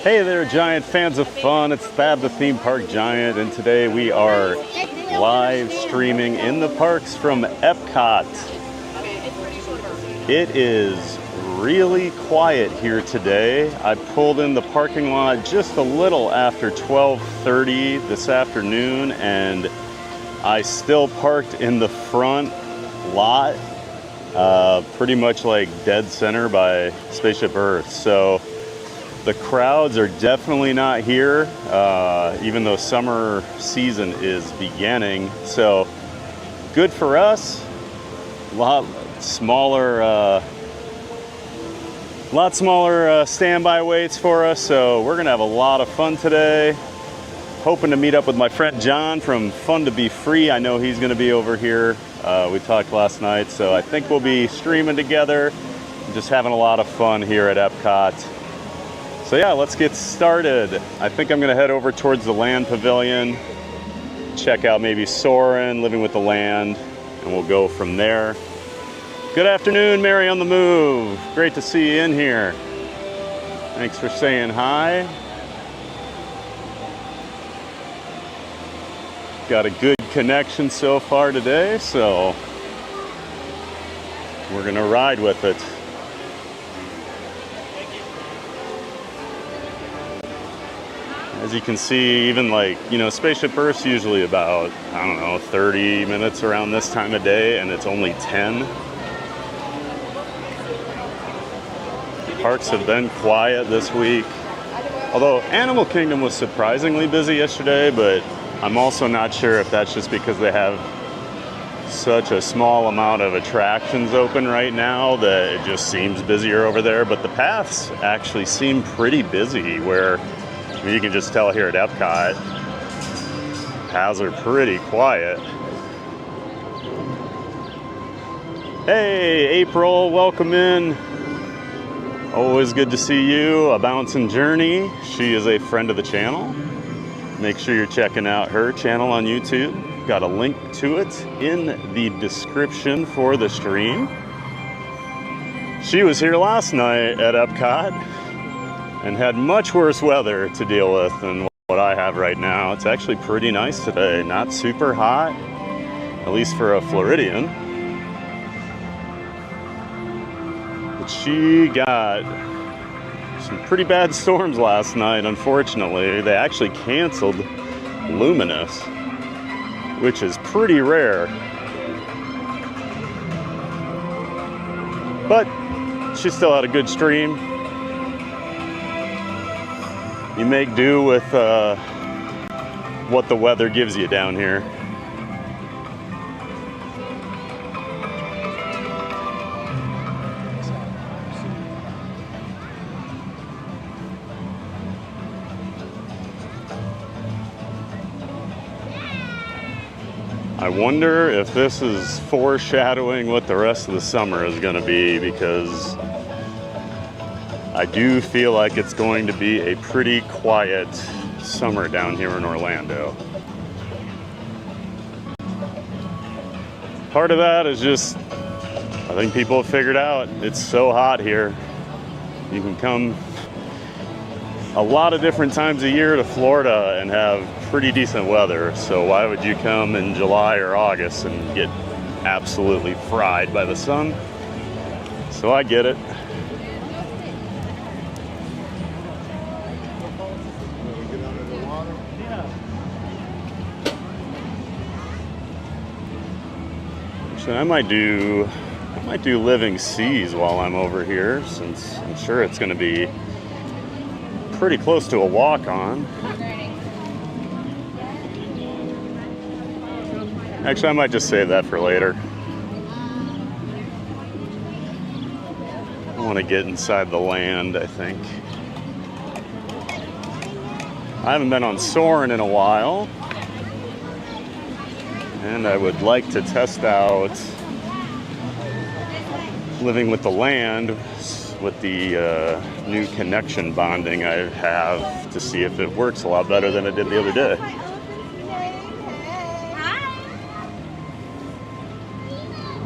Hey there, Giant fans of fun. It's Thab, the theme park giant, and today we are live streaming in the parks from Epcot. It is really quiet here today. I pulled in the parking lot just a little after 12:30 this afternoon, and I still parked in the front lot, pretty much like dead center by Spaceship Earth. So the crowds are definitely not here, even though summer season is beginning. So good for us. A lot smaller standby waits for us. So we're gonna have a lot of fun today. Hoping to meet up with my friend John from Fun to Be Free. I know he's gonna be over here. We talked last night, so I think we'll be streaming together. Just having a lot of fun here at Epcot. So yeah, let's get started. I think I'm gonna head over towards the land pavilion, check out maybe Soarin, Living with the Land, and we'll go from there. Good afternoon, Mary on the Move. Great to see you in here. Thanks for saying hi. Got a good connection so far today, so we're gonna ride with it. As you can see, even like, Spaceship Earth's usually about, 30 minutes around this time of day, and it's only 10. The parks have been quiet this week. Although Animal Kingdom was surprisingly busy yesterday, but I'm also not sure if that's just because they have such a small amount of attractions open right now that it just seems busier over there. But the paths actually seem pretty busy, where you can just tell here at Epcot, paths are pretty quiet. Hey, April, welcome in. Always good to see you. A Bouncing Journey. She is a friend of the channel. Make sure you're checking out her channel on YouTube. Got a link to it in the description for the stream. She was here last night at Epcot and had much worse weather to deal with than what I have right now. It's actually pretty nice today. Not super hot, at least for a Floridian. But she got some pretty bad storms last night, unfortunately. They actually canceled Luminous, which is pretty rare. But she still had a good stream. You make do with what the weather gives you down here. I wonder if this is foreshadowing what the rest of the summer is going to be, because I do feel like it's going to be a pretty quiet summer down here in Orlando. Part of that is just, I think people have figured out it's so hot here. You can come a lot of different times a year to Florida and have pretty decent weather. So why would you come in July or August and get absolutely fried by the sun? So I get it. So I might do Living Seas while I'm over here, since I'm sure it's going to be pretty close to a walk-on. Actually, I might just save that for later. I want to get inside the land, I think. I haven't been on Soarin in a while, and I would like to test out Living with the Land with the new connection bonding I have, to see if it works a lot better than it did the other day.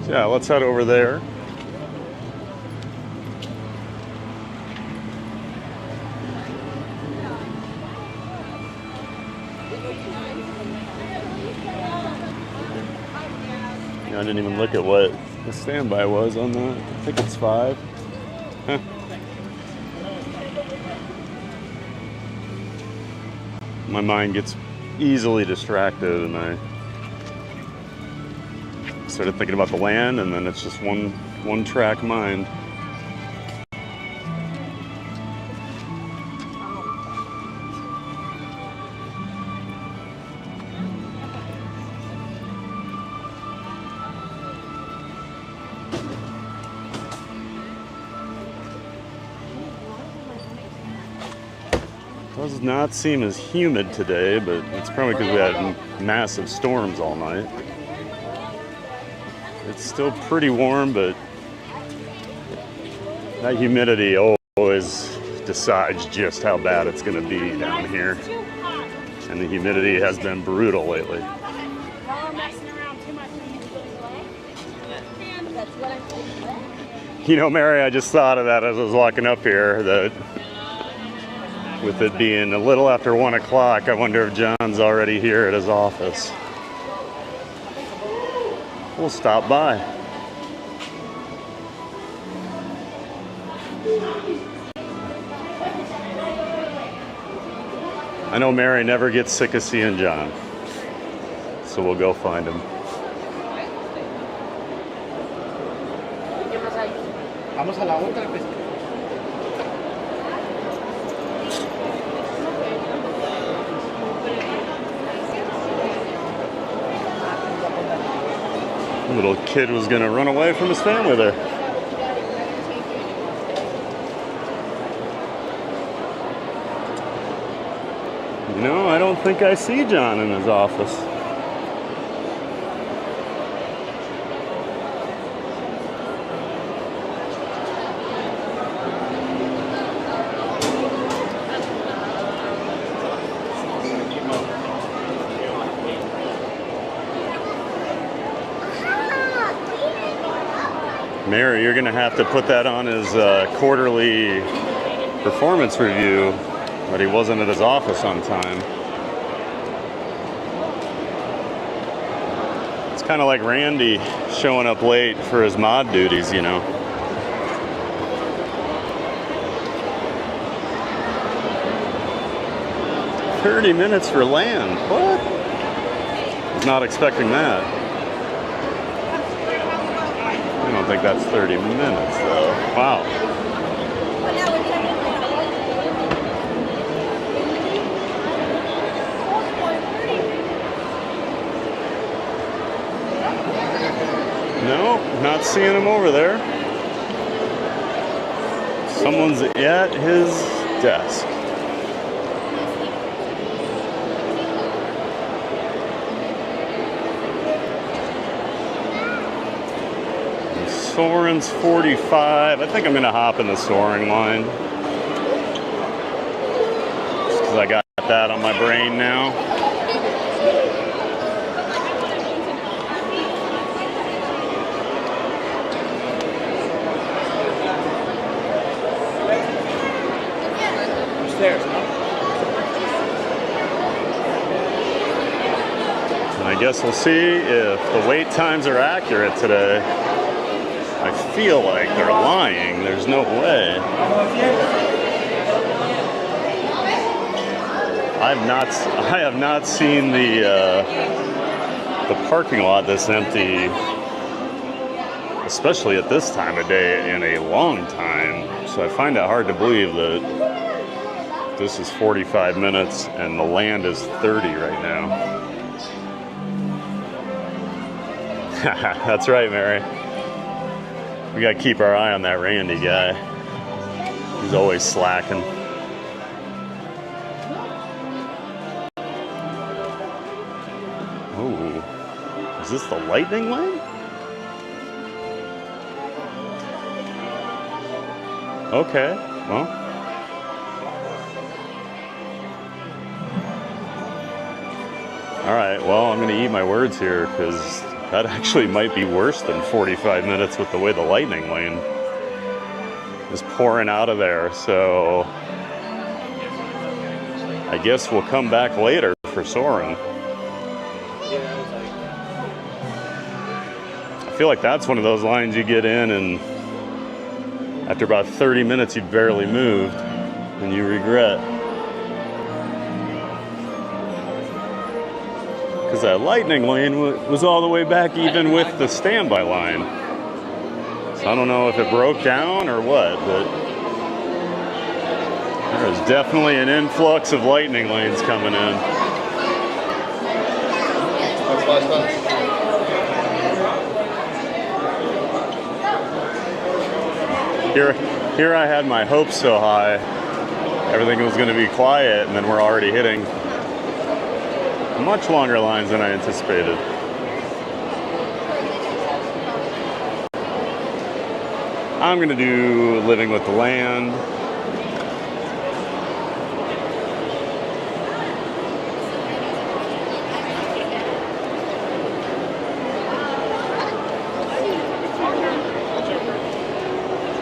So yeah, let's head over there. I didn't even look at what the standby was on that. I think it's 5. Huh. My mind gets easily distracted and I started thinking about the land, and then it's just one track mind. Does not seem as humid today, but it's probably because we had massive storms all night. It's still pretty warm, but that humidity always decides just how bad it's going to be down here. And the humidity has been brutal lately. You know, Mary, I just thought of that as I was walking up here, that with it being a little after 1 o'clock, I wonder if John's already here at his office. We'll stop by. I know Mary never gets sick of seeing John, so we'll go find him. Vamos a la otra pesca. Little kid was gonna run away from his family there. You know, I don't think I see John in his office. Mary, you're going to have to put that on his quarterly performance review, that he wasn't at his office on time. It's kind of like Randy showing up late for his mod duties, you know. "30 minutes for land." What? I was not expecting that. I don't think that's 30 minutes though. Wow. No, not seeing him over there. Someone's at his desk. Soarin's 45. I think I'm gonna hop in the Soarin line, just because I got that on my brain now. Upstairs, no? And I guess we'll see if the wait times are accurate today. I feel like they're lying. There's no way. I have not seen the parking lot this empty, especially at this time of day, in a long time. So I find it hard to believe that this is 45 minutes and the land is 30 right now. That's right, Mary. We gotta keep our eye on that Randy guy. He's always slacking. Oh, is this the lightning lane? Okay, well. All right, well, I'm gonna eat my words here, because that actually might be worse than 45 minutes with the way the lightning lane is pouring out of there. So I guess we'll come back later for Soarin. feel like that's one of those lines you get in and after about 30 minutes you barely moved and you regret. Because that lightning lane was all the way back even with the standby line. So I don't know if it broke down or what, but there is definitely an influx of lightning lanes coming in. Here I had my hopes so high. Everything was going to be quiet, and then we're already hitting much longer lines than I anticipated. I'm going to do Living with the Land.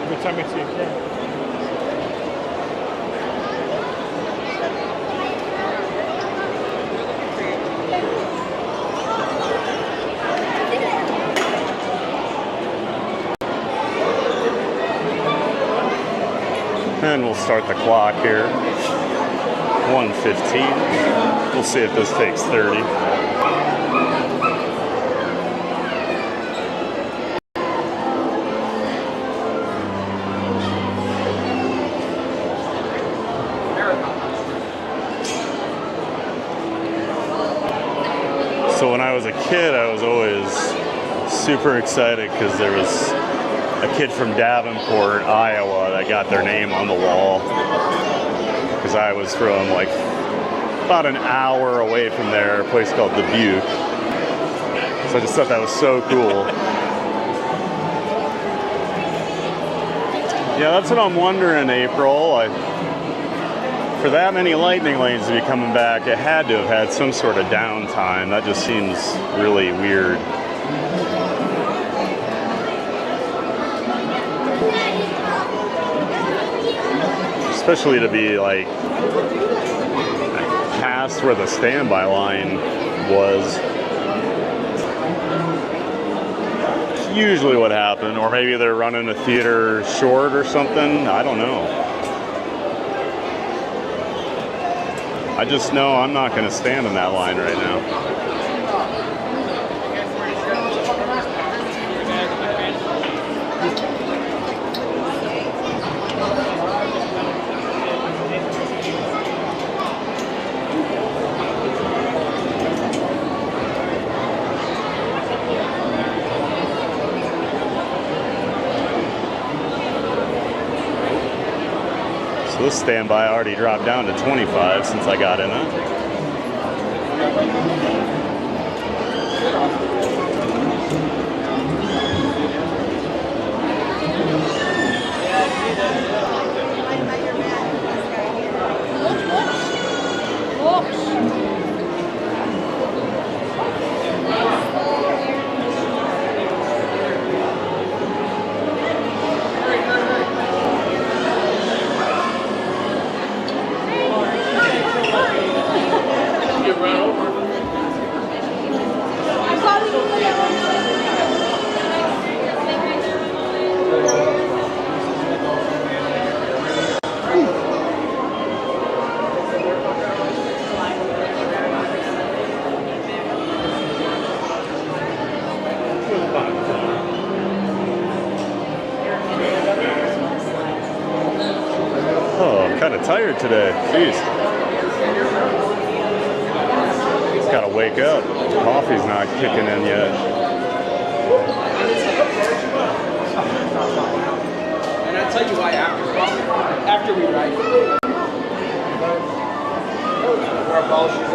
Good time to see you. And we'll start the clock here. 1:15. We'll see if this takes 30. So when I was a kid, I was always super excited because there was a kid from Davenport, Iowa that got their name on the wall because I was from like about an hour away from there, a place called Dubuque. So I just thought that was so cool. Yeah, that's what I'm wondering, April. For that many lightning lanes to be coming back, it had to have had some sort of downtime. That just seems really weird. Especially to be like past where the standby line was. It's usually what happened. Or maybe they're running a theater short or something. I don't know. I just know I'm not going to stand in that line right now. So this standby already dropped down to 25 since I got in it. Tired today. Jeez. Just gotta wake up. Coffee's not kicking in yet. And I'll tell you why after we ride. Our ball shoes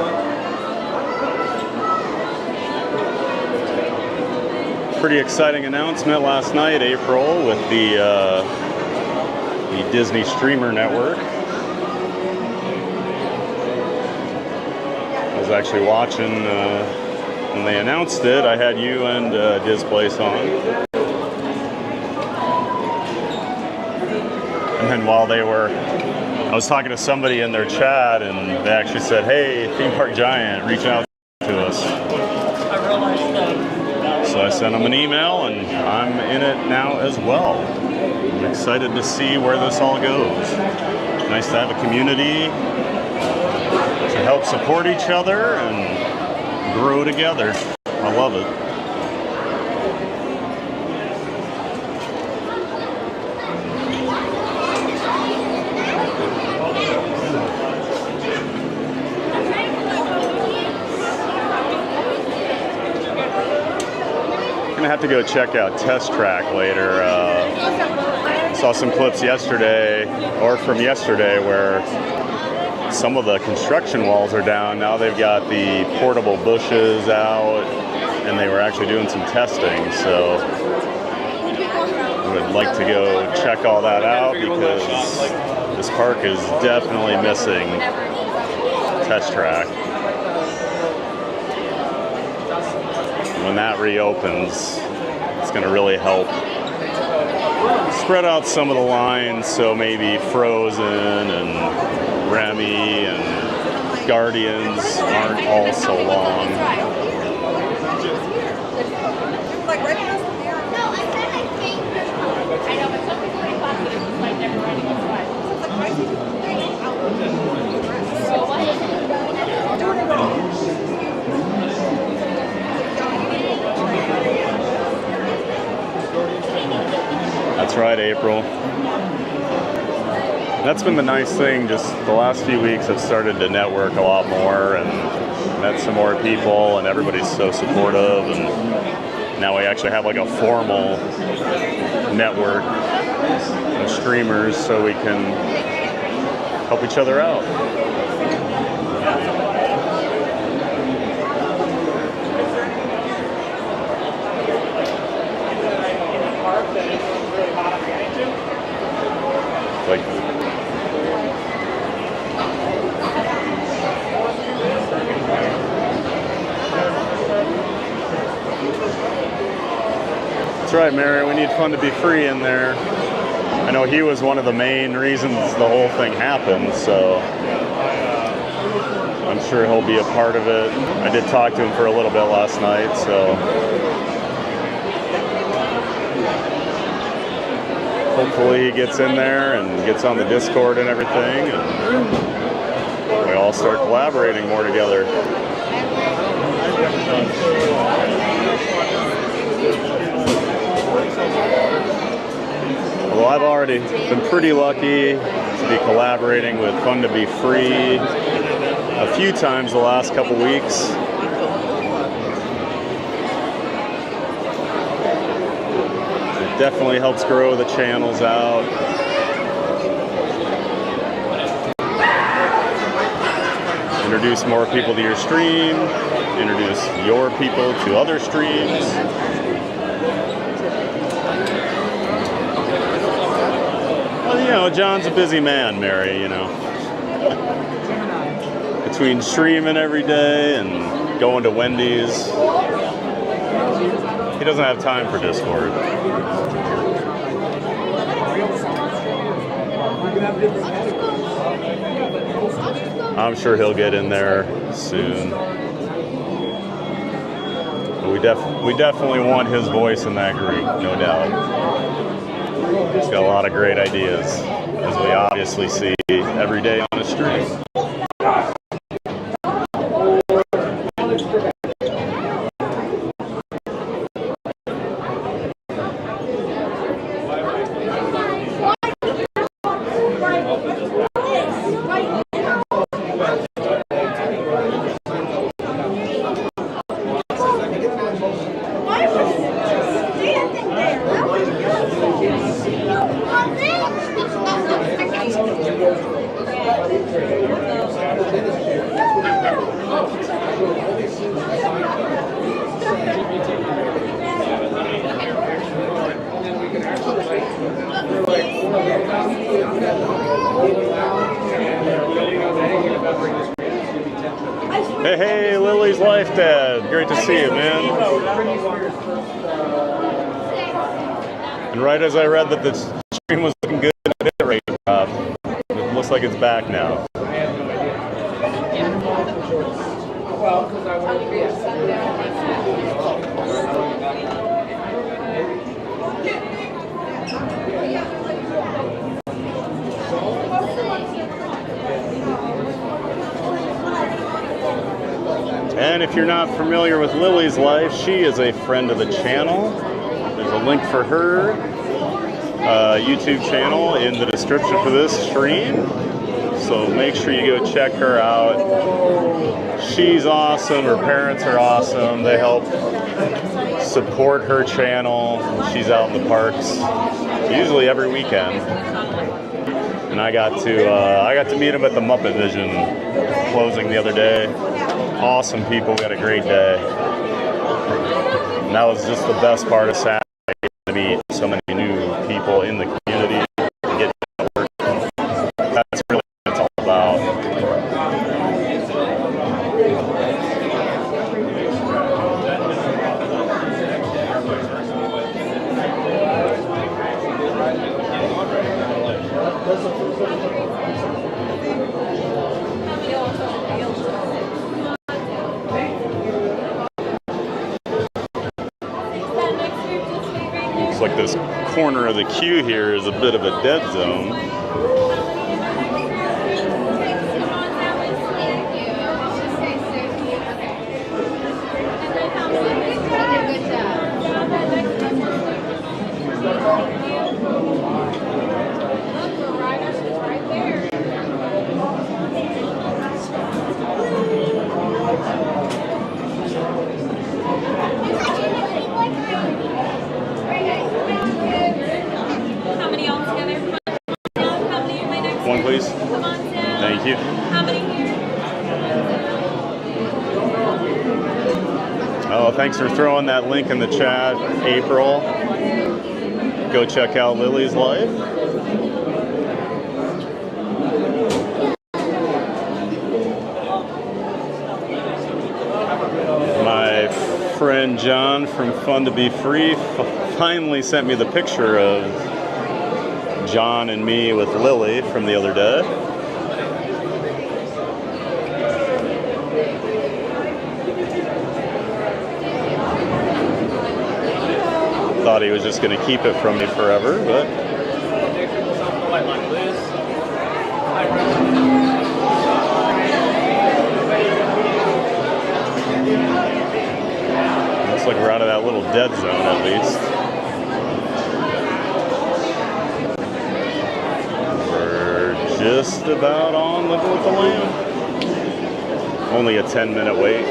on. Pretty exciting announcement last night, April, with the Disney Streamer Network. I was actually watching when they announced it. I had you and Displace on. And then while they were, I was talking to somebody in their chat and they actually said, hey, Theme Park Giant, reach out to us. I realized that. So I sent them an email, and I'm in it now as well. I'm excited to see where this all goes. Nice to have a community to help support each other and grow together. I love it. I'm gonna have to go check out Test Track later. Saw some clips yesterday, or from yesterday, where some of the construction walls are down. Now they've got the portable bushes out, and they were actually doing some testing. So I would like to go check all that out because this park is definitely missing Test Track. When that reopens, it's going to really help spread out some of the lines, so maybe Frozen and Remy and Guardians aren't all so long. That's right, April. That's been the nice thing. Just the last few weeks, I've started to network a lot more and met some more people, and everybody's so supportive. And now we actually have like a formal network of streamers, so we can help each other out. That's right, Mary. We need Fun to Be Free in there. I know he was one of the main reasons the whole thing happened, so I'm sure he'll be a part of it. I did talk to him for a little bit last night, so hopefully he gets in there and gets on the Discord and everything, and we all start collaborating more together. Well, I've already been pretty lucky to be collaborating with Fun to Be Free a few times the last couple weeks. It definitely helps grow the channels out. Introduce more people to your stream, introduce your people to other streams. Well, you know, John's a busy man, Mary, you know. Between streaming every day and going to Wendy's, he doesn't have time for Discord. I'm sure he'll get in there soon. But we definitely want his voice in that group, no doubt. He's got a lot of great ideas, as we obviously see every day on the stream. Hey, Lily's Life Dad. Great to see you, man. And right as I read that the stream was looking good at it rate, it looks like it's back now. Well, because I would And if you're not familiar with Lily's life, she is a friend of the channel. There's a link for her YouTube channel in the description for this stream. So make sure you go check her out. She's awesome. Her parents are awesome. They help support her channel. She's out in the parks usually every weekend. And I got to meet him at the Muppet Vision closing the other day. Awesome people. We had a great day. And that was just the best part of Saturday, to meet so many new people in the community and get to work. That's really what it's all about. Looks like this corner of the queue here is a bit of a dead zone. One, please. Thank you. How many here? Oh, thanks for throwing that link in the chat, April. Go check out Lily's life. My friend John from Fun to Be Free finally sent me the picture of John and me with Lily from the other day. Thought he was just going to keep it from me forever, but looks like we're out of that little dead zone at least. Just about on level with the Lamb. Only a 10-minute wait.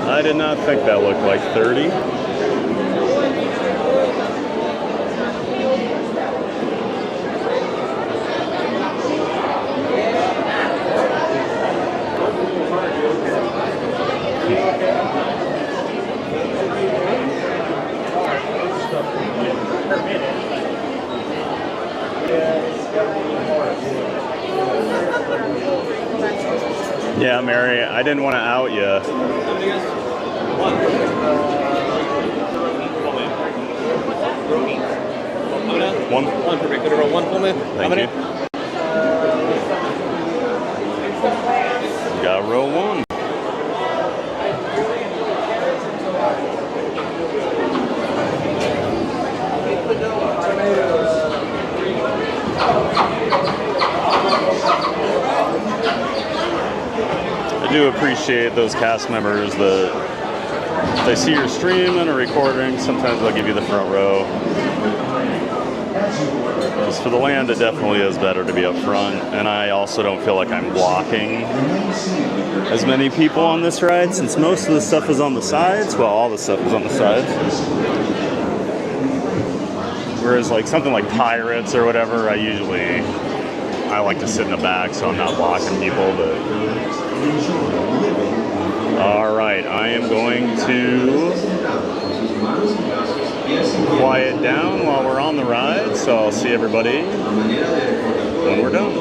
I did not think that looked like 30. Yeah, Mary, I didn't want to out you. One perfect. Good to roll one full man. Thank you. Got row one. I do appreciate those cast members that they see your stream and a recording. Sometimes they'll give you the front row. Because for the land, it definitely is better to be up front. And I also don't feel like I'm blocking as many people on this ride, since most of the stuff is on the sides. Well, all the stuff is on the sides. Whereas like something like Pirates or whatever, I like to sit in the back so I'm not blocking people, but all right, I am going to quiet down while we're on the ride, so I'll see everybody when we're done.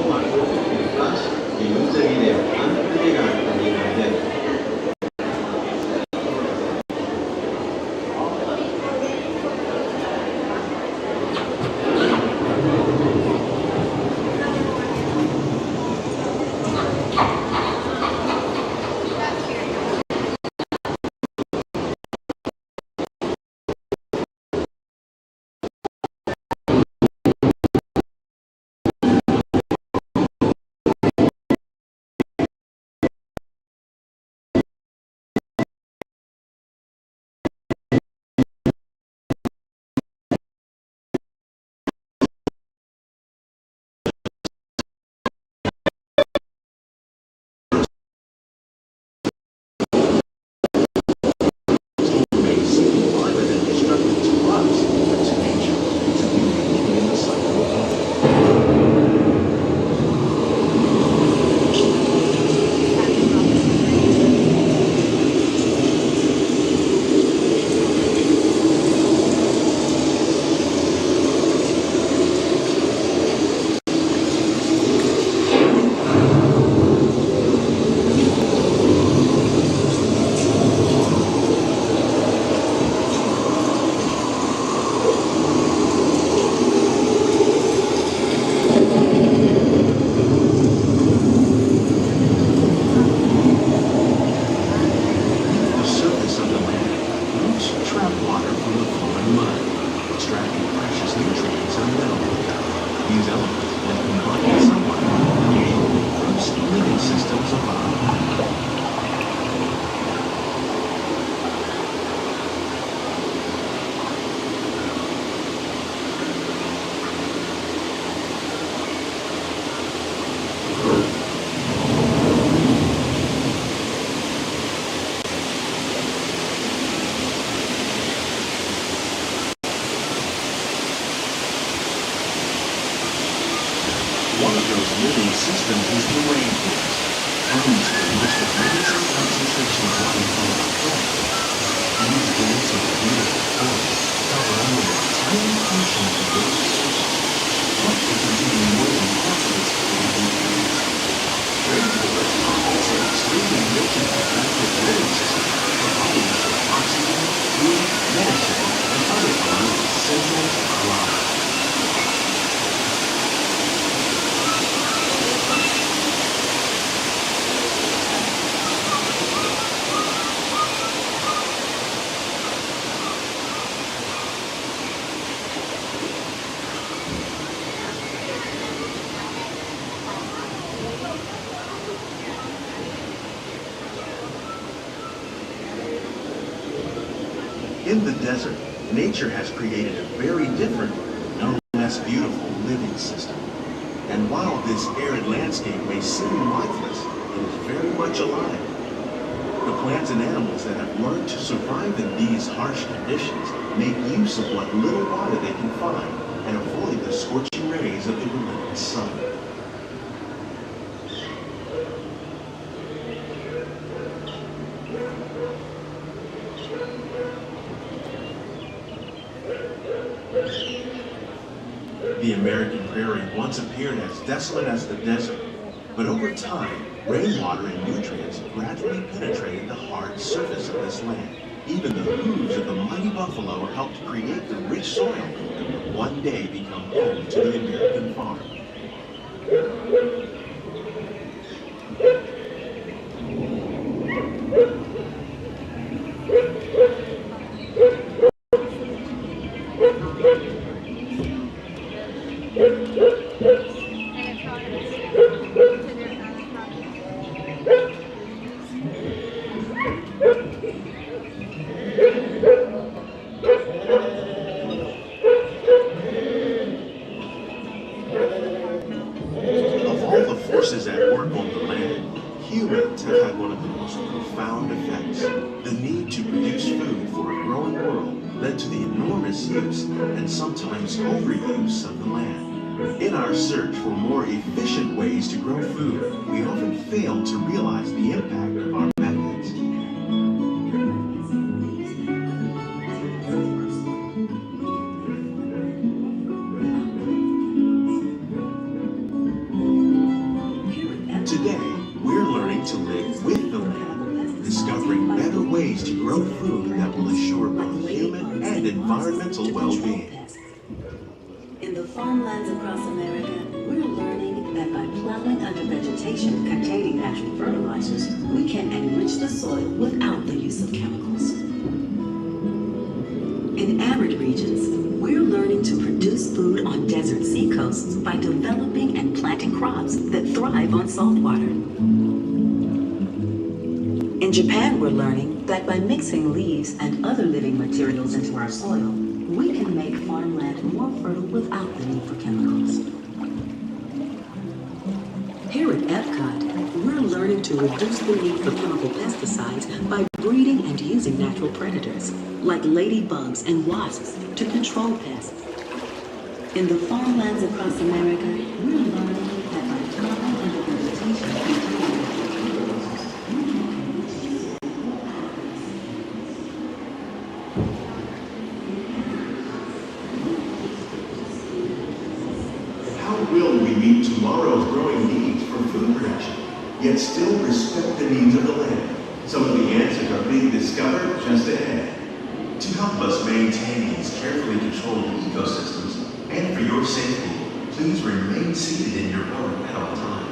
system is the rainforest, home to the most amazing concentration of life on our planet. These dense and beautiful forests cover only a tiny portion of the Earth's surface, but they contain more than half of its carbon dioxide. Rainforests are also extremely rich in protected living systems, providing us with oxygen, food, medicine, and other elements essential to our lives. In the desert, nature has created a very different, no less beautiful living system. And while this arid landscape may seem lifeless, it is very much alive. The plants and animals that have learned to survive in these harsh conditions make use of what little water they can find and avoid the scorching rays of the relentless sun. The American prairie once appeared as desolate as the desert, but over time, rainwater and nutrients gradually penetrated the hard surface of this land. Even the hooves of the mighty buffalo helped create the rich soil that would one day become home to the American farm. And sometimes overuse of the land. In our search for more efficient ways to grow food, we often fail to realize the impact of our methods. Today, we're learning to live with the land, discovering better ways to grow food that will assure both human and environmental well-being. In the farmlands across America, we're learning that by plowing under vegetation containing natural fertilizers, we can enrich the soil without the use of chemicals. In arid regions, we're learning to produce food on desert seacoasts by developing and planting crops that thrive on salt water. In Japan, we're learning that by mixing leaves and other living materials into our soil, we can make farmland more fertile without the need for chemicals. Here at Epcot, we're learning to reduce the need for chemical pesticides by breeding and using natural predators, like ladybugs and wasps, to control pests. In the farmlands across America, we're learning that by plowing under vegetation, will we meet tomorrow's growing needs for food production, yet still respect the needs of the land? Some of the answers are being discovered just ahead. To help us maintain these carefully controlled ecosystems, and for your safety, please remain seated in your boat at all times.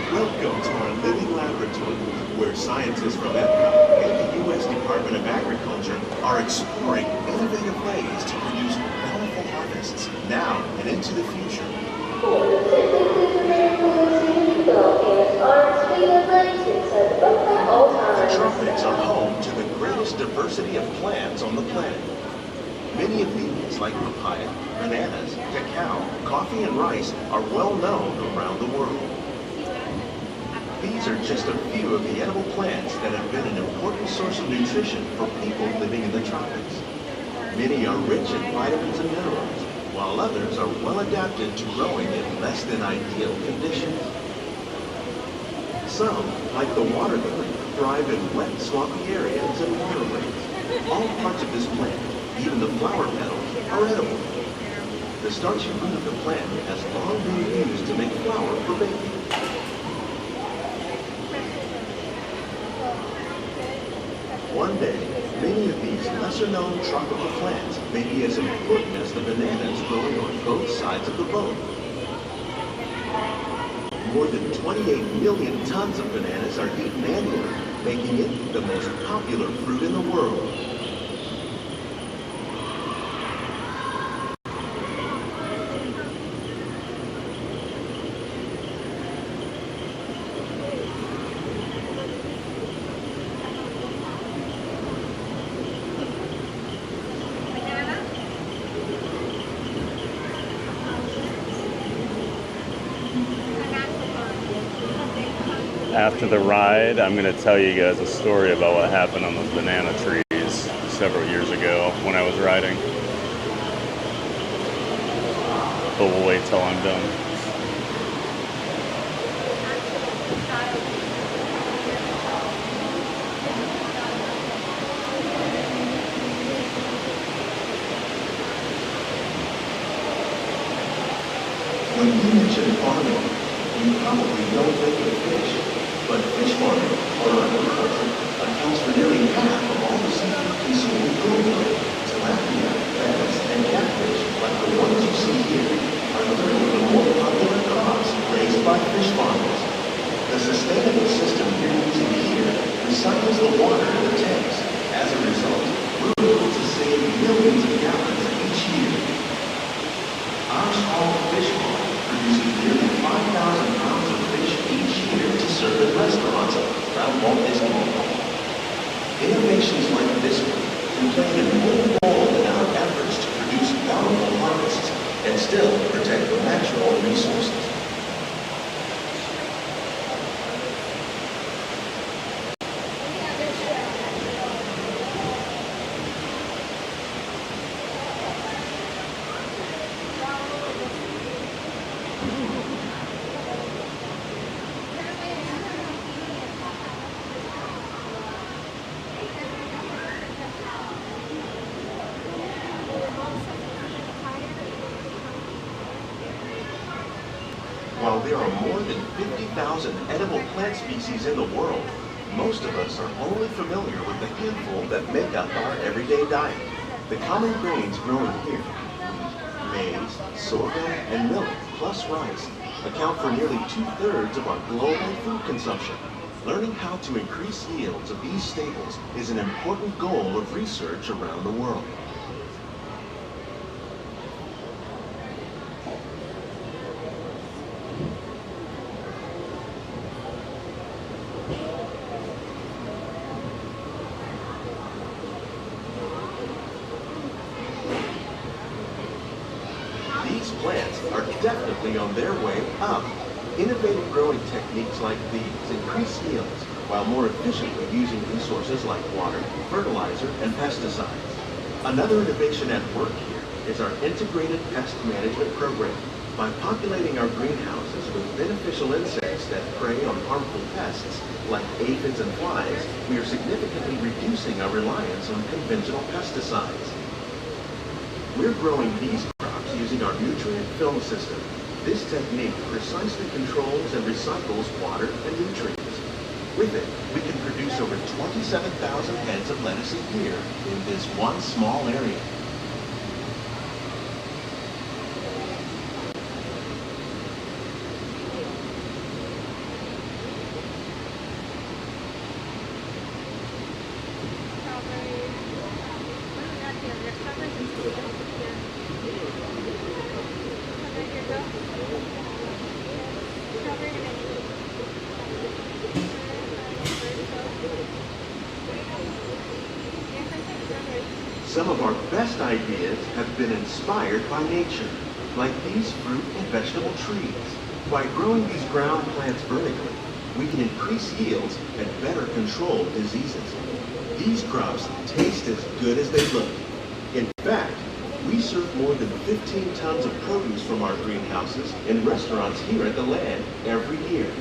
Welcome to our living laboratory, where scientists from Epcot and the U.S. Department of Agriculture are exploring innovative ways to produce bountiful harvests tourists now and into the future. The tropics are home to the greatest diversity of plants on the planet. Many of these, like papaya, bananas, cacao, coffee, and rice, are well known around the world. These are just a few of the edible plants that have been an important source of nutrition for people living in the tropics. Many are rich in vitamins and minerals, while others are well adapted to growing in less than ideal conditions. Some, like the water lily, thrive in wet, swampy areas and waterways. All parts of this plant, even the flower petals, are edible. The starchy root of the plant has long been used to make flour for baking. One day, many of these lesser-known tropical plants may be as important as the bananas growing on both sides of the boat. More than 28 million tons of bananas are eaten annually, making it the most popular fruit in the world. After the ride, I'm going to tell you guys a story about what happened on those banana trees several years ago when I was riding. But we'll wait till I'm done. When you mention farming, you probably don't think of fish, but fish farming, or aquaculture, accounts for nearly half of all the seafood consumed globally. Tilapia, bass, and catfish, like the ones you see here, are 3 of the more popular crops raised by fish farmers. The sustainable system you're using here recycles the water in the tanks. As a result, we're able to save millions of gallons each year. Our small fish farm produces nearly 5,000 pounds of fish each year to serve at restaurants around Walt Disney World. Innovations like this one can play an important role in our efforts to produce bountiful harvests and still protect the natural resources. While there are more than 50,000 edible plant species in the world, most of us are only familiar with the handful that make up our everyday diet. The common grains growing here, wheat, maize, sorghum, and millet, plus rice, account for nearly 2/3 of our global food consumption. Learning how to increase yields of these staples is an important goal of research around the world. These plants are definitely on their way up. Innovative growing techniques like these increase yields while more efficiently using resources like water, fertilizer, and pesticides. Another innovation at work here is our integrated pest management program. By populating our greenhouses with beneficial insects that prey on harmful pests like aphids and flies, we are significantly reducing our reliance on conventional pesticides. We're growing these crops using our nutrient film system. This technique precisely controls and recycles water and nutrients. With it, we can produce over 27,000 heads of lettuce a year in this one small area. Some of our best ideas have been inspired by nature, like these fruit and vegetable trees. By growing these ground plants vertically, we can increase yields and better control diseases. These crops taste as good as they look. In fact, we serve more than 15 tons of produce from our greenhouses in restaurants here at the land every year.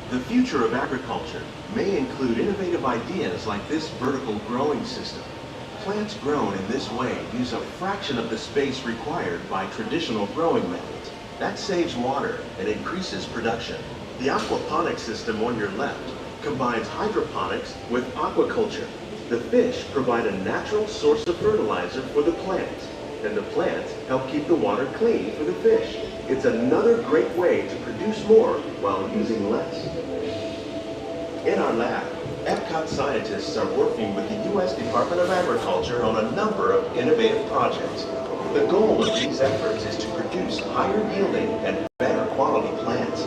The future of agriculture may include innovative ideas like this vertical growing system. Plants grown in this way use a fraction of the space required by traditional growing methods. That saves water and increases production. The aquaponics system on your left combines hydroponics with aquaculture. The fish provide a natural source of fertilizer for the plants, and the plants help keep the water clean for the fish. It's another great way to produce more while using less. In our lab, Epcot scientists are working with the U.S. Department of Agriculture on a number of innovative projects. The goal of these efforts is to produce higher yielding and better quality plants.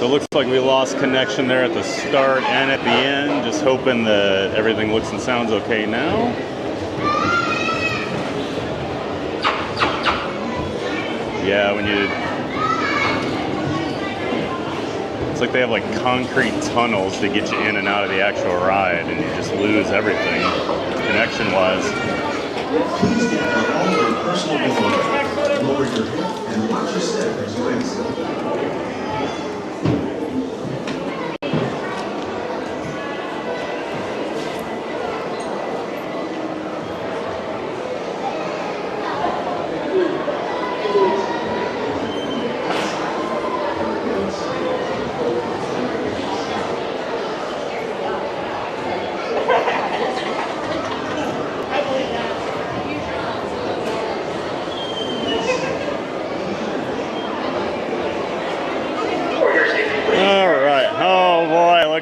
So it looks like we lost connection there at the start and at the end. Just hoping that everything looks and sounds okay now. Yeah, it's like they have like concrete tunnels to get you in and out of the actual ride, and you just lose everything connection-wise. Please gather all your personal belongings. Lower your head and watch your step as you exit.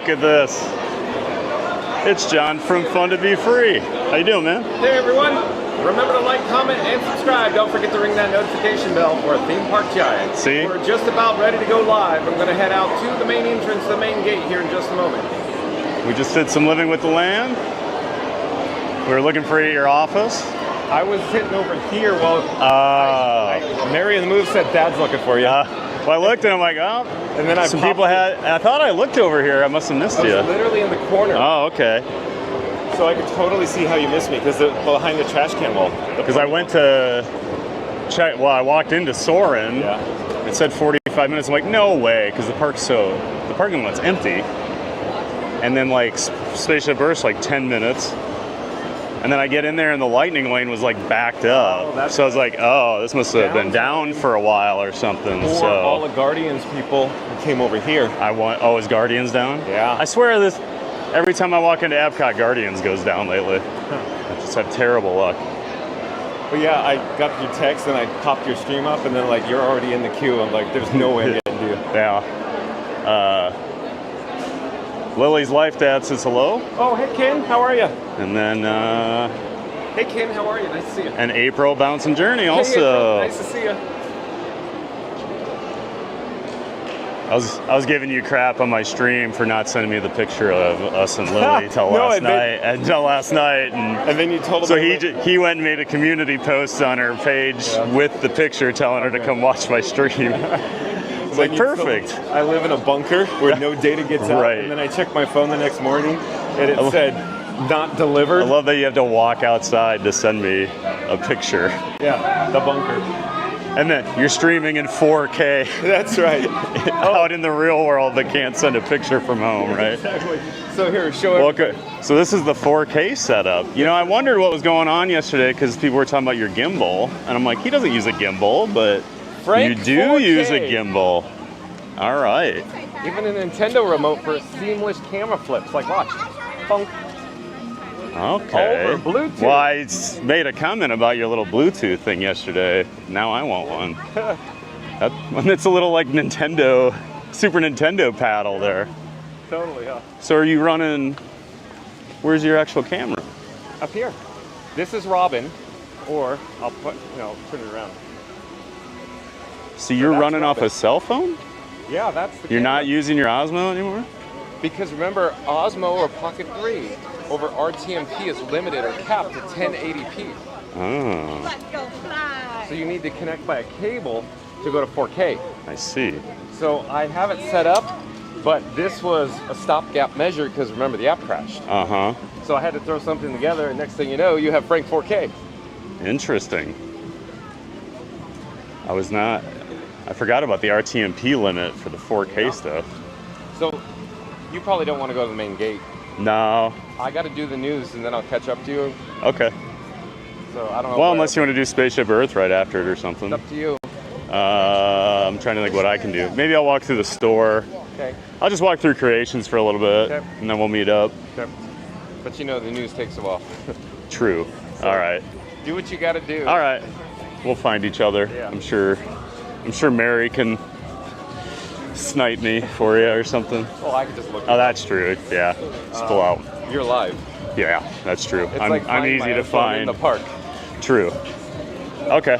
Look at this. It's John from Fun to Be Free. How you doing, man? Hey everyone. Remember to like, comment, and subscribe. Don't forget to ring that notification bell for Theme Park Giant. See? We're just about ready to go live. I'm going to head out to the main entrance, the main gate here in just a moment. We just did some living with the land. We were looking for your office. I was sitting over here while Mary and the Move said Dad's looking for you. Well, I looked and I'm like, oh. And then some people had. And I thought I looked over here. I must have missed you. I was literally in the corner. Oh, okay. So I could totally see how you missed me because they're behind the trash can wall. Because I went to check. Well, I walked into Soarin. Yeah. It said 45 minutes. I'm like, no way, because the parking lot's empty. And then like Spaceship Earth's like 10 minutes. And then I get in there and the lightning lane was like backed up. Oh, so I was like, oh, this must have been down for a while or something. Or so all the Guardians people came over here. Oh, is Guardians down? Yeah. I swear every time I walk into Epcot, Guardians goes down lately. I just have terrible luck. But yeah, I got your text and I popped your stream up and then like you're already in the queue. I'm like, there's no way I'm getting to you. Yeah. Lily's life dad says hello. Oh, hey Ken, how are you? And then hey Ken, how are you? Nice to see you. and April Bouncing Journey Hey, also. April, nice to see you. I was giving you crap on my stream for not sending me the picture of us and Lily till last night, And then you told so him. he went and made a community post on her page with the picture telling her to come watch my stream. It's like perfect. I live in a bunker where no data gets out, Right. and then I checked my phone the next morning, and it said not delivered. I love that you have to walk outside to send me a picture. Yeah, the bunker. And then you're streaming in 4K That's right. out in the real world but can't send a picture from home, right? Exactly. So here, show it. Well, okay. So this is the 4K setup. You know, I wondered what was going on yesterday because people were talking about your gimbal, and I'm like, he doesn't use a gimbal, but Frank, you do 4K. use a gimbal. All right. Even a Nintendo remote for seamless camera flips. Like, watch. Funk. Okay. Over Bluetooth. Well, I made a comment about your little Bluetooth thing yesterday. Now I want one. It's a little like Super Nintendo paddle there. Totally, yeah. So are you running? Where's your actual camera? Up here. This is Robin, or I'll turn it around. So you're that's running off Robin. a cell phone? Yeah, that's the You're camera. not using your Osmo anymore? Because remember, Osmo or Pocket 3 over RTMP is limited or capped to 1080p. Oh, So you need to connect by a cable to go to 4K. I see. So I have it set up, but this was a stopgap measure because remember the app crashed. Uh-huh. So I had to throw something together, and next thing you know, you have Frank 4K. Interesting. I forgot about the RTMP limit for the 4K stuff. So you probably don't want to go to the main gate. No. I got to do the news, and then I'll catch up to you. Okay. So I don't know. Well, unless you want to do Spaceship Earth right after it or It's something. up to you. I'm trying to think what I can do. Maybe I'll walk through the store. Okay. I'll just walk through Creations for a little bit, Okay. and then we'll meet up. Okay. But you know the news takes a while. True. All right. Do what you got to do. All right. We'll find each other. Yeah. I'm sure Mary can snipe me for you or something. Well, I can just look. Oh, that's true. Yeah. Just pull out. You're live. Yeah, that's true. It's I'm like finding easy my to iPhone find. in the park. True. Okay.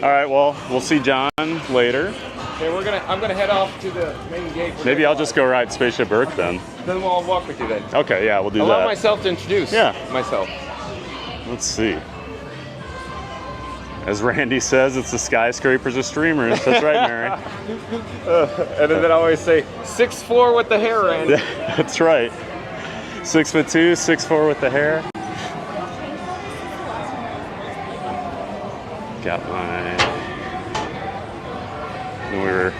All right. Well, we'll see John later. Okay, I'm gonna head off to the main gate. Maybe I'll just go ride Spaceship Earth then. Then we'll all walk with you then. Okay. Yeah, we'll do Allow that. myself to introduce myself. Let's see. As Randy says, it's the skyscrapers of streamers. That's right, Mary. And then I always say 6'4" with the hair, Randy. That's right. 6'2", 6'4" with the hair. Got my.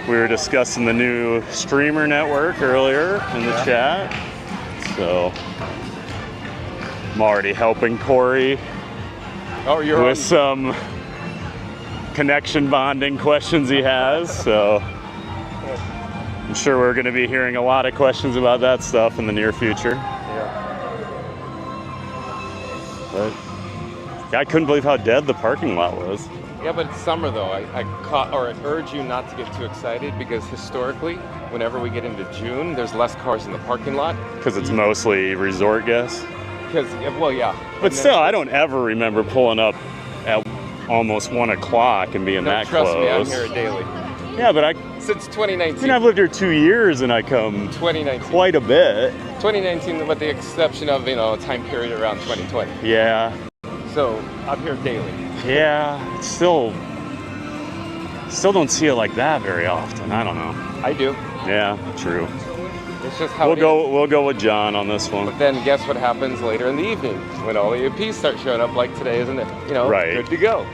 We were discussing the new streamer network earlier in the chat, so I'm already helping Corey with some connection bonding questions he has. So I'm sure we're going to be hearing a lot of questions about that stuff in the near future. But I couldn't believe how dead the parking lot was. Yeah, but it's summer though. I urge you not to get too excited because historically, whenever we get into June, there's less cars in the parking lot. Because it's mostly resort guests. Because, well, yeah. But still, I don't ever remember pulling up at almost 1 o'clock and being that trust close. me, I'm here daily. Yeah, but Since 2019. I've lived here 2 years and I come 2019. quite a bit. 2019, with the exception of, you know, a time period around 2020. Yeah. So I'm here daily. Yeah. Still don't see it like that very often. I don't know. I do. Yeah, true. It's just how it is. We'll go with John on this one. But then guess what happens later in the evening when all the EPs start showing up like today, isn't it? You know, Right. good to go.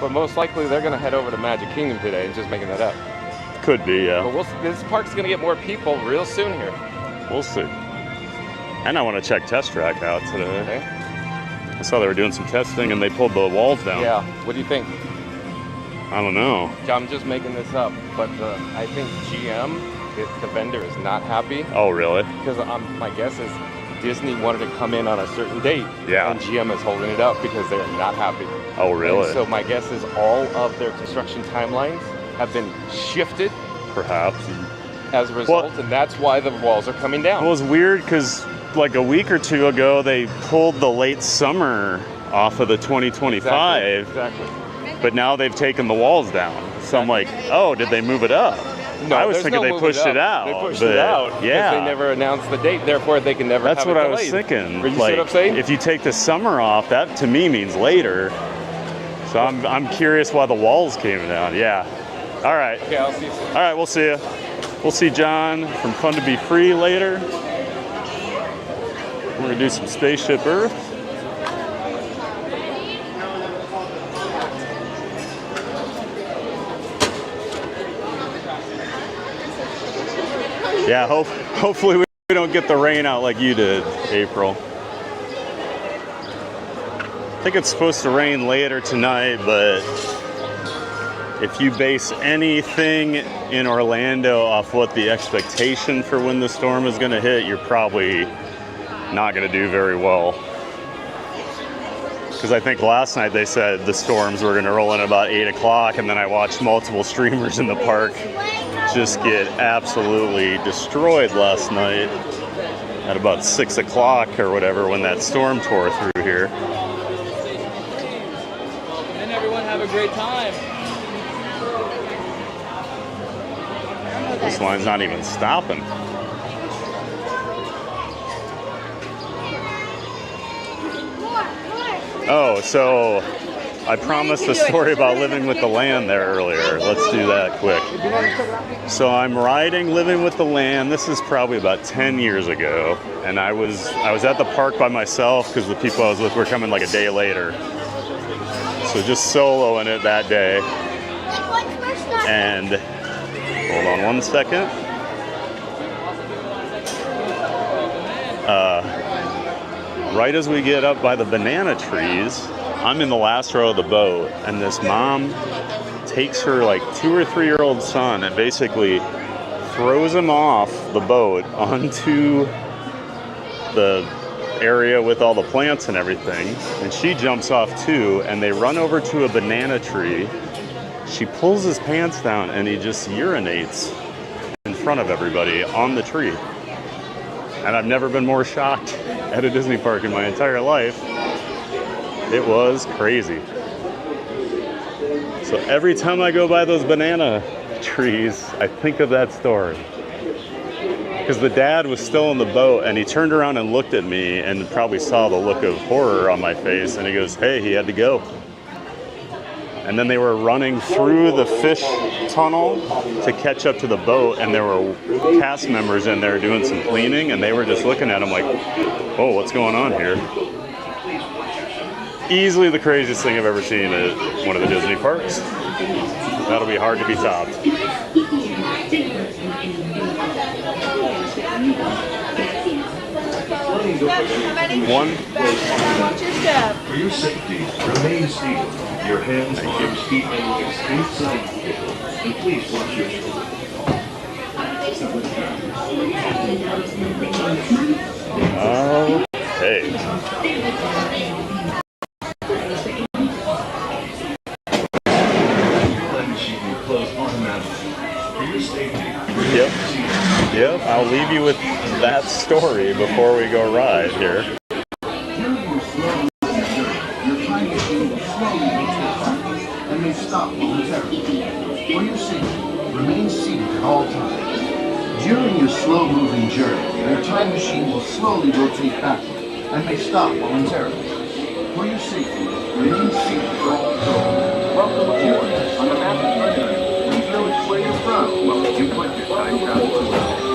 But most likely they're going to head over to Magic Kingdom today and just making that up. Could be, yeah. But this park's going to get more people real soon here. We'll see. And I want to check Test Track out today. Okay? I saw they were doing some testing and they pulled the walls down. Yeah. What do you think? I don't know. I'm just making this up, but I think GM, the vendor, is not happy. Oh, really? Because my guess is Disney wanted to come in on a certain date. Yeah. And GM is holding it up because they're not happy. Oh, really? And so my guess is all of their construction timelines have been shifted Perhaps. as a result, and that's why the walls are coming down. Well, it was weird because like a week or two ago, they pulled the late summer off of the 2025, Exactly. but now they've taken the walls down. So I'm like, oh, did they move it up? No, I was there's thinking no they moving pushed it out. They pushed but it out because yeah. they never announced the date, therefore they can never That's have what it I was delayed. thinking. Or you see Like, what I'm saying? if you take the summer off, that to me means later. So I'm curious why the walls came down. Yeah. All right. Okay, I'll see you soon. All right, we'll see you. We'll see John from Fun to Be Free later. We're gonna do some Spaceship Earth. Yeah, hopefully we don't get the rain out like you did, April. I think it's supposed to rain later tonight, but if you base anything in Orlando off what the expectation for when the storm is going to hit, you're probably not going to do very well. Because I think last night they said the storms were going to roll in about 8 o'clock, and then I watched multiple streamers in the park just get absolutely destroyed last night at about 6 o'clock or whatever when that storm tore through here. And everyone have a great time. This line's not even stopping. Oh, so I promised a story about living with the land there earlier. Let's do that quick. So I'm riding Living with the Land. This is probably about 10 years ago. And I was at the park by myself because the people I was with were coming like a day later. So just soloing it that day. And hold on one second. Right as we get up by the banana trees, I'm in the last row of the boat, and this mom takes her like 2 or 3 year old son and basically throws him off the boat onto the area with all the plants and everything, and she jumps off too, and they run over to a banana tree. She pulls his pants down and he just urinates in front of everybody on the tree. And I've never been more shocked at a Disney park in my entire life. It was crazy. So every time I go by those banana trees, I think of that story. Because the dad was still in the boat and he turned around and looked at me and probably saw the look of horror on my face, and he goes, hey, he had to go. And then they were running through the fish tunnel to catch up to the boat, and there were cast members in there doing some cleaning, and they were just looking at him like, oh, what's going on here? Easily the craziest thing I've ever seen at one of the Disney parks. That'll be hard to be topped. One. Watch your step. For your safety, remain seated. Your hands, arms, feet, and legs inside the vehicle. And please watch your children. Okay. Close automatically. For your safety, Yep, I'll leave you with that story before we go ride here. and may stop momentarily. For your safety, During your slow-moving journey, your time machine will slowly rotate backward and may stop momentarily. For your safety, remain seated for all through. Welcome aboard. On the map in front of you, please note where you're from while you put your time travel to work.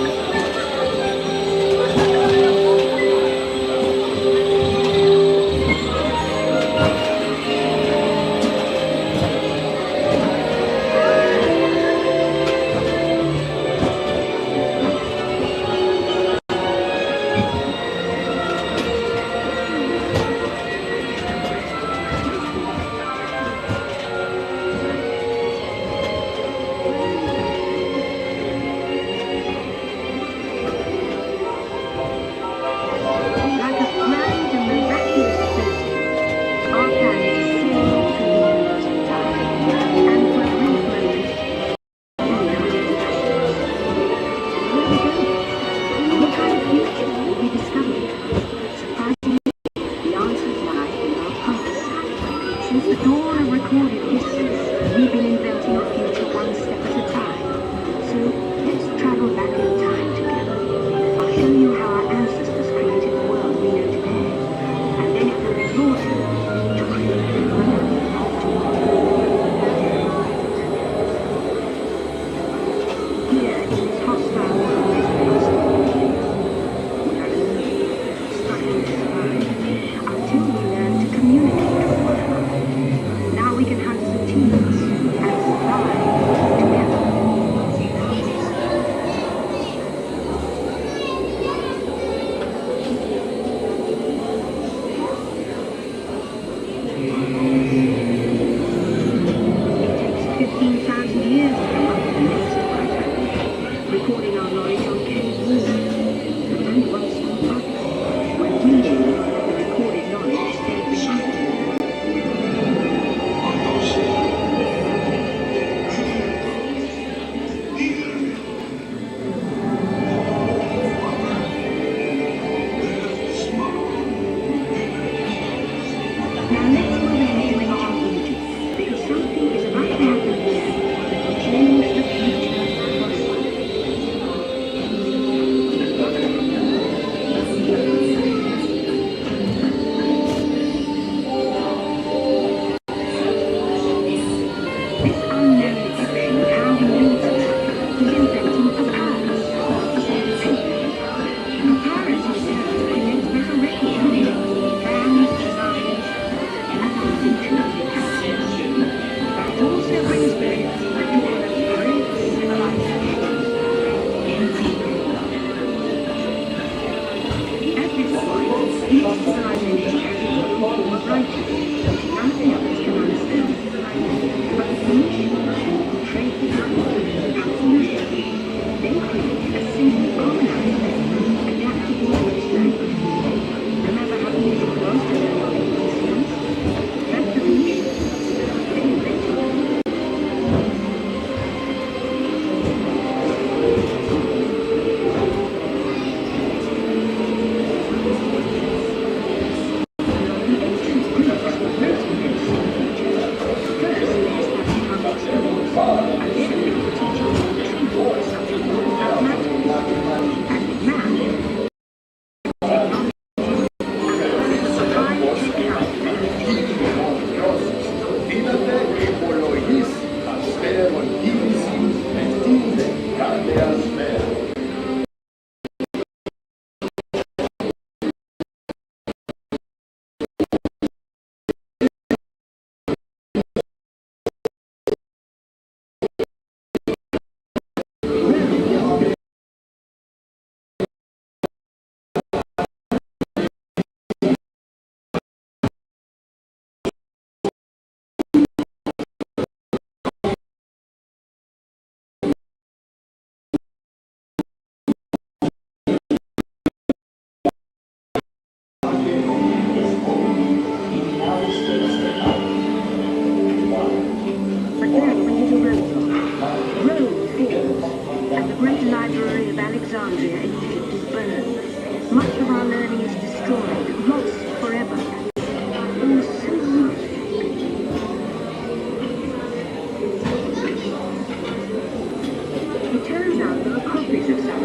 It turns out there are copies of some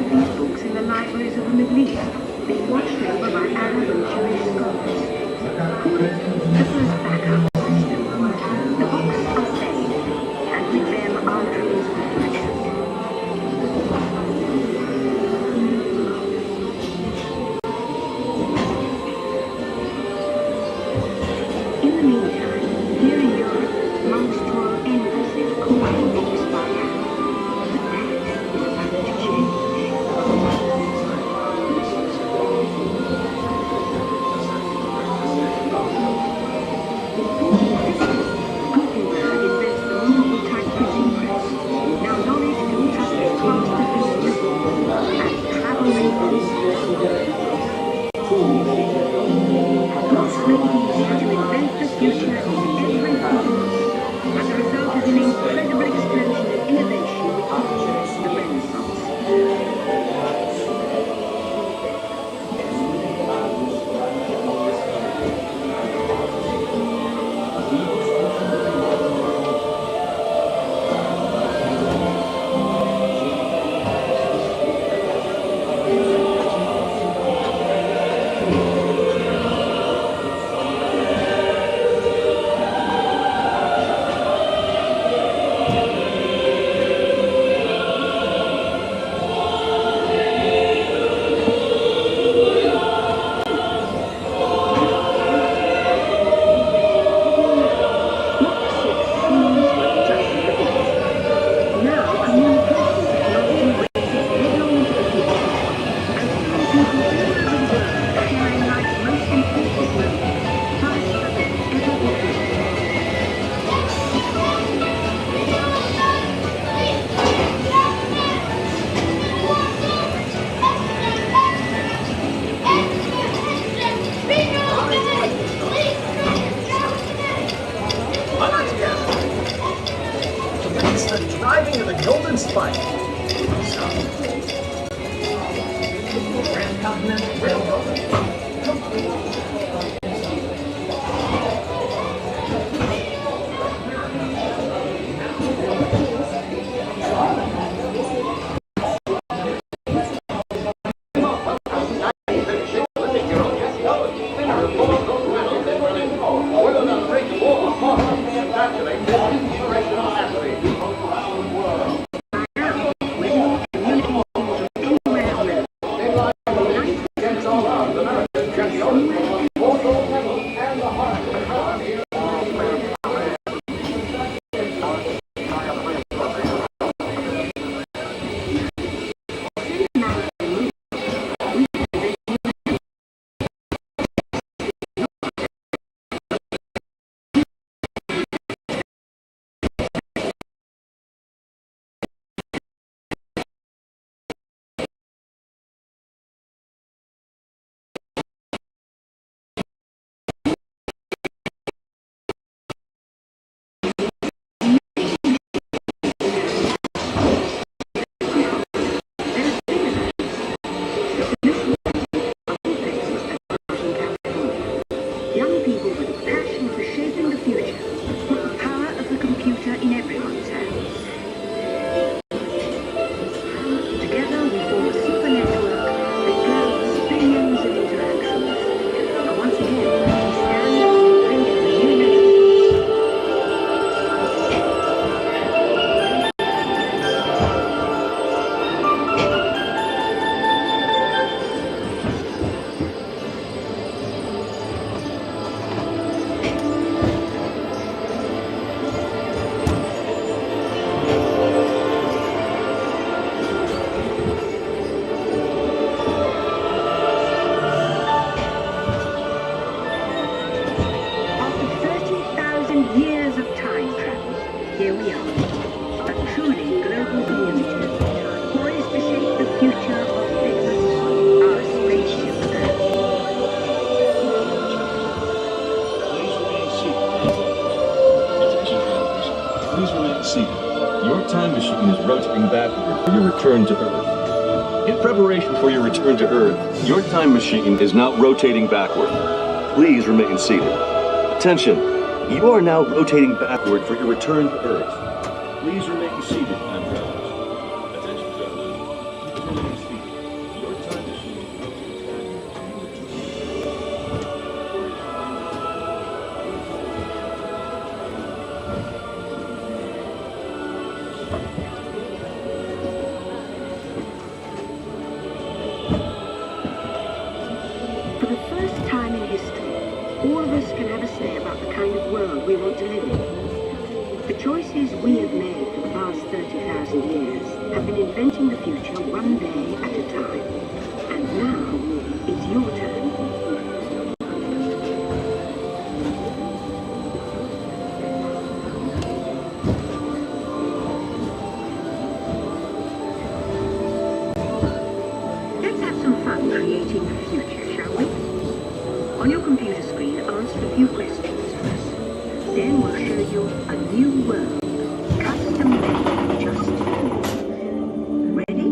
revolutionary scholars. The first backup system. The books are saved, and with them our dreams retreat. In the meantime, here in Europe, monks toil endlessly recording books by hand. But that is about to change. Gutenberg invents the movable type printing press. Now knowledge can be trusted faster and useful as travel makers. Books make it easier to invent the future in every form. And the result is an incredible explosion of innovation we call the Renaissance. Driving of the Golden Spike. Transcontinental Railroad. time machine is rotating backward for your return to Earth. In preparation for your return to Earth, your time machine is now rotating backward. Please remain seated. Attention, you are now rotating backward for your return to Earth. Please remain seated, time travelers. Attention, travelers. Please remain seated. Your time machine is rotating backward for your return to Earth. world we want to live in. The choices we have made for the past 30,000 years have been inventing the future one day at a time. And now, it's your turn. Let's have some fun creating the future, shall we? On your computer screen, answer a few questions first. Then we'll show you a new world, custom made just for you. Ready?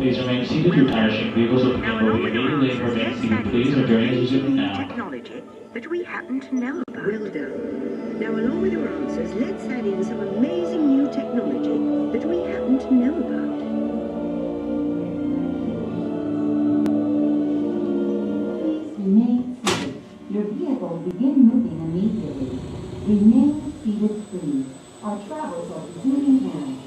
Please remain seated. Your time machine vehicles will begin moving immediately. Remain seated, please. Our journey is resuming now. Technology that we happen to know about. Well done. Now, along with your answers, let's add in some amazing new technology that we happen to know about. Remain seated. Your vehicle will begin moving immediately. Remain seated, please. Our travels are resuming now.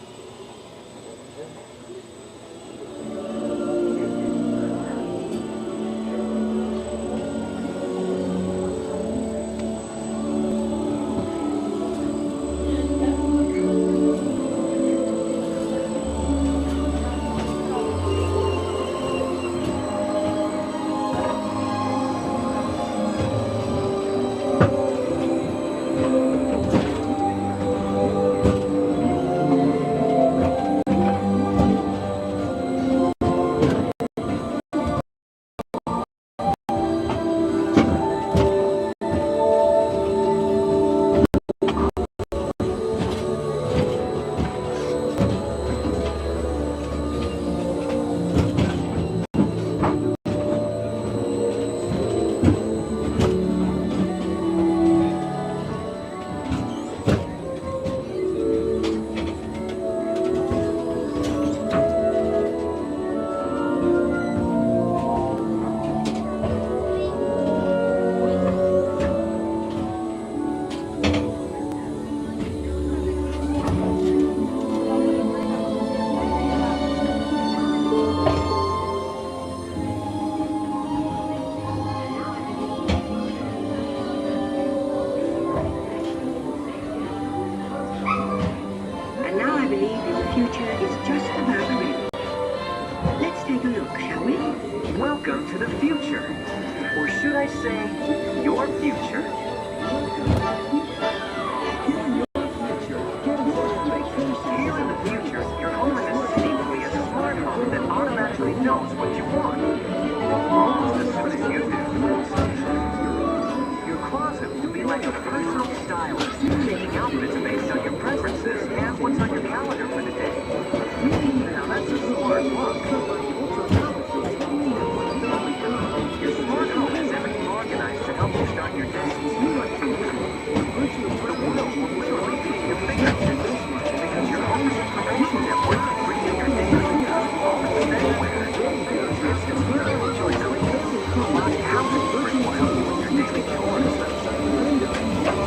Welcome to the future. Or should I say, your future. Here in the future, your home in the city will be a smart home that automatically knows what you want. Almost as soon as you do. Your closet will be like a personal stylist, taking outfits based on your preferences and what's on your calendar for the day. Now that's a smart look. Your smart home has everything organized to help you start your day. The world will literally be your fingertips because your home's information network can bring you your daily all the anywhere. It's where you enjoy knowing about how to help you with your daily chores.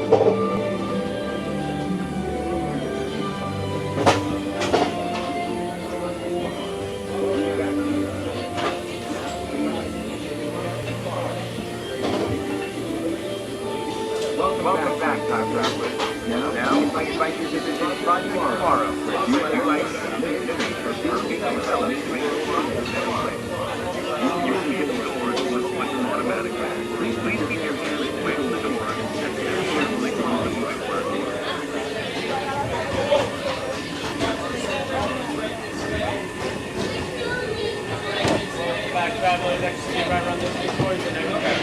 Welcome back, time traveler. Now, if I invite you to visit tomorrow, where you and your life for Disney World. You will hit the doors automatically. Please keep your hands away from the door and carefully close the moving work. Back travelers, execute right around this big doors and everything.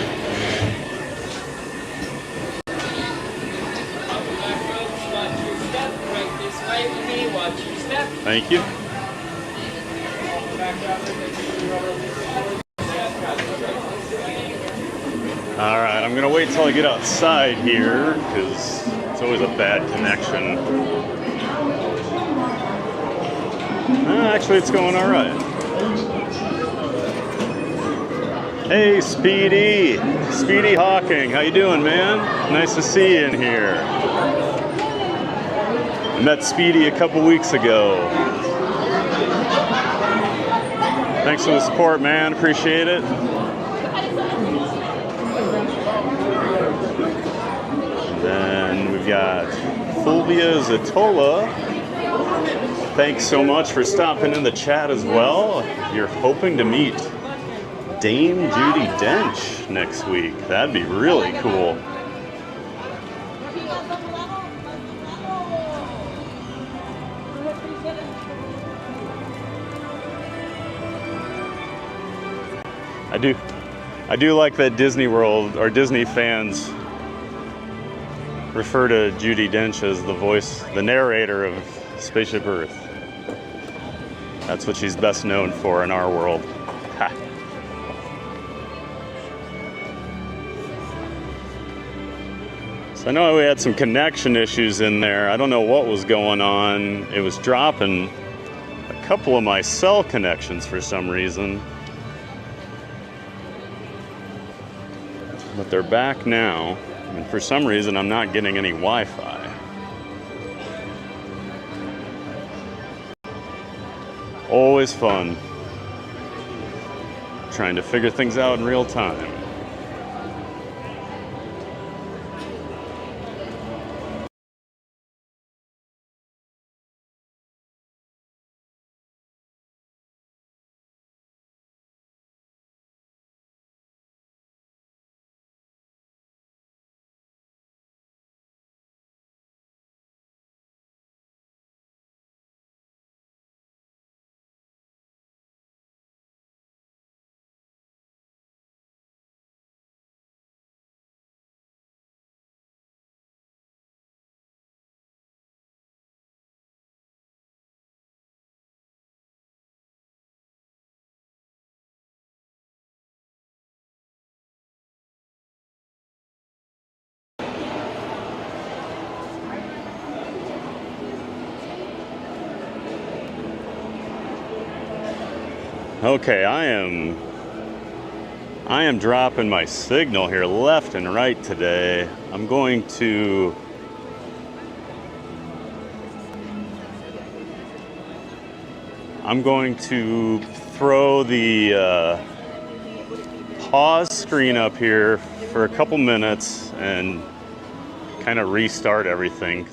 Thank you. All right, I'm gonna wait till I get outside here because it's always a bad connection. Actually, it's going all right. Hey, Speedy Hawking, how you doing, man? Nice to see you in here. I met Speedy a couple weeks ago. Thanks for the support, man. Appreciate it. And then we've got Fulvia Zatola. Thanks so much for stopping in the chat as well. You're hoping to meet Dame Judi Dench next week. That'd be really cool. I do like that Disney World or Disney fans refer to Judi Dench as the narrator of Spaceship Earth. That's what she's best known for in our world. Ha. So I know we had some connection issues in there. I don't know what was going on. It was dropping a couple of my cell connections for some reason. But they're back now, and for some reason I'm not getting any Wi-Fi. Always fun trying to figure things out in real time. Okay, I am dropping my signal here left and right today. I'm going to throw the pause screen up here for a couple minutes and kind of restart everything.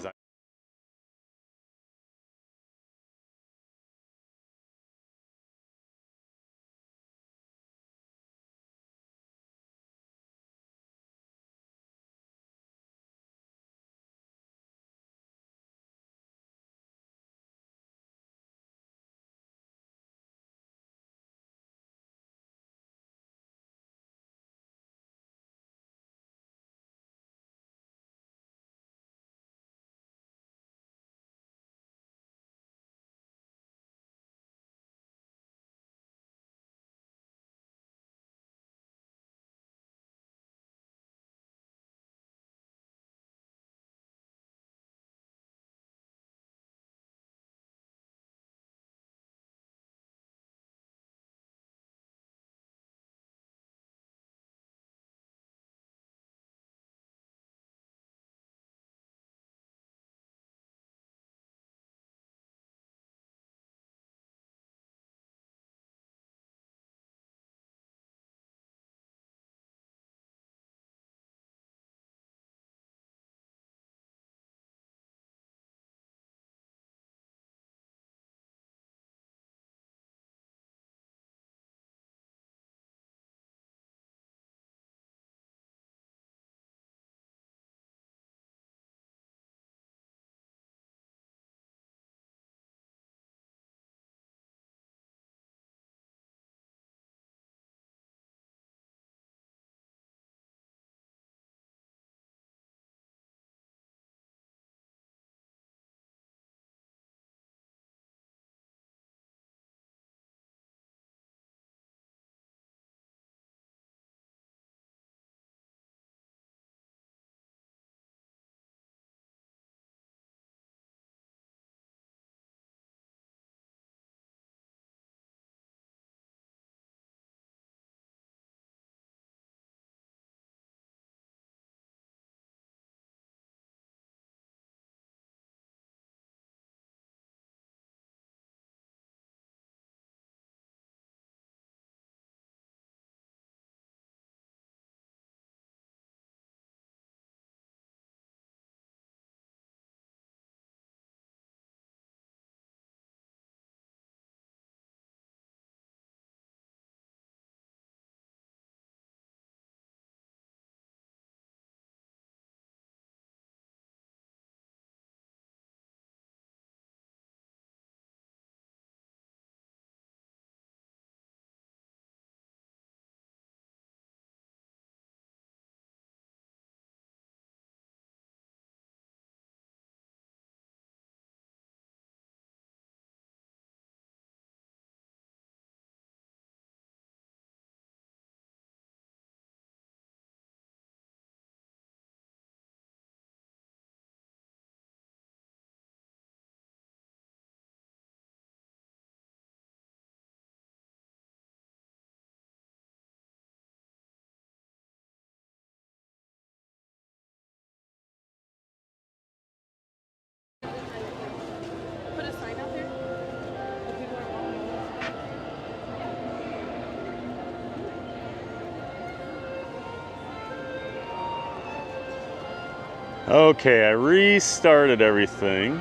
Okay, I restarted everything.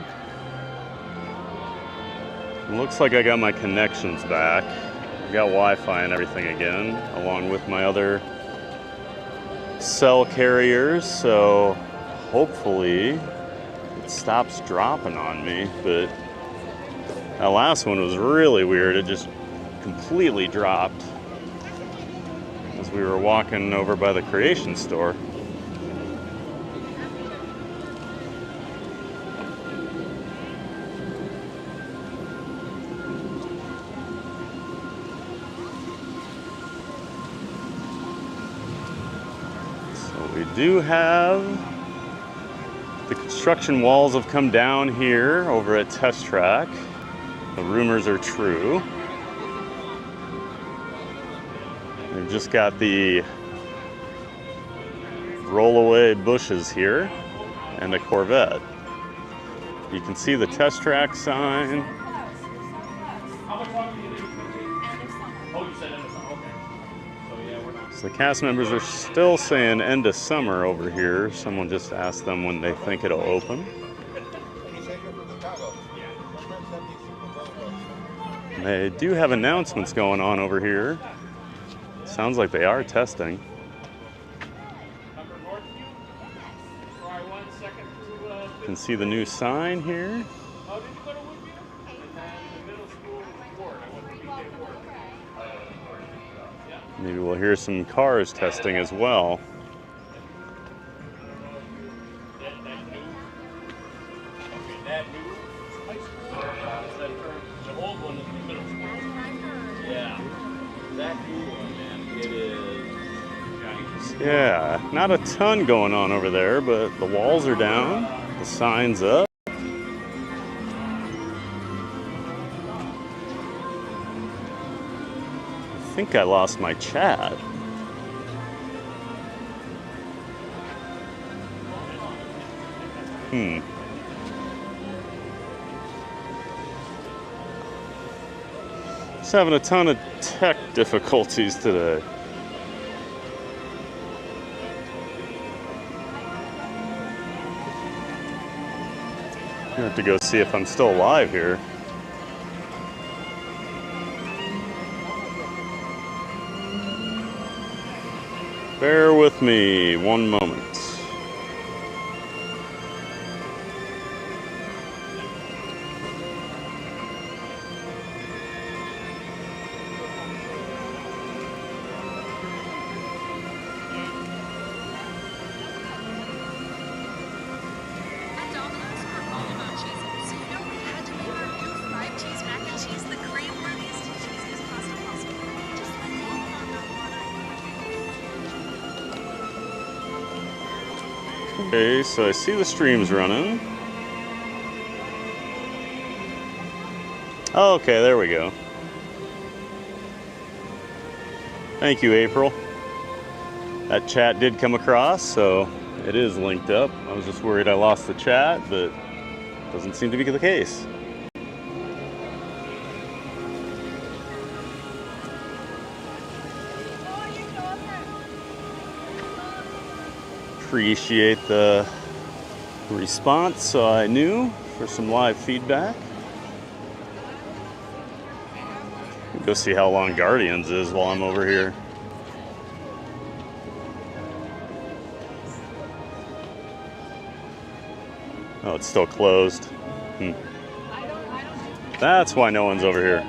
Looks like I got my connections back. I got Wi-Fi and everything again, along with my other cell carriers, so hopefully it stops dropping on me. But that last one was really weird. It just completely dropped as we were walking over by the Creation store. We do have the construction walls have come down here over at Test Track. The rumors are true. We've just got the rollaway bushes here and a Corvette. You can see the Test Track sign. So the cast members are still saying end of summer over here. Someone just asked them when they think it'll open. And they do have announcements going on over here. Sounds like they are testing. You can see the new sign here. Maybe we'll hear some cars testing as well. Yeah, not a ton going on over there, but the walls are down, the sign's up. I think I lost my chat. Just having a ton of tech difficulties today. I have to go see if I'm still alive here. Bear with me one moment. Okay, so I see the streams running. Oh, okay, there we go. Thank you, April. That chat did come across, so it is linked up. I was just worried I lost the chat, but doesn't seem to be the case. Appreciate the response, so I knew for some live feedback. Go see how long Guardians is while I'm over here. Oh, it's still closed. That's why no one's over here.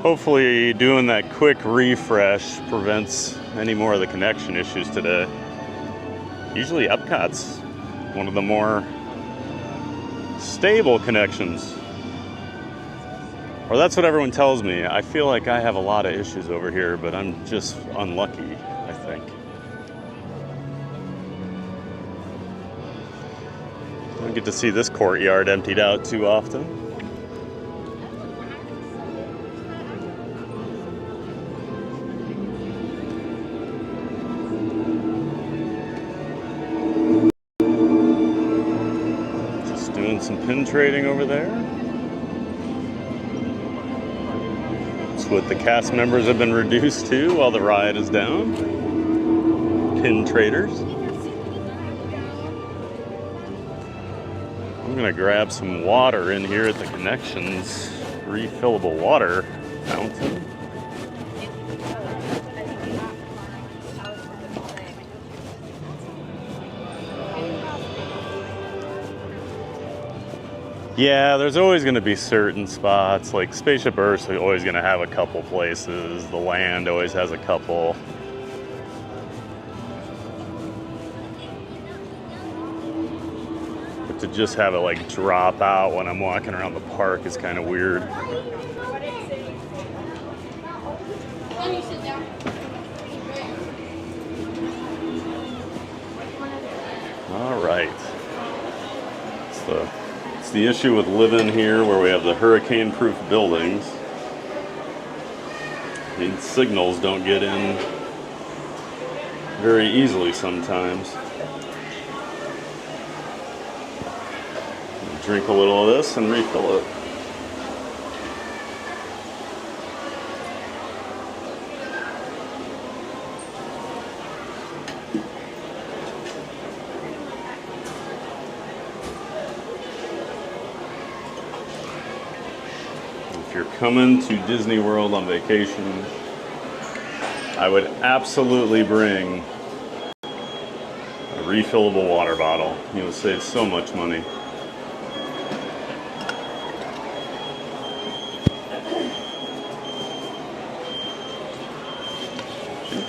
Hopefully doing that quick refresh prevents any more of the connection issues today. Usually Epcot's one of the more stable connections. Or that's what everyone tells me. I feel like I have a lot of issues over here, but I'm just unlucky, I think. I don't get to see this courtyard emptied out too often. Some pin trading over there. It's what the cast members have been reduced to while the ride is down. Pin traders. I'm gonna grab some water in here at the Connections refillable water fountain. Yeah, there's always going to be certain spots, like Spaceship Earth is always going to have a couple places. The land always has a couple. But to just have it like drop out when I'm walking around the park is kind of weird. All right. It's the issue with living here where we have the hurricane-proof buildings. The signals don't get in very easily sometimes. Drink a little of this and refill it. If you're coming to Disney World on vacation, I would absolutely bring a refillable water bottle. You'll save so much money.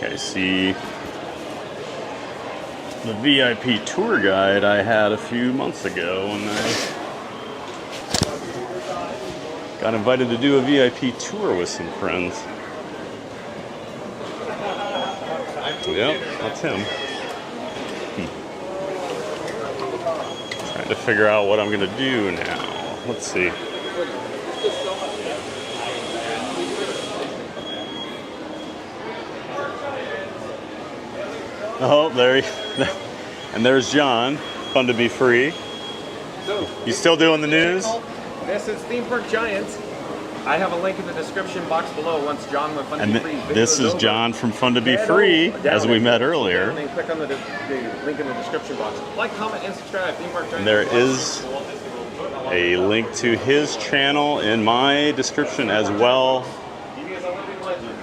I see the VIP tour guide I had a few months ago when I got invited to do a VIP tour with some friends. Yep, that's him. Trying to figure out what I'm gonna do now. Let's see. Oh, and there's John. Fun to be free. You still doing the news? This is Theme Park Giants. I have a link in the description box below once John went Fun to Be Free. This is John from Fun to Be Free, as we met earlier. And click on the link in the description box. Like, comment, and subscribe. Theme Park Giants. And there is a link to his channel in my description as well.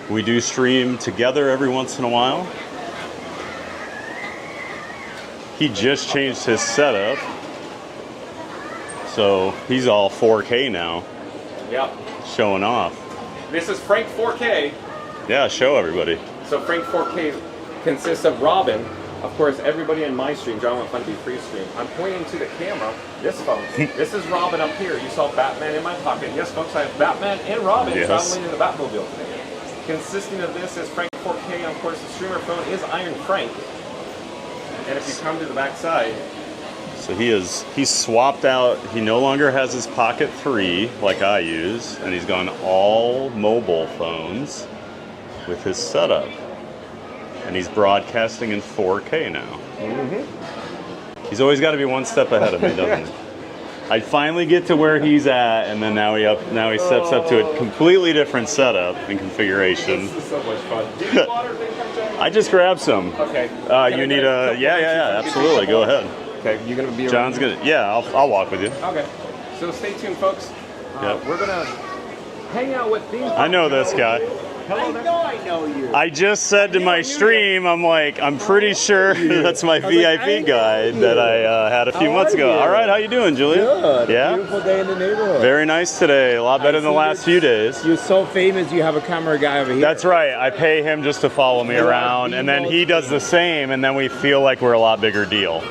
We do stream together every once in a while. He just changed his setup, so he's all 4K now. Yep. Showing off. This is Frank 4K. Yeah, show everybody. So Frank 4K consists of Robin. Of course, everybody in my stream, John Went Fun to Be Free stream. I'm pointing to the camera. This, folks, this is Robin up here. You saw Batman in my pocket. Yes, folks, I have Batman and Robin traveling in the Batmobile today. Consisting of this is Frank 4K. Of course, the streamer phone is Iron Frank. And if you come to the back side, so he's swapped out. He no longer has his Pocket 3 like I use, and he's gone all mobile phones with his setup. And he's broadcasting in 4K now. Mm-hmm. He's always got to be one step ahead of me, doesn't he? I finally get to where he's at, and then now he steps up to a completely different setup and configuration. This is so much fun. Do you need water? I just grabbed some. Okay. You need a yeah, absolutely. Go ahead. Okay, you're gonna be. John's gonna. Yeah, I'll walk with you. Okay. So stay tuned, folks. Yep. We're gonna hang out with theme. I know this guy. Hello there. I know you. I just said to my stream, I'm like, I'm pretty sure that's my VIP guide that I had a few months ago. All right, how you doing, Julia? Good. Yeah. Beautiful day in the neighborhood. Very nice today. A lot better than the last few days. You're so famous. You have a camera guy over here. That's right. I pay him just to follow me around, and then he does the same, and then we feel like we're a lot bigger deal.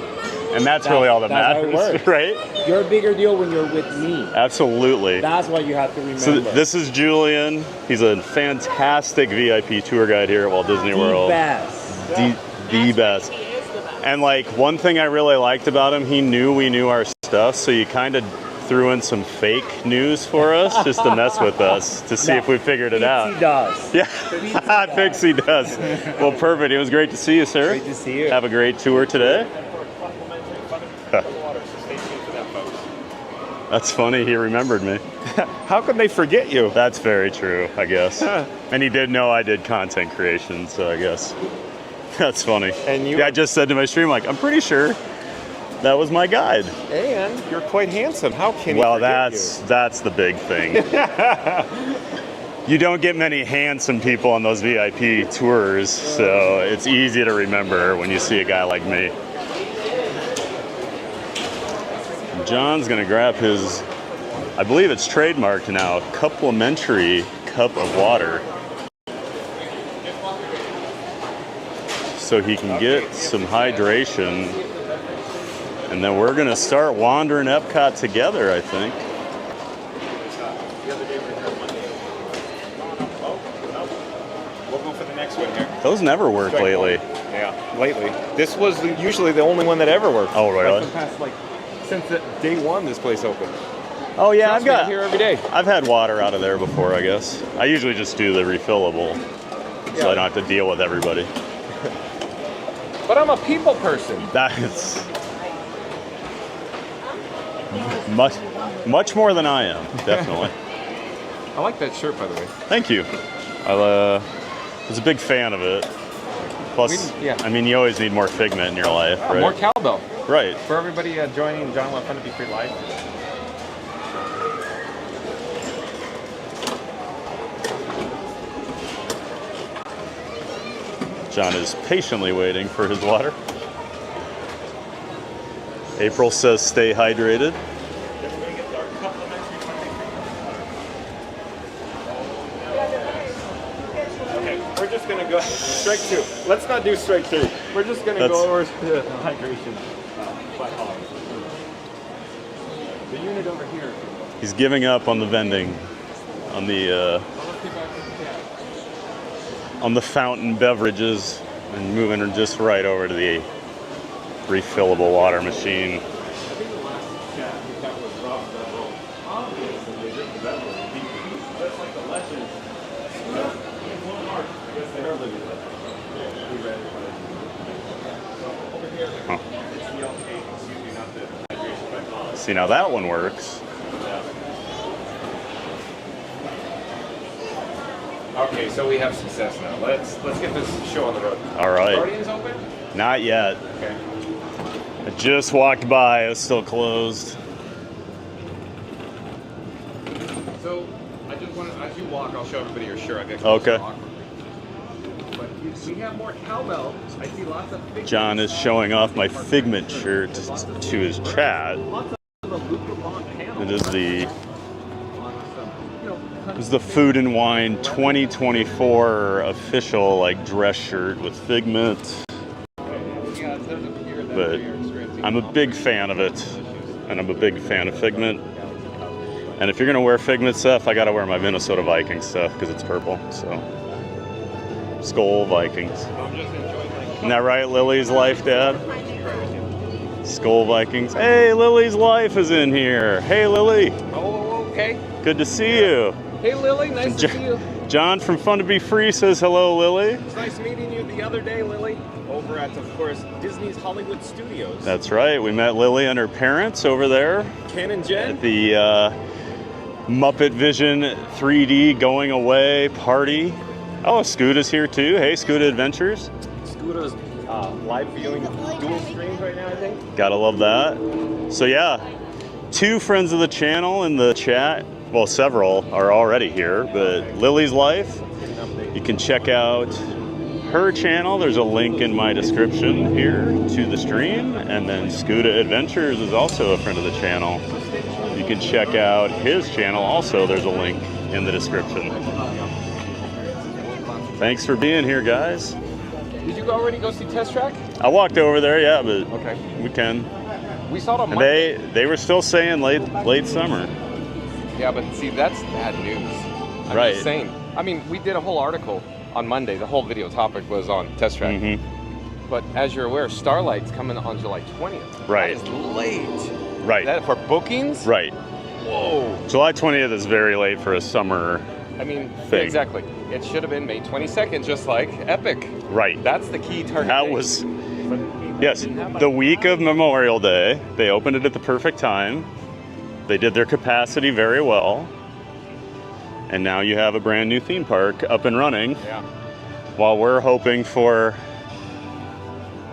And that's really all that matters, right? You're a bigger deal when you're with me. Absolutely. That's what you have to remember. So this is Julian. He's a fantastic VIP tour guide here at Walt Disney World. The best. And like one thing I really liked about him, he knew we knew our stuff, so you kind of threw in some fake news for us just to mess with us to see if we figured it out. Pixie does. Yeah, Pixie does. Well, perfect. It was great to see you, sir. Great to see you. Have a great tour today. That's funny. He remembered me. How could they forget you? That's very true, I guess. And he did know I did content creation, so I guess that's funny. And you? Yeah, I just said to my stream, like, I'm pretty sure that was my guide. And you're quite handsome. How can Well, he forget that's the big thing. You don't get many handsome people on those VIP tours, so it's easy to remember when you see a guy like me. John's gonna grab his, I believe it's trademarked now, complimentary cup of water. So he can get some hydration. And then we're gonna start wandering Epcot together, I think. We'll go for the next one here. Those never work lately. Yeah, lately. This was usually the only one that ever worked. Oh, really? Like the past, since day one this place opened. Oh yeah, Trust me, I'm here every day. I've had water out of there before, I guess. I usually just do the refillable, so I don't have to deal with everybody. But I'm a people person. That's much more than I am, definitely. I like that shirt, by the way. Thank you. I was a big fan of it. Plus, I mean, you always need more Figment in your life, right? More cowbell. Right. For everybody joining John Want Fun to Be Free Live. John is patiently waiting for his water. April says stay hydrated. Okay, we're just going to go strike two. Let's not do strike two. We're just going to go over to hydration. The unit over here. He's giving up on the vending, on the fountain beverages, and moving just right over to the refillable water machine. Huh. See, now that one works. Okay, so we have success now. Let's get this show on the road. All right. Guardians open? Not yet. Okay. I just walked by. It's still closed. So I just want to, as you walk, I'll show everybody your shirt. I get Okay. But we have more cowbell. I see lots of Figment. John is showing off my Figment shirt to his chat. It is the Food and Wine 2024 official dress shirt with Figment. But I'm a big fan of it, and I'm a big fan of Figment. And if you're gonna wear Figment stuff, I gotta wear my Minnesota Vikings stuff because it's purple. So, Skol Vikings. Isn't that right, Lily's Life, Dad? Skol Vikings. Hey, Lily's Life is in here. Hey, Lily. Oh, okay. Good to see you. Hey, Lily. Nice to see you. John from Fun to Be Free says hello, Lily. It's nice meeting you the other day, Lily. Over at, of course, Disney's Hollywood Studios. That's right. We met Lily and her parents over there. Ken and Jen. At the Muppet Vision 3D Going Away party. Oh, Scoota's here too. Hey, Scoota Adventures. Scoota's live viewing dual streams right now, I think. Gotta love that. So yeah, 2 friends of the channel in the chat. Well, several are already here, but Lily's Life, you can check out her channel. There's a link in my description here to the stream. And then Scoota Adventures is also a friend of the channel. You can check out his channel. Also, there's a link in the description. Thanks for being here, guys. Did you already go see Test Track? I walked over there, yeah, but okay. We can. We saw it on and Monday. They were still saying late summer. Yeah, but see, that's bad news. I'm Right. just saying. I mean, we did a whole article on Monday. The whole video topic was on Test Track. Mm-hmm. But as you're aware, Starlight's coming on July 20th. Right. That is late. Right. That for bookings? Right. Whoa. July 20th is very late for a summer thing. Exactly. It should have been May 22nd, just like Epic. Right. That's the key target. That was, yes, the week of Memorial Day. They opened it at the perfect time. they did their capacity very well. And now you have a brand new theme park up and running. Yeah. While we're hoping for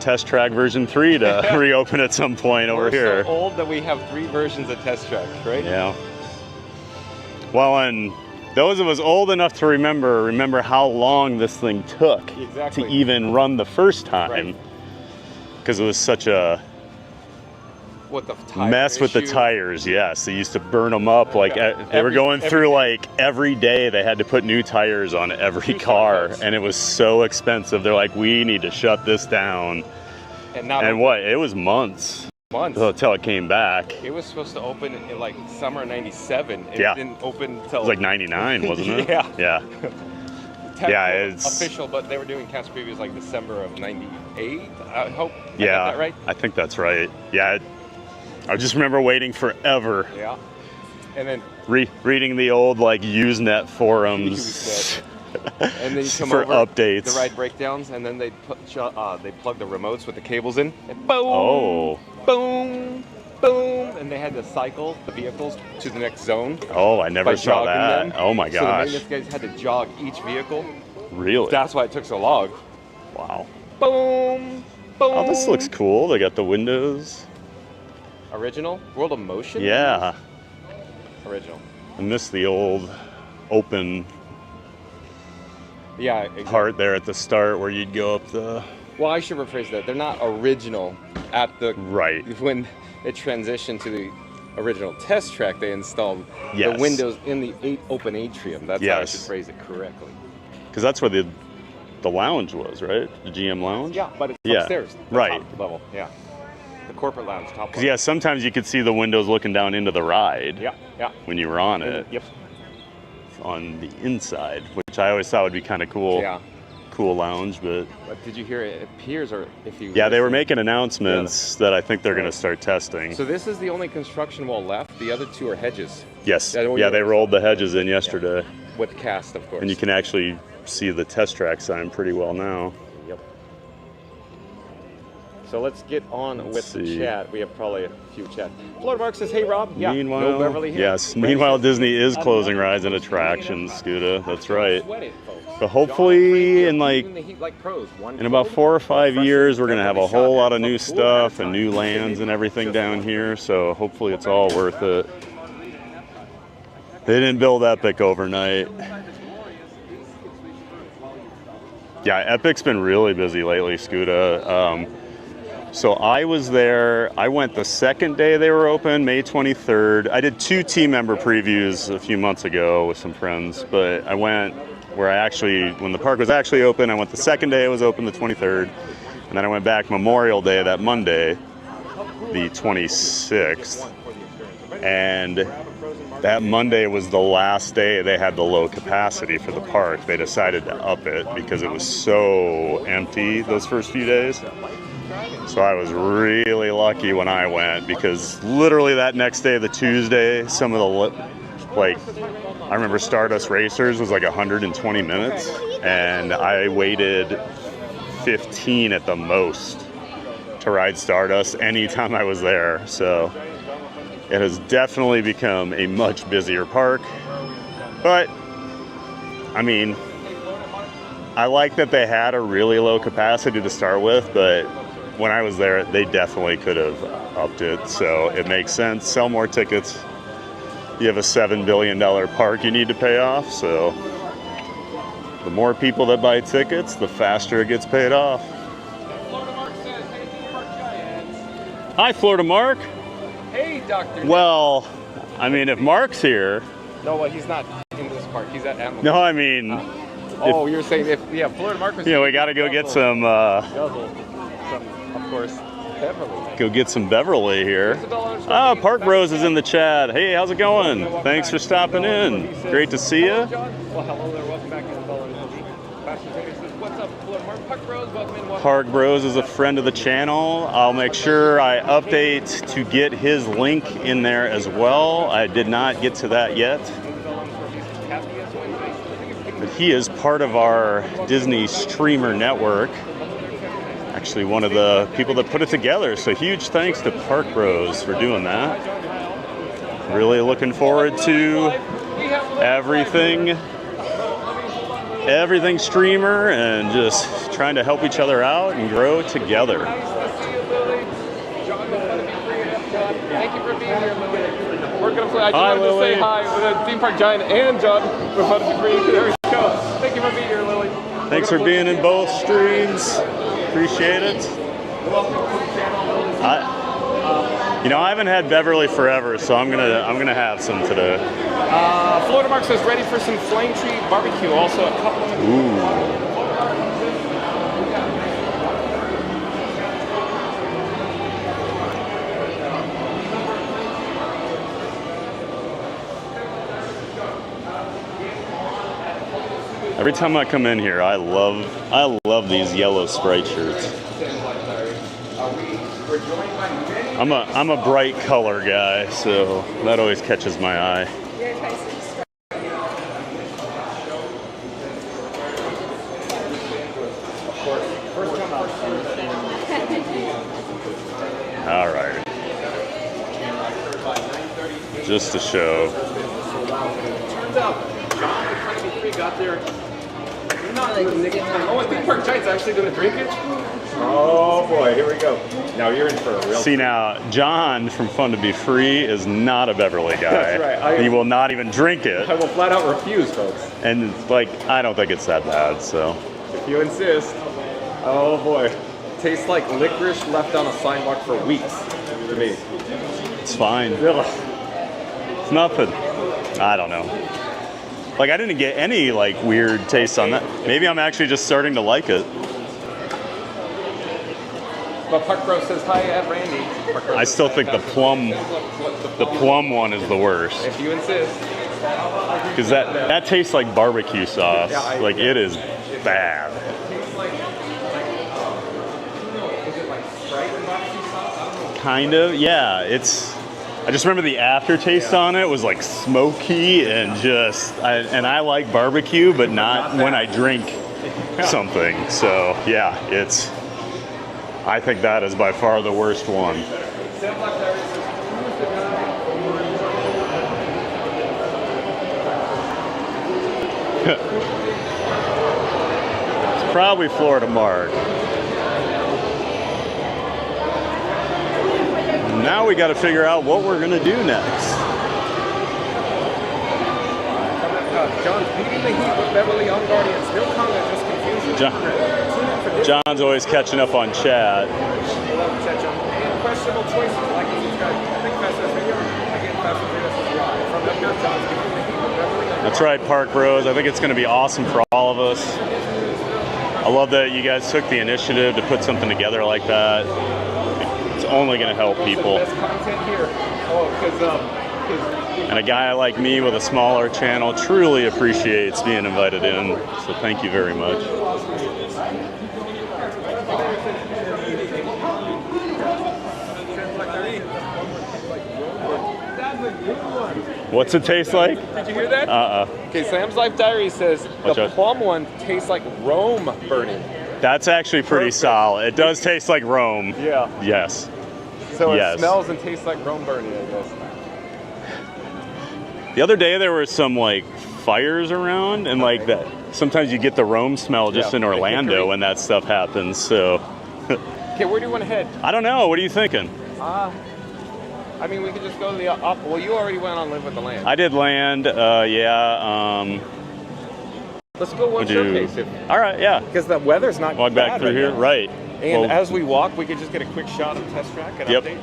Test Track version 3 to reopen at some point over here. We're so old that we have 3 versions of Test Track, right? Yeah. Well, and those of us old enough to remember how long this thing took to even run the first time. Because it was such a mess with the tires. Yes, they used to burn them up. Like they were going through like every day. They had to put new tires on every car, and it was so expensive. They're like, we need to shut this down. And what? It was months until it came back. It was supposed to open in like summer '97. It didn't open until it was like '99, wasn't it? Yeah. Yeah, it's official, but they were doing cast previews like December of '98. I hope. Yeah, I got that right. I think that's right. Yeah, I just remember waiting forever. Yeah, and then reading the old like Usenet forums. And then you come for over, updates. the ride breakdowns, and then they plug the remotes with the cables in, and boom, boom, boom, and they had to cycle the vehicles to the next zone. Oh, I never saw that. Them. Oh my gosh. So the maintenance guys had to jog each vehicle. Really? That's why it took so long. Wow. Boom, boom. Oh, this looks cool. They got the windows. Original? World of Motion? Yeah. Original. I miss the old open part there at the start where you'd go up the... Well, I should rephrase that. They're not original at the... Right. When it transitioned to the original Test Track, they installed the windows in the open atrium. That's how I should phrase it correctly. Because that's where the lounge was, right? The GM lounge? Yeah, but it's upstairs. The top level, the corporate lounge, top level. Because, sometimes you could see the windows looking down into the ride. Yeah. When you were on it. Yep. On the inside, which I always thought would be kind of cool. Yeah. Cool lounge, but did you hear it appears, or if you... Yeah, they were making announcements that I think they're going to start testing. So this is the only construction wall left. The other 2 are hedges. Yes. Yeah, they rolled the hedges in yesterday. Yeah. With cast, of course. And you can actually see the Test Track sign pretty well now. Yep. So let's get on with the chat. We have probably a few chat. Florida Mark says, hey, Rob. Yeah, Meanwhile, no Beverly Hills. Yes. Meanwhile, Disney is closing rides and attractions, Scooter. That's right. But hopefully in about 4 or 5 years, we're going to have a whole lot of new stuff and new lands and everything down here. So hopefully it's all worth it. They didn't build Epic overnight. Yeah, Epic's been really busy lately, Scooter. So I was there. I went the second day they were open, May 23rd. I did 2 team member previews a few months ago with some friends, but I went when the park was actually open. I went the second day it was open, the 23rd, and then I went back Memorial Day that Monday, the 26th, and that Monday was the last day they had the low capacity for the park. They decided to up it because it was so empty those first few days. So I was really lucky when I went, because literally that next day, the Tuesday, some of the, I remember Stardust Racers was like 120 minutes, and I waited 15 at the most to ride Stardust anytime I was there. So it has definitely become a much busier park. But, I mean, I like that they had a really low capacity to start with, but when I was there, they definitely could have upped it, so it makes sense. Sell more tickets. You have a $7 billion park you need to pay off, so the more people that buy tickets, the faster it gets paid off. Hi, Florida Mark. Hey, Dr. Well, I mean, if Mark's here... No, well, he's not in this park. He's at Animal. No, I mean... you're saying Florida Mark was... we got to go get some... Of course, Beverly. Go get some Beverly here. Park Bros is in the chat. Hey, how's it going? Thanks for stopping in. Great to see you. Well, hello there. Welcome back to the Bella says, what's up, Florida Mark? Park Bros, welcome in. Park Bros is a friend of the channel. I'll make sure I update to get his link in there as well. I did not get to that yet. But he is part of our Disney streamer network. Actually one of the people that put it together, so huge thanks to Park Bros for doing that. really looking forward to everything streamer and just trying to help each other out and grow together. Thank you for being here, Lily. We're going to play. I just wanted to say hi with a theme park giant and John. We're fun to be free. There we go. Thank you for being here, Lily. Thanks for being in both streams. Appreciate it. I haven't had Beverly forever, so I'm gonna have some today. Florida Mark says ready for some flame tree barbecue. Also a couple. Ooh. Every time I come in here, I love these yellow Sprite shirts. I'm a bright color guy, so that always catches my eye. All right. Just to show. Turns out, John the Tiny Tree got there. Not in the nick of time. Oh, and Theme Park Giant's actually going to drink it? Oh boy, here we go. Now you're in for a real. See now, John from Fun to Be Free is not a Beverly guy. That's right. He will not even drink it. I will flat out refuse, folks. And I don't think it's that bad, so. If you insist. Oh boy. Tastes like licorice left on a sidewalk for weeks to me. It's fine. It's nothing. I don't know. I didn't get any weird taste on that. Maybe I'm actually just starting to like it. But Park Bro says hi at Randy. I still think the plum one is the worst. If you insist. Because that tastes like barbecue sauce. Yeah, it is bad. It tastes like is it like Sprite and barbecue sauce? I don't know. Kind of, yeah. I just remember the aftertaste on it was smoky and I like barbecue, but not when I drink something. So yeah, I think that is by far the worst one. It's probably Florida Mark. Now we got to figure out what we're going to do next. John's beating the heat with Beverly on Guardians. No comment, just confusion. John's always catching up on chat. And questionable choices like and subscribe. Think fast as video. Again, fast as video is live. From up here, John's beating the heat with Beverly. That's right, Park Bros. I think it's going to be awesome for all of us. I love that you guys took the initiative to put something together like that. It's only going to help people. Best content here. And a guy like me with a smaller channel truly appreciates being invited in. So thank you very much. What's it taste like? Did you hear that? Okay, Sam's Life Diary says the plum one tastes like Rome burning. That's actually pretty solid. It does taste like Rome. Yeah. Yes. So it smells and tastes like Rome burning, I guess. The other day there were some fires around and that. Sometimes you get the Rome smell just in Orlando when that stuff happens. So. Okay, where do you want to head? I don't know. What are you thinking? I mean, we could just go to the well, you already went on Live with the Land. I did land. Yeah. Let's go one showcase. All right. Yeah. Because the weather's not walk back through here. Right. And as we walk, we could just get a quick shot of Test Track and update.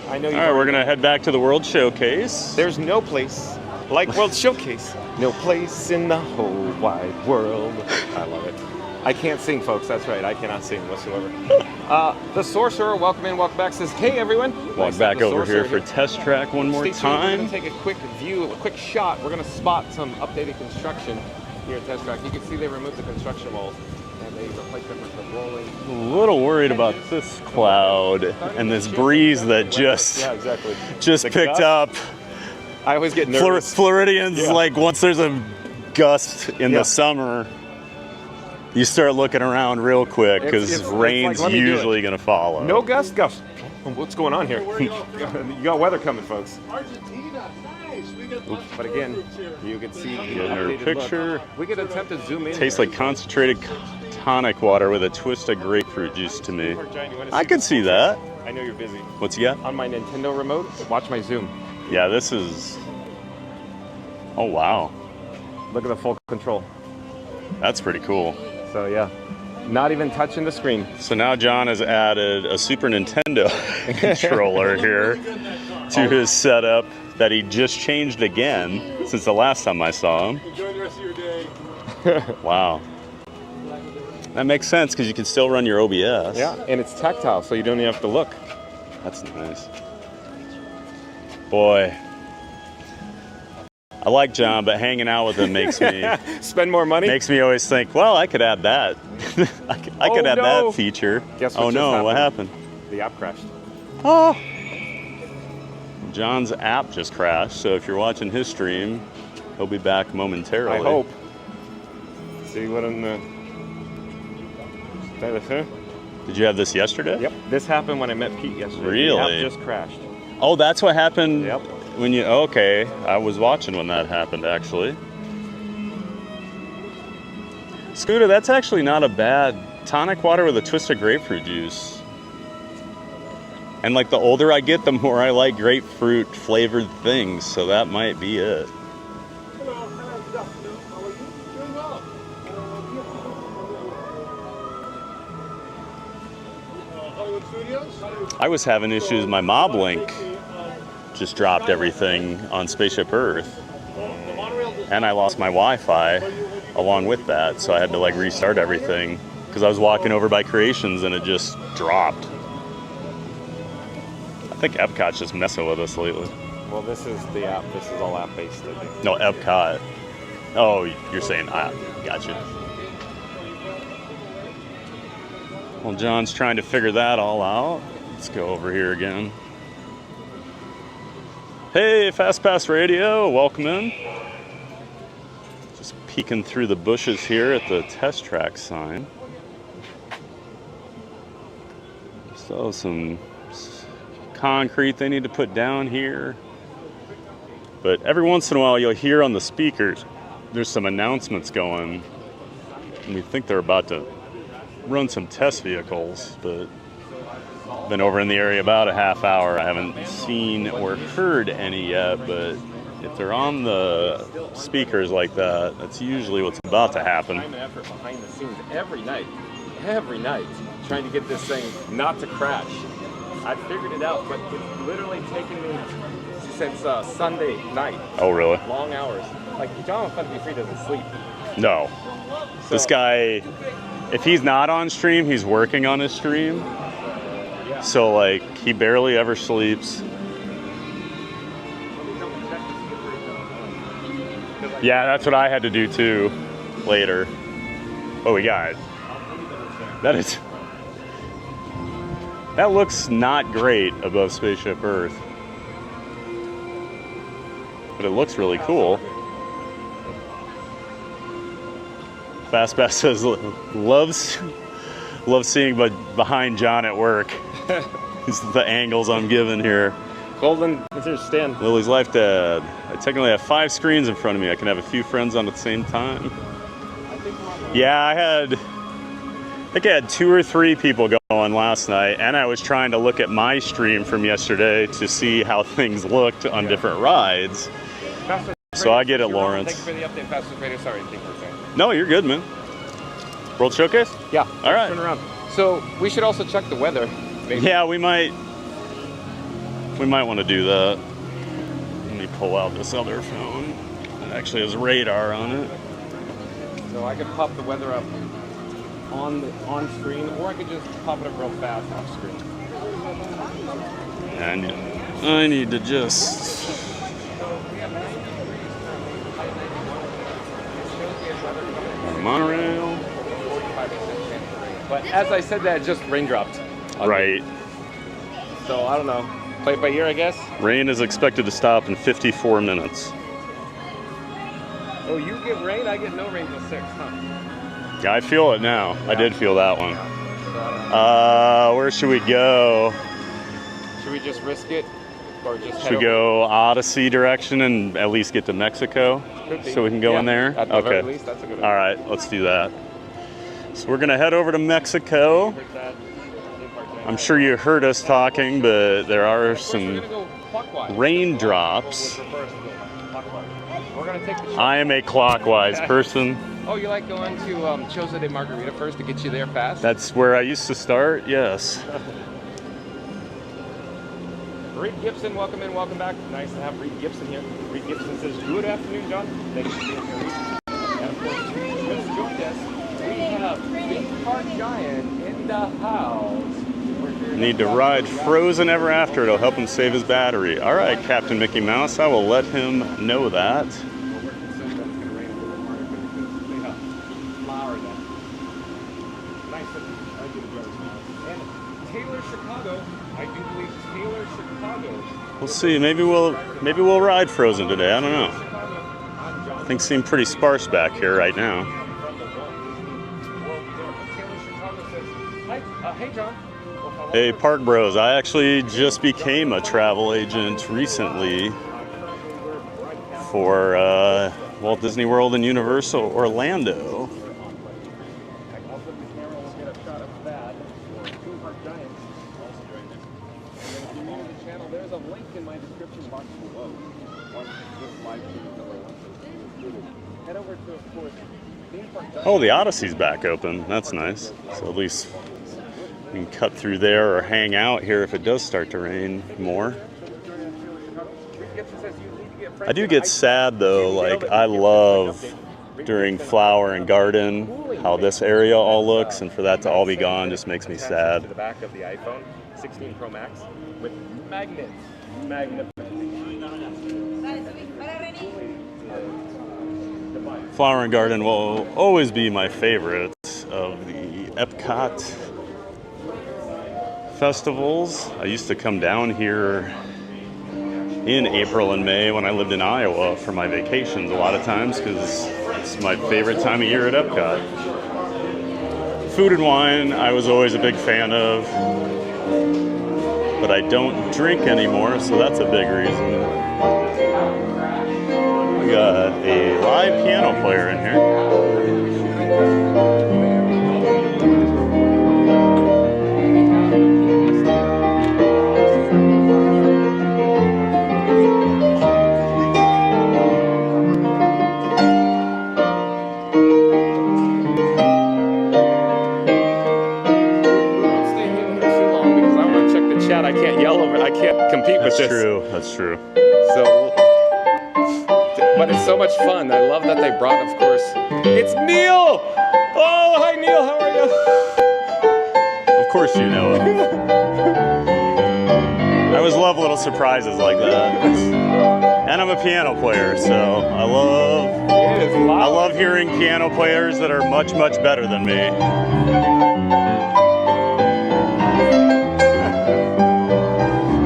I know you. All right, we're gonna head back to the World Showcase. There's no place like World Showcase. No place in the whole wide world. I love it. I can't sing, folks. That's right. I cannot sing whatsoever. The Sorcerer, welcome in, welcome back. Says, hey everyone. Walk back over here for Test Track one more time. We're gonna take a quick view, a quick shot. We're gonna spot some updated construction here at Test Track. You can see they removed the construction walls. And they replaced them with the rolling. A little worried about this cloud and this breeze that just picked up. I always get nervous. Floridians, once there's a gust in the summer, you start looking around real quick because rain's usually going to follow. No gust. What's going on here? You got weather coming, folks. But again, you can see the Get her updated picture. look. We could attempt to zoom in. Tastes here. like concentrated tonic water with a twist of grapefruit juice to me. John, you wanna I could this? see that. I know you're busy. What's he got? On my Nintendo remote, watch my zoom. Yeah, this is... Oh, wow. Look at the full control. That's pretty cool. So yeah, not even touching the screen. So now John has added a Super Nintendo controller here to his setup that he just changed again since the last time I saw him. Enjoy the rest of your day. Wow. That makes sense because you can still run your OBS. Yeah, and it's tactile, so you don't even have to look. That's nice. Boy. I like John, but hanging out with him makes me... Spend more money? Makes me always think, well, I could add that. I could add that feature. Guess what oh no, what happened? The app crashed. Oh! John's app just crashed, so if you're watching his stream, he'll be back momentarily. I hope. See what in the... Did you have this yesterday? Yep. This happened when I met Pete yesterday. Really? The app just crashed. Oh, that's what happened? Yep. When you... Okay. I was watching when that happened, actually. Scooter, that's actually not a bad tonic water with a twist of grapefruit juice. And like the older I get, the more I like grapefruit flavored things, so that might be it. Hello, good afternoon. How are you? Doing well. Hollywood Studios? I was having issues. My Mob Link just dropped everything on Spaceship Earth. And I lost my Wi-Fi along with that, so I had to like restart everything because I was walking over by Creations and it just dropped. I think Epcot's just messing with us lately. Well, this is the app. This is all app-based, I think. No, Epcot. Oh, you're saying app. Gotcha. Well, John's trying to figure that all out. Let's go over here again. Hey, Fast Pass Radio, welcome in. Just peeking through the bushes here at the test track sign. So some concrete they need to put down here. But every once in a while you'll hear on the speakers there's some announcements going. And we think they're about to run some test vehicles, but been over in the area about a half hour. I haven't seen or heard any yet, but if they're on the speakers like that, that's usually what's about to happen. Time and effort behind the scenes every night, trying to get this thing not to crash. I figured it out, but it's literally taken me since Sunday night. Oh, really? Long hours. Like, John Fun to Be Free doesn't sleep. No. So, this guy, if he's not on stream, he's working on his stream. Yeah. So, like, he barely ever sleeps. Yeah, that's what I had to do, too, later. What we got? That looks not great above Spaceship Earth. But it looks really cool. Fastbass says, loves seeing behind John at work. These are the angles I'm giving here. Golden, here's Stan. Lily's Life Dad. I technically have 5 screens in front of me. I can have a few friends on at the same time. Yeah, I think I had 2 or 3 people going last night, and I was trying to look at my stream from yesterday to see how things looked on different rides. So I get it, Lawrence. Thanks for the update, Fastest Radio. Sorry, thank you for saying. No, you're good, man. World Showcase? Yeah. All right. Turn around. So we should also check the weather. Maybe. Yeah, we might want to do that. Let me pull out this other phone. It actually has radar on it. So I could pop the weather up on screen, or I could just pop it up real fast off screen. And I need to just... Monorail. But as I said that, it just raindropped. Right. So I don't know. Play it by ear, I guess. Rain is expected to stop in 54 minutes. Oh, you get rain? I get no rain till 6, huh? Yeah, I feel it now. Yeah. I did feel that one. Where should we go? Should we just risk it? or just Should we go Odyssey direction and at least get to Mexico so we can go in there? At the very least, that's a good idea. All right, let's do that. So we're gonna head over to Mexico. I'm sure you heard us talking, but there are some raindrops. I am a clockwise person. Oh, you like going to Choza de Margarita first to get you there fast? That's where I used to start, yes. Reed Gibson, welcome in, welcome back. Nice to have Reed Gibson here. Reed Gibson says, good afternoon, John. Thank you for being here. And of course, just joined us. We have Big Park Giant in the house. Need to ride Frozen Ever After. It'll help him save his battery. All right, Captain Mickey Mouse, I will let him know that. We'll see. Maybe we'll ride Frozen today. I don't know. Things seem pretty sparse back here right now. Hey, John. Hey, Park Bros. I actually just became a travel agent recently for Walt Disney World and Universal Orlando. There's a link in my description box below. Once this live stream is over, once it's concluded, head over to, of course, Theme Park Giant. Oh, the Odyssey's back open. That's nice. So at least we can cut through there or hang out here if it does start to rain more. I do get sad though. Like, I love during Flower and Garden how this area all looks, and for that to all be gone just makes me sad. To the back of the iPhone 16 Pro Max with magnets. Flower and Garden will always be my favorite of the Epcot festivals. I used to come down here in April and May when I lived in Iowa for my vacations a lot of times because it's my favorite time of year at Epcot. Food and wine I was always a big fan of, but I don't drink anymore, so that's a big reason. We got a live piano player in here. I can't yell over it. I can't compete with this. That's true. So, but it's so much fun. I love that they brought, of course, it's Neil! Oh, hi Neil, how are you? Of course you know him. I always love little surprises like that. And I'm a piano player, so I love hearing piano players that are much, much better than me.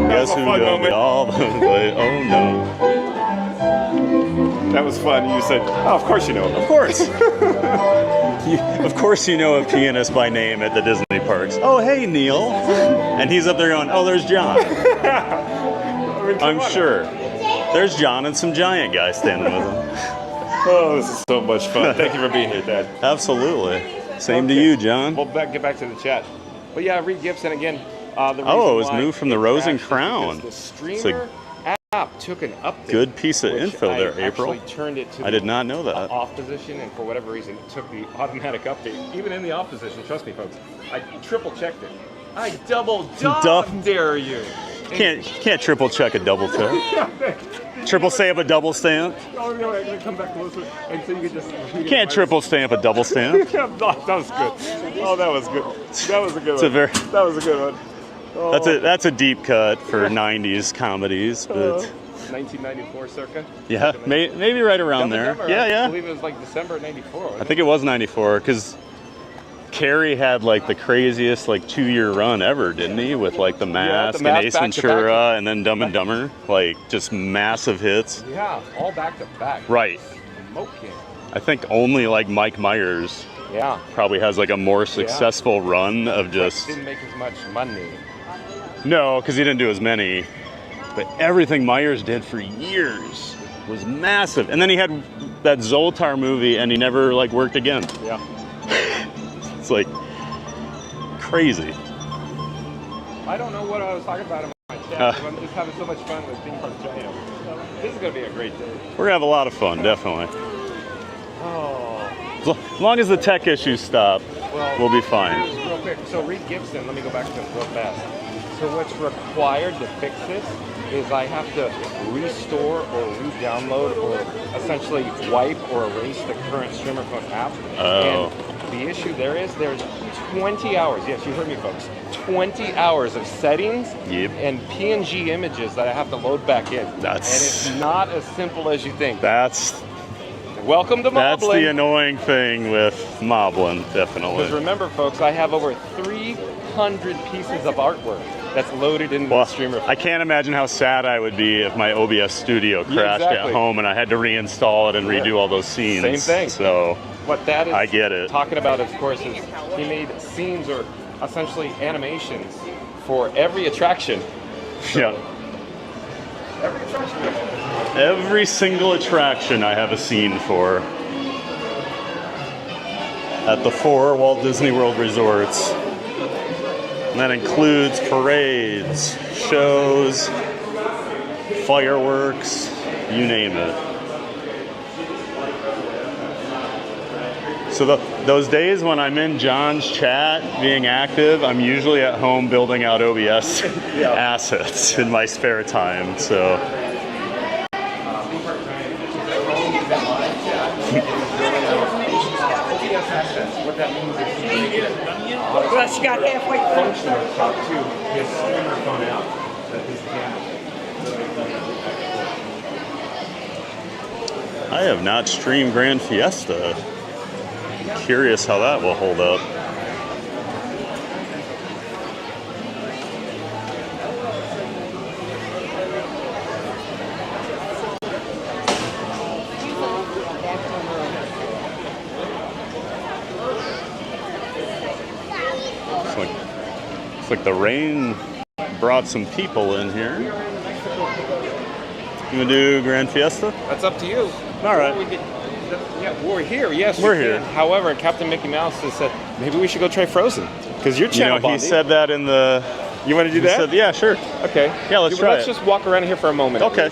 Guess who does all the way? Oh no. That was fun. You said, oh, of course you know him. Of course. Of course you know a pianist by name at the Disney parks. Oh, hey, Neil. And he's up there going, oh, there's John. I'm sure. There's John and some giant guys standing with him. Oh, this is so much fun. Thank you for being here, Dad. Absolutely. Same to you, John. We'll get back to the chat. But yeah, Reed Gibson again. It was moved from the Rose and Crown. The streamer app took an update. Good piece of info there, April. Turned it to I did not know that. Off position, and for whatever reason, it took the automatic update. Even in the off position, trust me, folks, I triple checked it. I double dare you. Can't triple check a double check. Triple stamp a double stamp. Oh no, I'm gonna come back closer, and so you can just. Can't triple stamp a double stamp. That was good. Oh, that was good. That was a good one. That was a good one. Oh. That's a deep cut for 90s comedies, but 1994 circa. Yeah, maybe right around there. Yeah. I believe it was like December of '94. I think it was '94 because Carrie had like the craziest like 2-year run ever, didn't he? With like The Mask and Ace Ventura and then Dumb and Dumber, like just massive hits. Yeah, all back to back. Right. Smoking. I think only like Mike Myers. Yeah. Probably has like a more successful run of just. Didn't make as much money. No, because he didn't do as many. But everything Myers did for years was massive. And then he had that Zoltar movie and he never like worked again. Yeah. It's like crazy. I don't know what I was talking about in my chat. I'm just having so much fun with theme park giant. This is going to be a great day. We're gonna have a lot of fun, definitely. Oh. As long as the tech issues stop, we'll be fine. Real quick, so Reed Gibson, let me go back to this real fast. So what's required to fix this is I have to restore or re-download or essentially wipe or erase the current streamer phone app. Oh. And the issue there's 20 hours, yes, you heard me folks, 20 hours of settings and PNG images that I have to load back in. And it's not as simple as you think. Welcome to Moblin. That's the annoying thing with Moblin, definitely. Because remember, folks, I have over 300 pieces of artwork that's loaded into the streamer. I can't imagine how sad I would be if my OBS studio crashed at home and I had to reinstall it and redo all those scenes. Same thing. So what that is I get it. Talking about, of course, is he made scenes or essentially animations for every attraction. Yeah. Every attraction. Every single attraction I have a scene for at the 4 Walt Disney World resorts. And that includes parades, shows, fireworks, you name it. So those days when I'm in John's chat being active, I'm usually at home building out OBS assets in my spare time. So what that means is well, she got halfway function of talk to his streamer phone out that his camera. I have not streamed Grand Fiesta. I'm curious how that will hold up. Looks like the rain brought some people in here. You gonna do Grand Fiesta? That's up to you. All right. We're here. Yes, we're here. Can. However, Captain Mickey Mouse has said maybe we should go try Frozen because you're channel he said that in the. You want to do that? Said, yeah, sure. Okay. Yeah, let's try Let's just walk around here for a moment. Okay.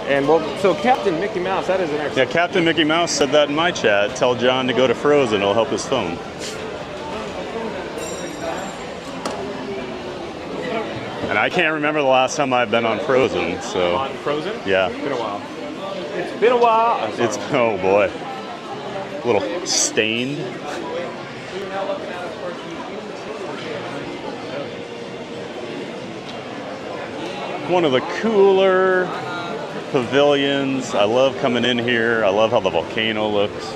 And so Captain Mickey Mouse, that is an excellent. Yeah, Captain Mickey Mouse said that in my chat. Tell John to go to Frozen. It'll help his phone. And I can't remember the last time I've been on Frozen, so. On Frozen? Yeah. It's been a while. It's been a while. It's, oh boy. A little stained. One of the cooler pavilions. I love coming in here. I love how the volcano looks.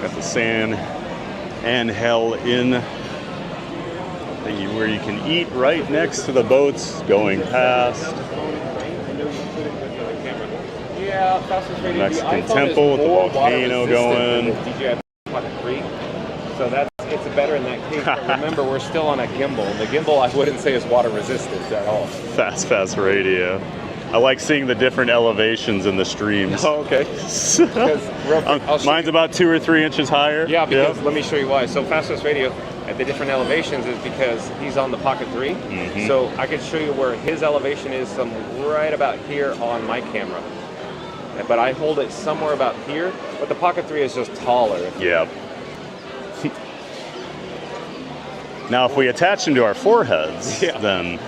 Got the San Angel Inn. Where you can eat right next to the boats going past. Yeah, fastest rated. Mexican temple with the volcano going. DJI Pocket 3. So it's better in that case. But remember, we're still on a gimbal. The gimbal I wouldn't say is water resistant at all. Fast radio. I like seeing the different elevations in the streams. Oh, okay. Mine's about 2 or 3 inches higher. Yeah, because let me show you why. So fastest radio at the different elevations is because he's on the Pocket 3. Mm-hmm. So I can show you where his elevation is right about here on my camera. But I hold it somewhere about here. But the Pocket 3 is just taller. Yeah. Now, if we attach them to our foreheads, then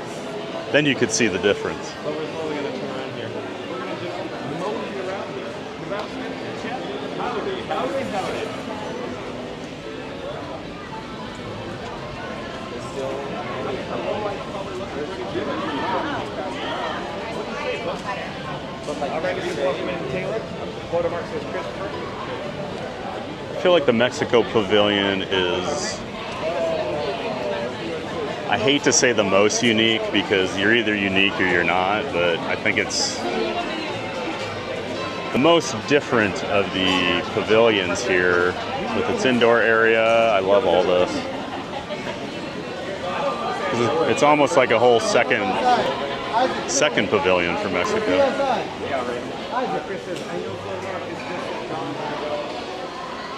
you could see the difference. So we're slowly going to turn around here. We're going to just mold you around here. Howdy. I feel like the Mexico Pavilion is, I hate to say the most unique because you're either unique or you're not, but I think it's the most different of the pavilions here with its indoor area. I love all this. It's almost like a whole second pavilion for Mexico.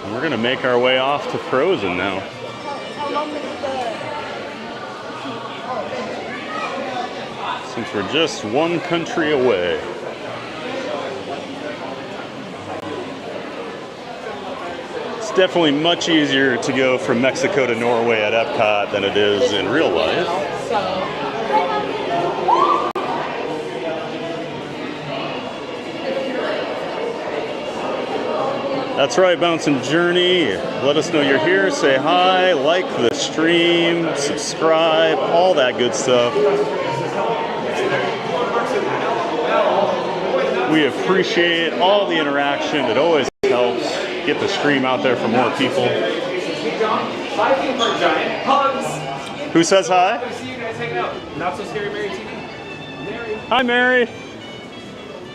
And we're gonna make our way off to Frozen now. Since we're just one country away. It's definitely much easier to go from Mexico to Norway at Epcot than it is in real life. That's right, Bouncing Journey. Let us know you're here. Say hi, like the stream, subscribe, all that good stuff. We appreciate all the interaction. It always helps get the stream out there for more people. Who says hi? See you guys hanging out. Not So Scary Mary TV. Mary. Hi, Mary.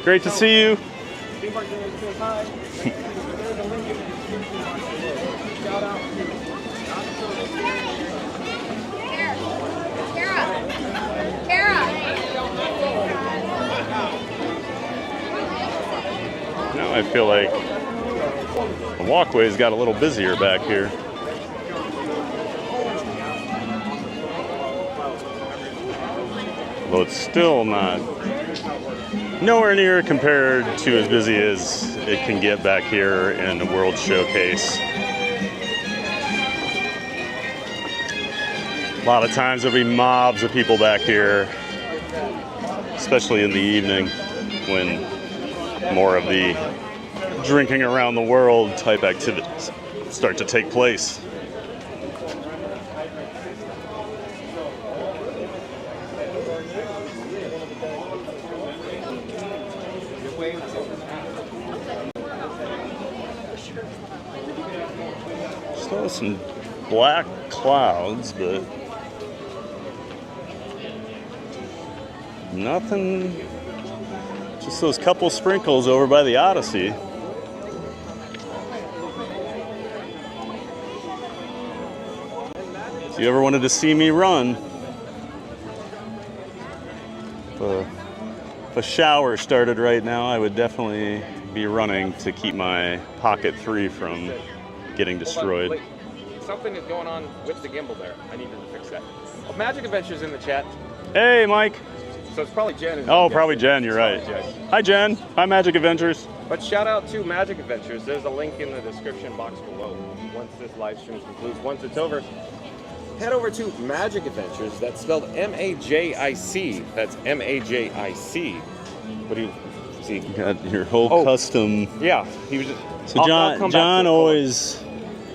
Great to see you. Theme Park Journey says hi. There's a link in the description. Shout out. Now I feel like the walkway's got a little busier back here. Although it's still nowhere near compared to as busy as it can get back here in the World Showcase. A lot of times there'll be mobs of people back here, especially in the evening when more of the drinking around the world type activities start to take place. Still some black clouds, but nothing. Just those couple sprinkles over by the Odyssey. If you ever wanted to see me run, if a shower started right now, I would definitely be running to keep my Pocket 3 from getting destroyed. Wait, something is going on with the gimbal there. I needed to fix that. Oh, Magic Adventures in the chat. Hey, Mike. So it's probably Jen. Oh, probably Jen, you're right. Hi, Jen. Hi, Magic Adventures. But shout out to Magic Adventures. There's a link in the description box below. Once this live stream concludes, once it's over, head over to Magic Adventures. That's spelled M-A-J-I-C. That's M-A-J-I-C. What do you see? You got your whole custom. Yeah. He was just, so John always...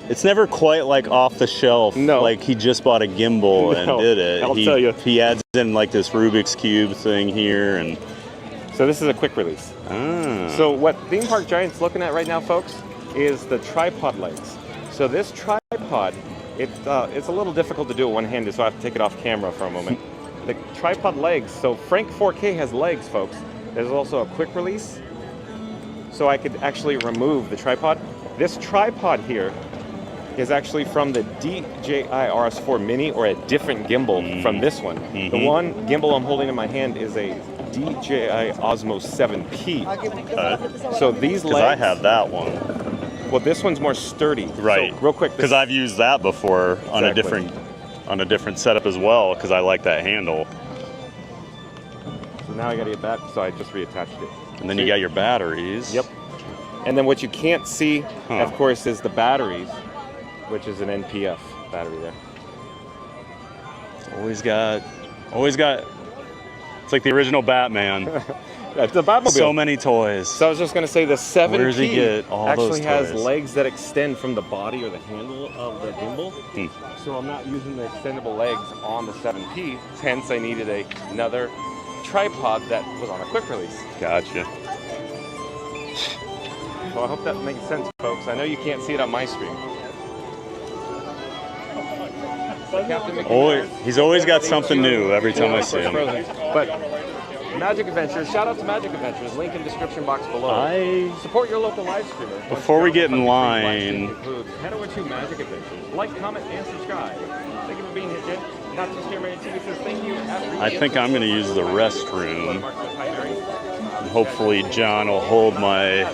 It's never quite like off the shelf. No. Like he just bought a gimbal and did it. I'll tell you. He adds in like this Rubik's Cube thing here. And so this is a quick release. Ah. So what Theme Park Giant's looking at right now, folks, is the tripod legs. So this tripod, it's a little difficult to do it one-handed, so I have to take it off camera for a moment. The tripod legs, so Frank 4K has legs, folks. There's also a quick release, so I could actually remove the tripod. This tripod here is actually from the DJI RS4 Mini, or a different gimbal from this one. Mm-hmm. The one gimbal I'm holding in my hand is a DJI Osmo 7P. So these legs... I have that one. Well, this one's more sturdy. Right. So, real quick. Because I've used that before on Exactly. a different setup as well, because I like that handle. So now I got to get back, so I just reattached it. And then you got your batteries. Yep. And then what you can't see, of course, is the batteries, which is an NPF battery there. Always got. It's like the original Batman. That's the Batmobile. So many toys. So I was just going to say the 7P Where does he get all actually those has toys? legs that extend from the body or the handle of the gimbal. So I'm not using the extendable legs on the 7P. Hence, I needed another tripod that was on a quick release. Gotcha. So I hope that makes sense, folks. I know you can't see it on my screen. He's always got something new every time I see him. But Magic Adventures, shout out to Magic Adventures, link in description box below. Support your local live streamer. Before we get in line, Head over to Magic Adventures. Like, comment, and subscribe. Thank you for being here, Jim. Not too scary, TV says thank you. I think I'm going to use the restroom. And hopefully John will hold my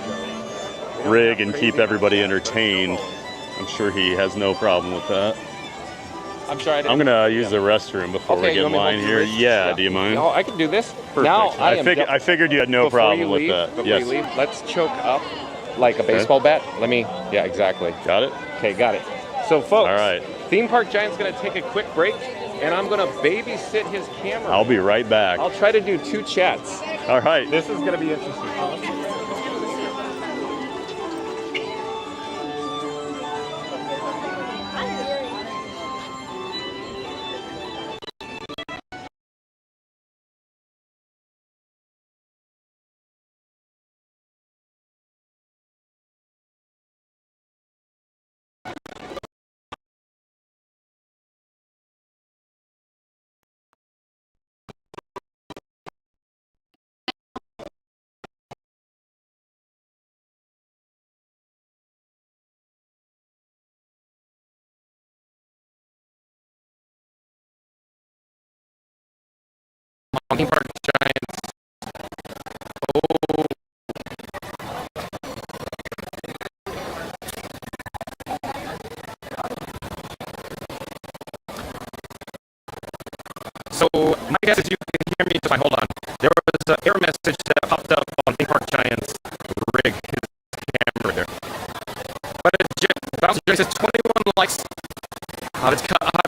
rig and keep everybody entertained. I'm sure he has no problem with that. I'm sure I didn't. I'm going to use the restroom before we get in line here. Yeah, do you mind? Oh, I can do this. Perfect. Now I figured you had no problem with that. Before Yes. you leave, let's choke up like a baseball bat. Yeah, exactly. Got it? Okay, got it. So, folks, All right. Theme Park Giant's going to take a quick break, and I'm going to babysit his camera. I'll be right back. I'll try to do 2 chats. All right. This is going to be interesting. Theme Park Giants. Oh. So my guess is you can hear me just fine. Hold on. There was an error message that popped up on Theme Park Giant's rig, his camera there. But Bouncer Jerry says 21 likes. I'm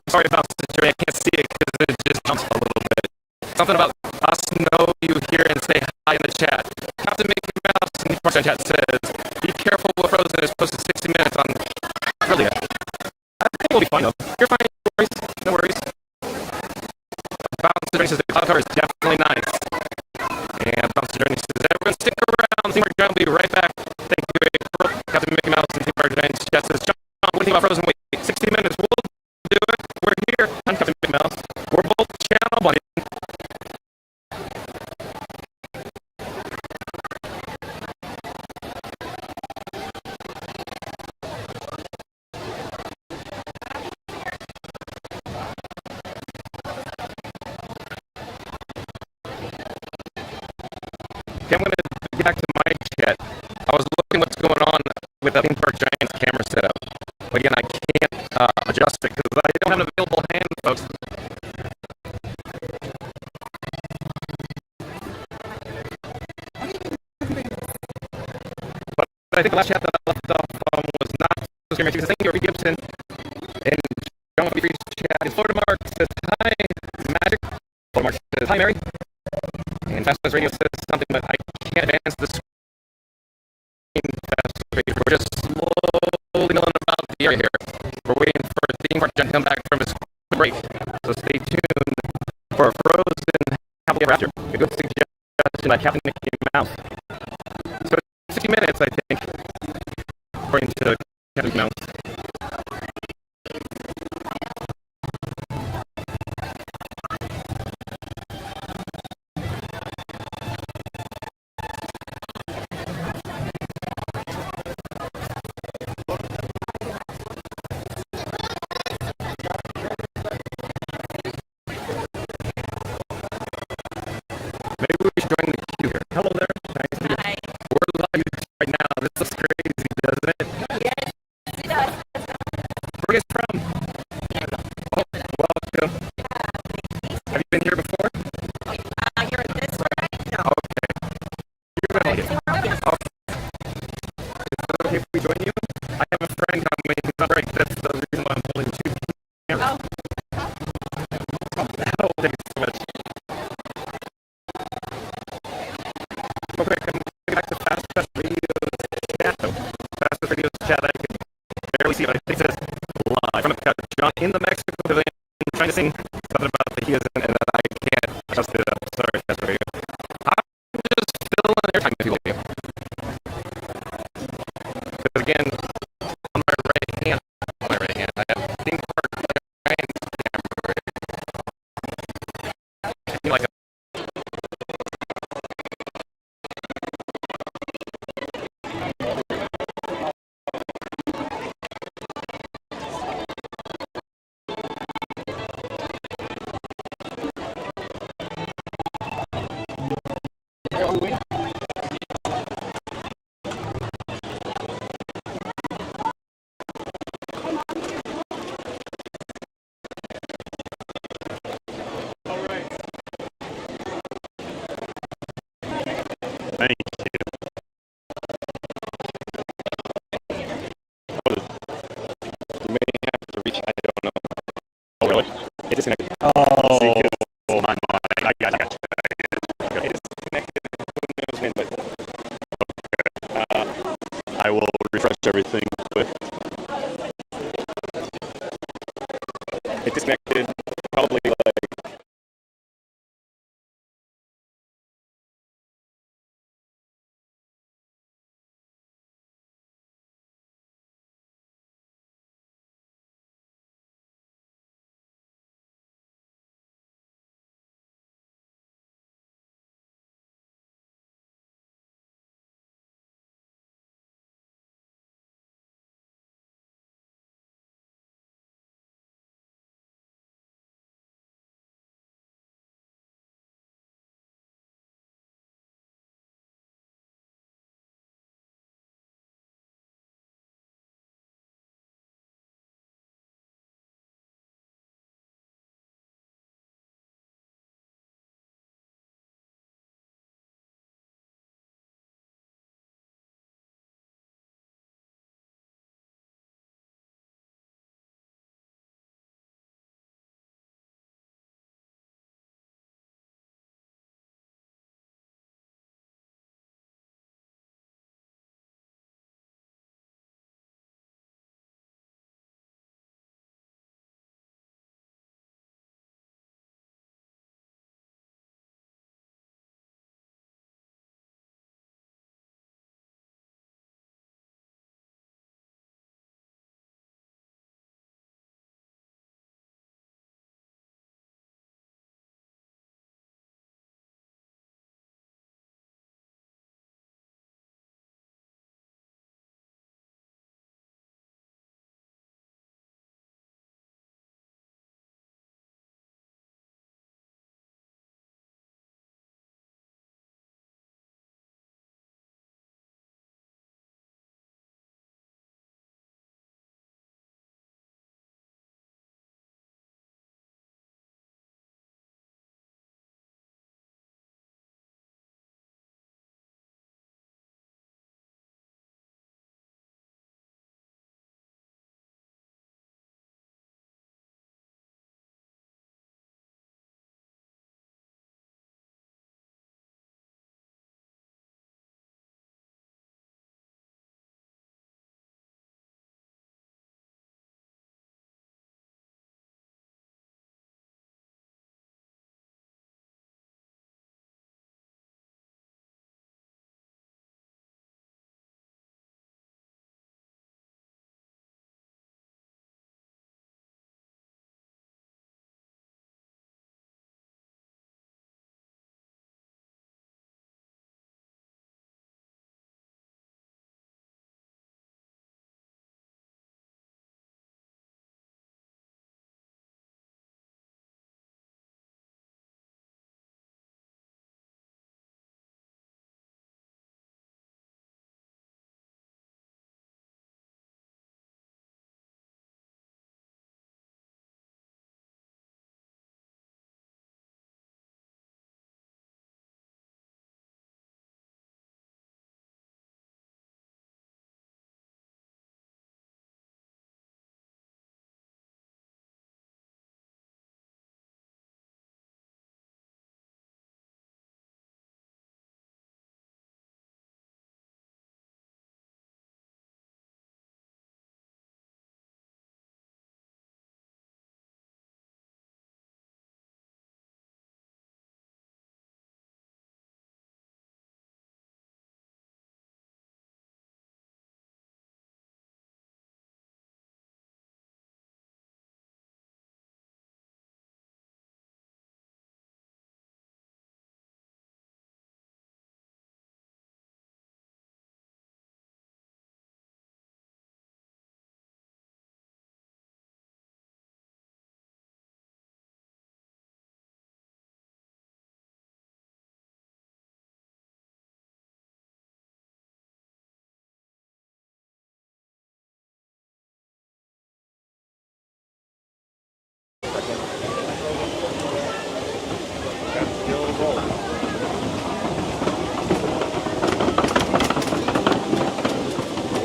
sorry about Jerry, I can't see it because it just jumps a little bit. Something about us know you hear and say hi in the chat. Captain Mickey Mouse in the Theme Park Giant chat says, be careful with Frozen, it's posted 60 minutes on earlier. I think we'll be fine though. You're fine, no worries. Bouncer Jerry says the cloud cover is definitely nice. And Bouncer Jerry says, everyone stick around, Theme Park Giant will be right back. Thank you, April. Captain Mickey Mouse in Theme Park Giant chat says, John, what do you think about Frozen? Wait, 60 minutes, we'll do it. We're here. I'm Captain Mickey Mouse. We're both channel buddies. Okay, I'm going to get back to my chat. I was looking what's going on with the Theme Park Giant's camera setup. But again, I can't adjust it because I don't have an available hand, folks. But I think the last chat that I left off was not so scary. She says, thank you, Robbie Gibson. And John Free's chat is Florida Mark says, hi, Magic. Florida Mark says, hi, Mary. And Fastness Radio says something, but I can't advance the screen. We're just slowly milling about the area here. We're waiting for Theme Park Giant to come back from his break. So stay tuned for a Frozen Happily Ever After. A good suggestion by Captain Mickey Mouse. So 60 minutes, I think, according to Captain Mouse. Maybe we should join the queue here. Hello there. Nice to meet you. We're live right now. This looks crazy, doesn't it? Yes, it does. Where are you guys from? Oh, welcome. Have you been here before? Here at this one? No. Okay. You're going to like it. Okay. Is it okay if we join you? I have a friend coming who's on break. That's the reason why I'm holding 2 cameras. Oh, thanks so much. Real quick, I'm going to get back to Fast Radio's chat. Fast Radio's chat, I can barely see, but I think it says live from the John in the Mexico pavilion trying to sing something about the he is and that I can't adjust it up. Sorry, Fast Radio. I'm just filling airtime if you like. Because again, on my right hand, I have Theme Park Giant's camera. Like a It disconnected. Oh, my mind. I got you. It disconnected. Who knows when, but I will refresh everything quick. it disconnected probably like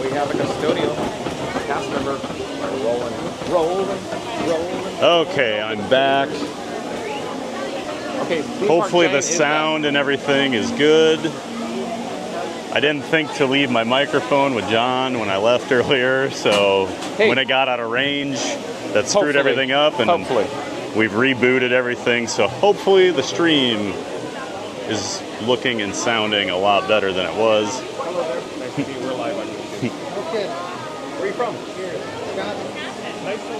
we have a custodial cast member rolling. Okay, I'm back. Okay. Hopefully the sound and everything is good. I didn't think to leave my microphone with John when I left earlier, so when it got out of range, that screwed everything up, and we've rebooted everything, so hopefully the stream is looking and sounding a lot better than it was. Hello there. Nice to meet you. We're live on YouTube. Okay. Where are you from? Here. Nice to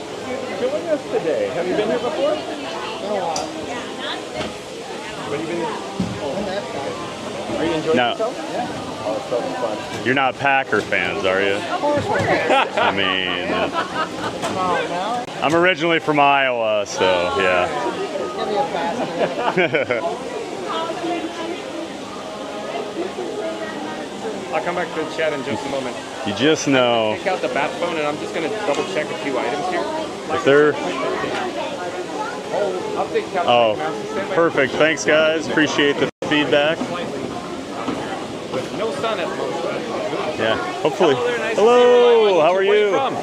join us today. Have you been here before? No. Have you been here? Are you enjoying yourself? Yeah. Oh, it's so fun. You're not Packer fans, are you? Of course we're I mean, I'm originally from Iowa, so yeah. Give me a pass. I'll come back to the chat in just a moment. You just know. Take out the bat phone, and I'm just going to double check a few items here. If they're... Update couch. Oh, perfect. Thanks, guys. Appreciate the feedback. No sun at the moment. Yeah, hopefully. Hello there, nice Hello, how are Where you? From?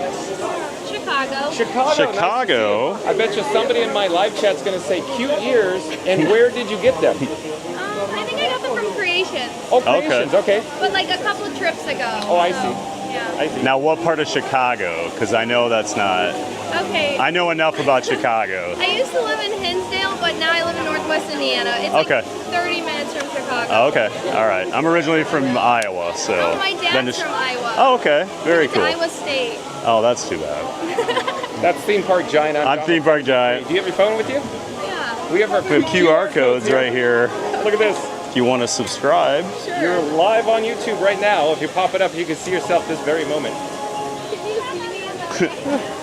Chicago. Chicago? Nice. I bet you somebody in my live chat's going to say cute ears, and where did you get them? I think I got them from Creations. Oh, Creations, okay. But like a couple of trips ago. Oh, I see. Yeah. I see. Now, what part of Chicago? Because I know that's not... Okay. I know enough about Chicago. I used to live in Hinsdale, but now I live in Northwest Indiana. It's Okay. like 30 minutes from Chicago. Oh, okay, all right. I'm originally from Iowa, so... Oh, my dad's from Iowa. Oh, okay, very It's cool. Iowa State. Oh, that's too bad. That's Theme Park Giant. I'm Theme Park Giant. Do you have your phone with you? Yeah. We have our The QR codes right here. Look at this. If you want to subscribe. Sure. You're live on YouTube right now. If you pop it up, you can see yourself this very moment. Can you see me in the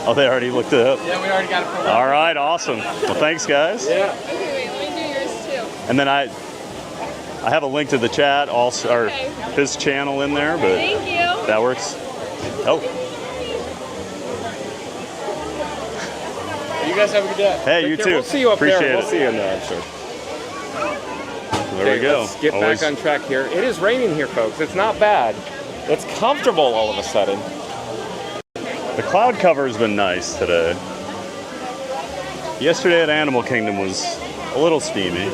Oh, they already looked it up. Yeah, we already got it from All right, awesome. Well, thanks, guys. Okay, Yeah. wait, let me do yours too. And then I have a link to the chat, also, or his channel in there, but Thank you. that works. Oh, You guys have a good day. hey, Take you care. too. We'll see you up Appreciate there. it. We'll see you in there, I'm sure. There we go. Let's get Always- back on track here. It is raining here, folks. It's not bad. It's comfortable all of a sudden. The cloud cover's been nice today. Yesterday at Animal Kingdom was a little steamy.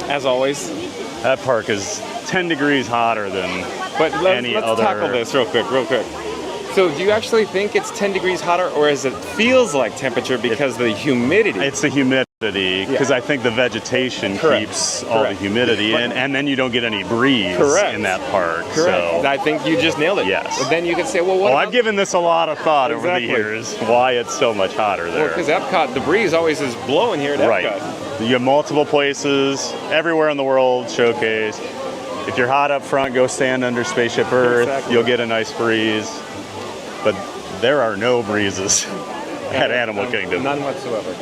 As always. That park is 10 degrees hotter than But let's other. tackle this real quick. So do you actually think it's 10 degrees hotter, or is it feels like temperature because of the humidity? It's the humidity, because I think the vegetation keeps all the humidity in, and then you don't get any breeze in that park. Correct. So I think you just nailed it. Yes. But then you could say, well, what I've given this a lot of thought over the Exactly. years, why it's so much hotter there. Because Epcot, the breeze always is blowing here at Epcot. Right. You have multiple places, everywhere in the world, showcase. If you're hot up front, go stand under Spaceship Earth. Exactly. You'll get a nice breeze. But there are no breezes at Animal Kingdom. None whatsoever.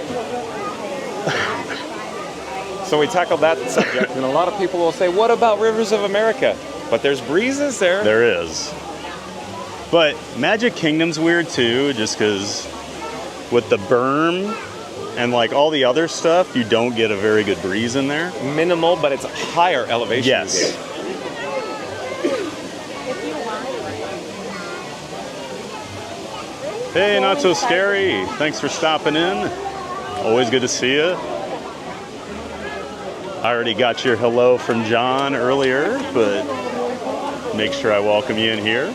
So we tackled that subject, and a lot of people will say, what about Rivers of America? But there's breezes there. There is. But Magic Kingdom's weird too, just because with the berm and like all the other stuff, you don't get a very good breeze in there. Minimal, but it's a higher elevation. Yes. Hey, not so scary. Thanks for stopping in. Always good to see you. I already got your hello from John earlier, but make sure I welcome you in here.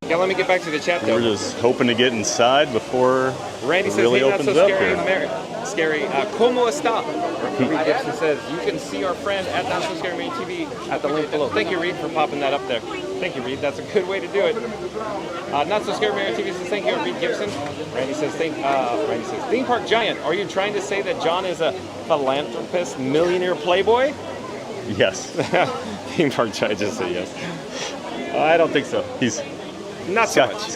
Yeah, let me get back to the chat though. We're just hoping to get inside before Randy it says, really hey, not opens so up scary. here. Scary. Como esta? Reed Gibson says, you can see our friend at Not So Scary Mary TV at the link below. Thank you, Reed, for popping that up there. Thank you, Reed. That's a good way to do it. Not So Scary Mary TV says, thank you, Reed Gibson. Randy says, Theme Park Giant, are you trying to say that John is a philanthropist, millionaire playboy? Yes. Theme Park Giant just said yes. I don't think so. He's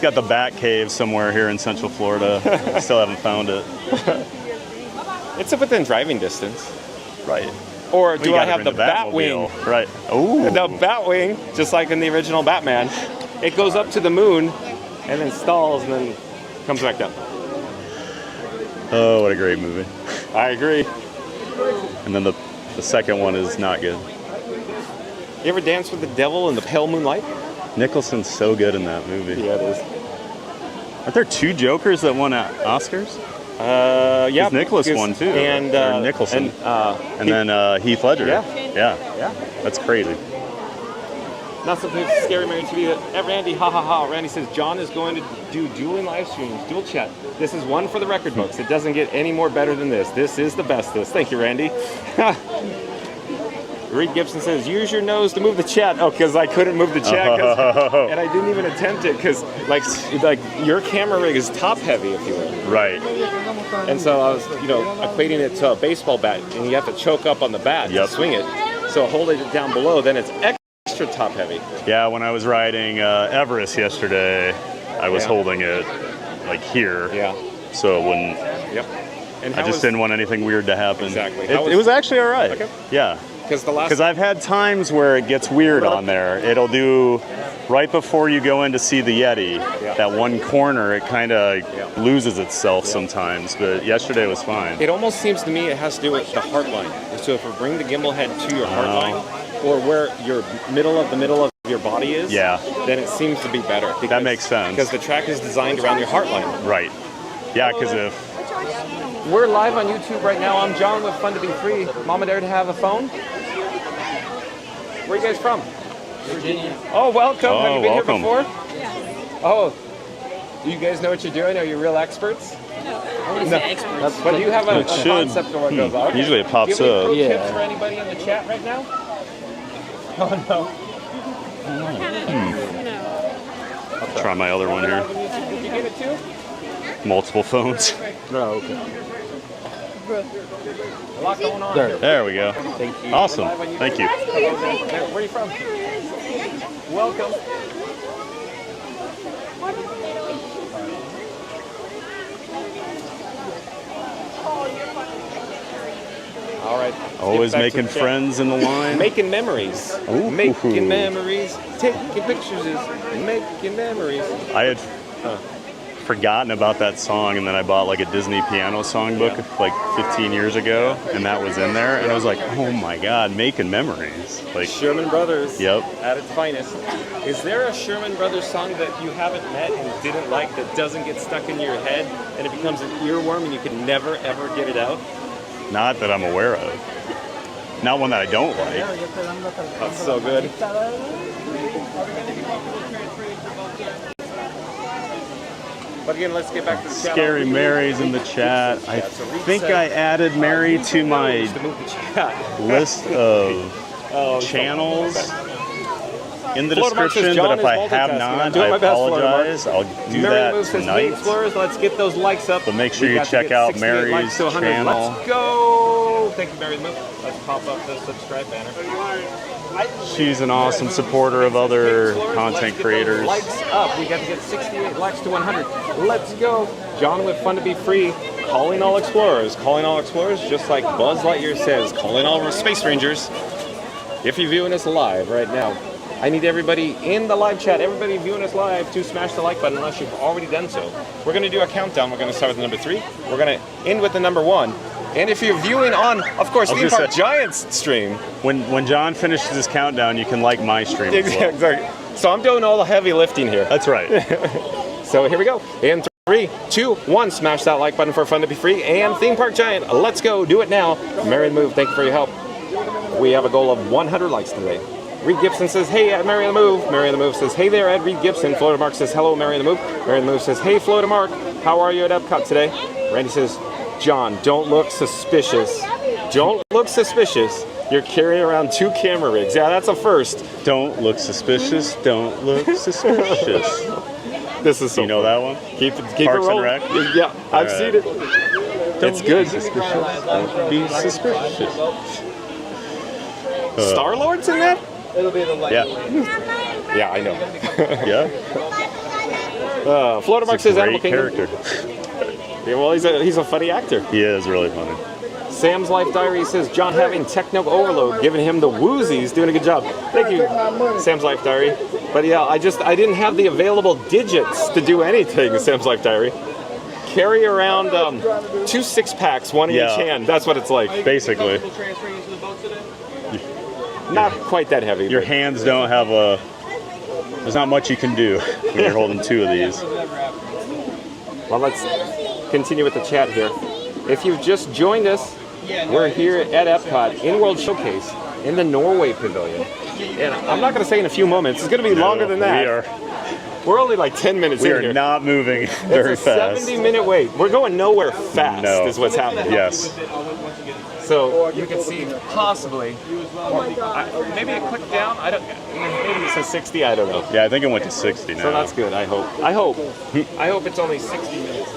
got the Bat Cave somewhere here in Central Florida. Still haven't found it. It's within driving distance. Right. Or Well, do you I gotta have bring the Batwing? Right. Ooh. The Batwing, just like in the original Batman, it goes up to the moon and then stalls and then comes back down. Oh, what a great movie. I agree. And then the second one is not good. You ever dance with the devil in the pale moonlight? Nicholson's so good in that movie. Yeah, it is. Aren't there 2 Jokers that won Oscars? Yeah. Nicholas won too. And or Nicholson. And then Heath Ledger. Yeah. That's crazy. Not something that's scary, Mary TV. At Randy, ha ha ha. Randy says John is going to do dueling live streams, dual chat. This is one for the record books. It doesn't get any more better than this. This is the bestest. Thank you, Randy. Reed Gibson says, use your nose to move the chat. Oh, because I couldn't move the chat, and I didn't even attempt it because, like your camera rig is top heavy, if you will. Right. And so I was, equating it to a baseball bat, and you have to choke up on the bat to swing it. So holding it down below, then it's extra top heavy. Yeah, when I was riding Everest yesterday, I was holding it like here. Yeah. So it wouldn't. Yep. And I just didn't want anything weird to happen. Exactly. It was actually all right. Okay. Yeah. Because I've had times where it gets weird on there. It'll do right before you go in to see the Yeti. That one corner, it kind of loses itself sometimes. But yesterday was fine. It almost seems to me it has to do with the heart line. So if we bring the gimbal head to your heart line, or where your middle of your body is, then it seems to be better. That makes sense. Because the track is designed around your heart line. Right. Yeah, because if... We're live on YouTube right now. I'm John with Fun to Be Free. Mama dare to have a phone? Where are you guys from? Virginia. Oh, welcome. Have you been welcome. here before? Yeah. Oh, do you guys know what you're doing? Are you real experts? No. I wouldn't say experts. But do you have a concept of what goes on? Okay. Usually it pops do you have up. any pro tips for anybody in the chat right now? Oh, no. I'll try my other one here. Did you get it too? Multiple phones. No, okay. A lot going on. There we go. Thank you. Awesome. Thank you. Where are you from? Welcome. All right. Always making friends in the line. Making memories. Ooh. Making memories. Taking pictures is making memories. I had forgotten about that song, and then I bought like a Disney piano songbook like 15 years ago, and that was in there, and I was like, oh my god, making memories. Like Sherman Brothers. Yep. At its finest. Is there a Sherman Brothers song that you haven't met and didn't like that doesn't get stuck in your head and it becomes an earworm and you can never ever get it out? Not that I'm aware of. Not one that I don't like. That's so good. But again, let's get back to the chat. Scary Mary's in the chat. I think I added Mary to my list of channels in the description, but if I have not, I apologize. I'll do that tonight. Explorers, let's get those likes up. But make sure you check out Mary's channel. Let's go! Thank you, Mary. Let's pop up the subscribe banner. She's an awesome supporter of other content creators. Likes up. We got to get 68 likes to 100. Let's go. John with Fun to Be Free. Calling all explorers. Calling all explorers, just like Buzz Lightyear says. Calling all space rangers. If you're viewing us live right now, I need everybody in the live chat, everybody viewing us live, to smash the like button unless you've already done so. We're going to do a countdown. We're going to start with the number 3. We're going to end with the number 1. And if you're viewing on, of course, Theme Park Giants stream. When John finishes his countdown, you can like my stream as well. Exactly. So I'm doing all the heavy lifting here. That's right. So here we go. In 3, 2, 1, smash that like button for Fun to Be Free and Theme Park Giant. Let's go. Do it now. Mary the Move, thank you for your help. We have a goal of 100 likes today. Reed Gibson says, hey, Mary the Move. Mary the Move says, hey there, Ed Reed Gibson. Florida Mark says, hello, Mary the Move. Mary the Move says, hey, Florida Mark. How are you at Epcot today? Randy says, John, don't look suspicious. Don't look suspicious. You're carrying around 2 camera rigs. Yeah, that's a first. Don't look suspicious. Don't look suspicious. This is so You know that one? Keep Parks it and rolling. Rec? Yeah, I've seen it. It's good. Suspicious. Don't be suspicious. Star-Lord's in that? It'll be the light. Yeah. Yeah, I know. Yeah. Florida Mark It's a says Animal great Kingdom. character. Yeah, well, he's a funny actor. He is really funny. Sam's Life Diary says John having techno overload, giving him the woozies, doing a good job. Thank you, Sam's Life Diary. But yeah, I didn't have the available digits to do anything. Sam's Life Diary. Carry around 2 6-packs, one in each hand. That's what it's like. Basically. Not quite that heavy. Your hands don't have a there's not much you can do when you're holding two of these. Well, let's continue with the chat here. If you've just joined us, we're here at Epcot in World Showcase in the Norway pavilion. And I'm not going to say in a few moments. It's going to be longer than that. We're only like 10 minutes in here. We are not moving very fast. It's a 70-minute wait. We're going nowhere fast is what's happening. Yes. So you can see possibly, maybe it clicked down. I don't. Maybe it says 60. I don't know. Yeah, I think it went to 60 now. So that's good. I hope. I hope it's only 60 minutes.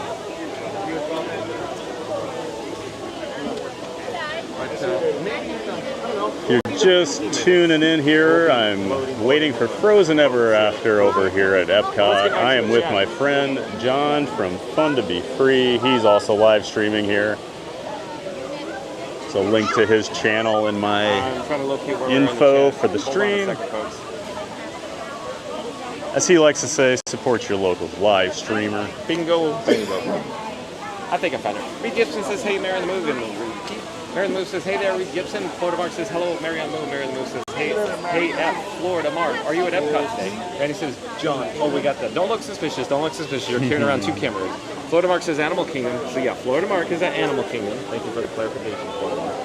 You're just tuning in here. I'm waiting for Frozen Ever After over here at Epcot. I am with my friend John from Fun to Be Free. He's also live streaming here. So link to his channel in my info for the stream. As he likes to say, support your local live streamer. Bingo, bingo. I think I found it. Reed Gibson says, hey, Mary on the Move. And Mary on the Move says, hey there, Reed Gibson. Florida Mark says, hello, Mary on the Move. Mary on the Move says, hey, at Florida Mark, are you at Epcot today? And he says, John, oh, we got that. Don't look suspicious. Don't look suspicious. You're carrying around two cameras. Florida Mark says Animal Kingdom. So yeah, Florida Mark is at Animal Kingdom. Thank you for the clarification, Florida Mark.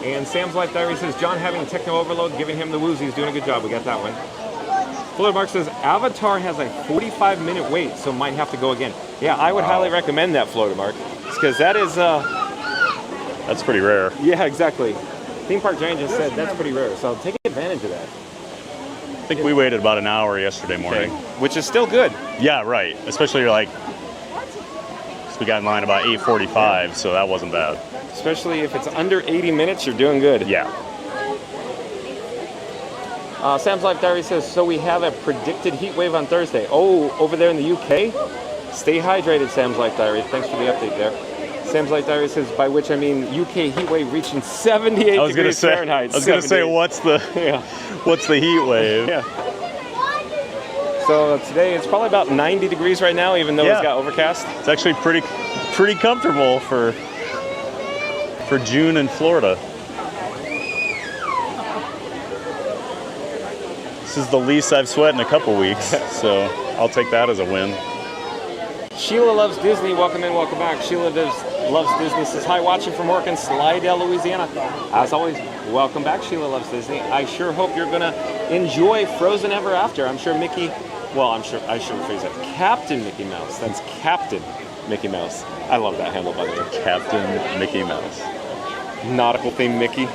And Sam's Life Diary says, John having techno overload, giving him the woozies, doing a good job. We got that one. Florida Mark says, Avatar has a 45-minute wait, so might have to go again. Yeah, I would highly recommend that, Florida Mark, because that is... that's pretty rare. Yeah, exactly. Theme Park Giant just said that's pretty rare, so take advantage of that. I think we waited about an hour yesterday morning. Okay. Which is still good. Yeah, right. Especially you're like... we got in line about 8:45, so that wasn't bad. Especially if it's under 80 minutes, you're doing good. Yeah. Sam's Life Diary says, so we have a predicted heat wave on Thursday. Oh, over there in the UK? Stay hydrated, Sam's Life Diary. Thanks for the update there. Sam's Life Diary says, by which I mean UK heat wave reaching 78 degrees Fahrenheit. I was going to say, what's the heat wave? Yeah. So today it's probably about 90 degrees right now, even though it's got overcast. It's actually pretty comfortable for June in Florida. This is the least I've sweat in a couple weeks, so I'll take that as a win. Sheila Loves Disney, welcome in, welcome back. Sheila Loves Disney says, hi, watching from work in Slidell, Louisiana. As always, welcome back, Sheila Loves Disney. I sure hope you're going to enjoy Frozen Ever After. I'm sure Mickey, well, I should rephrase that. Captain Mickey Mouse. That's Captain Mickey Mouse. I love that handle, by the way. Captain Mickey Mouse. Nautical themed Mickey.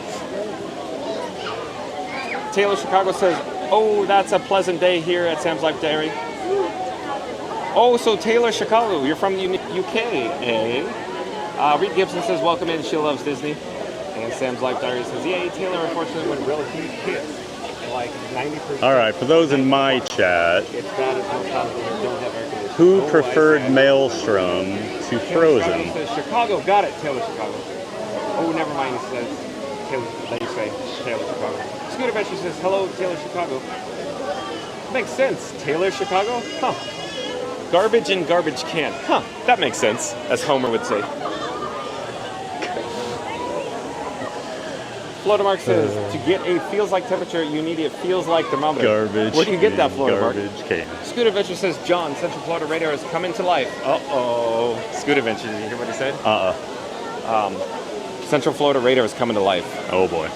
Taylor Chicago says, oh, that's a pleasant day here at Sam's Life Diary. Oh, so Taylor Chicago, you're from the UK, eh? Reed Gibson says, welcome in, she loves Disney. And Sam's Life Diary says, yay, Taylor unfortunately went really hit. Like 90%. All right, for those in my chat, it's bad as most houses don't have air conditioning. who preferred Maelstrom to Frozen? Says, Chicago, got it, Taylor Chicago. Oh, never mind, he says, Taylor, they say, Taylor Chicago. Scooter Adventure says, hello, Taylor Chicago. Makes sense, Taylor Chicago? Huh. Garbage in garbage can. Huh, that makes sense, as Homer would say. Florida Mark says, to get a feels like temperature, you need a feels like thermometer. Garbage. Where do you get that, Florida Mark? Garbage can. Scooter Adventure says, John, Central Florida radar is coming to life. Uh-oh. Scooter Adventure, did you hear what he said? Central Florida radar is coming to life. Oh boy.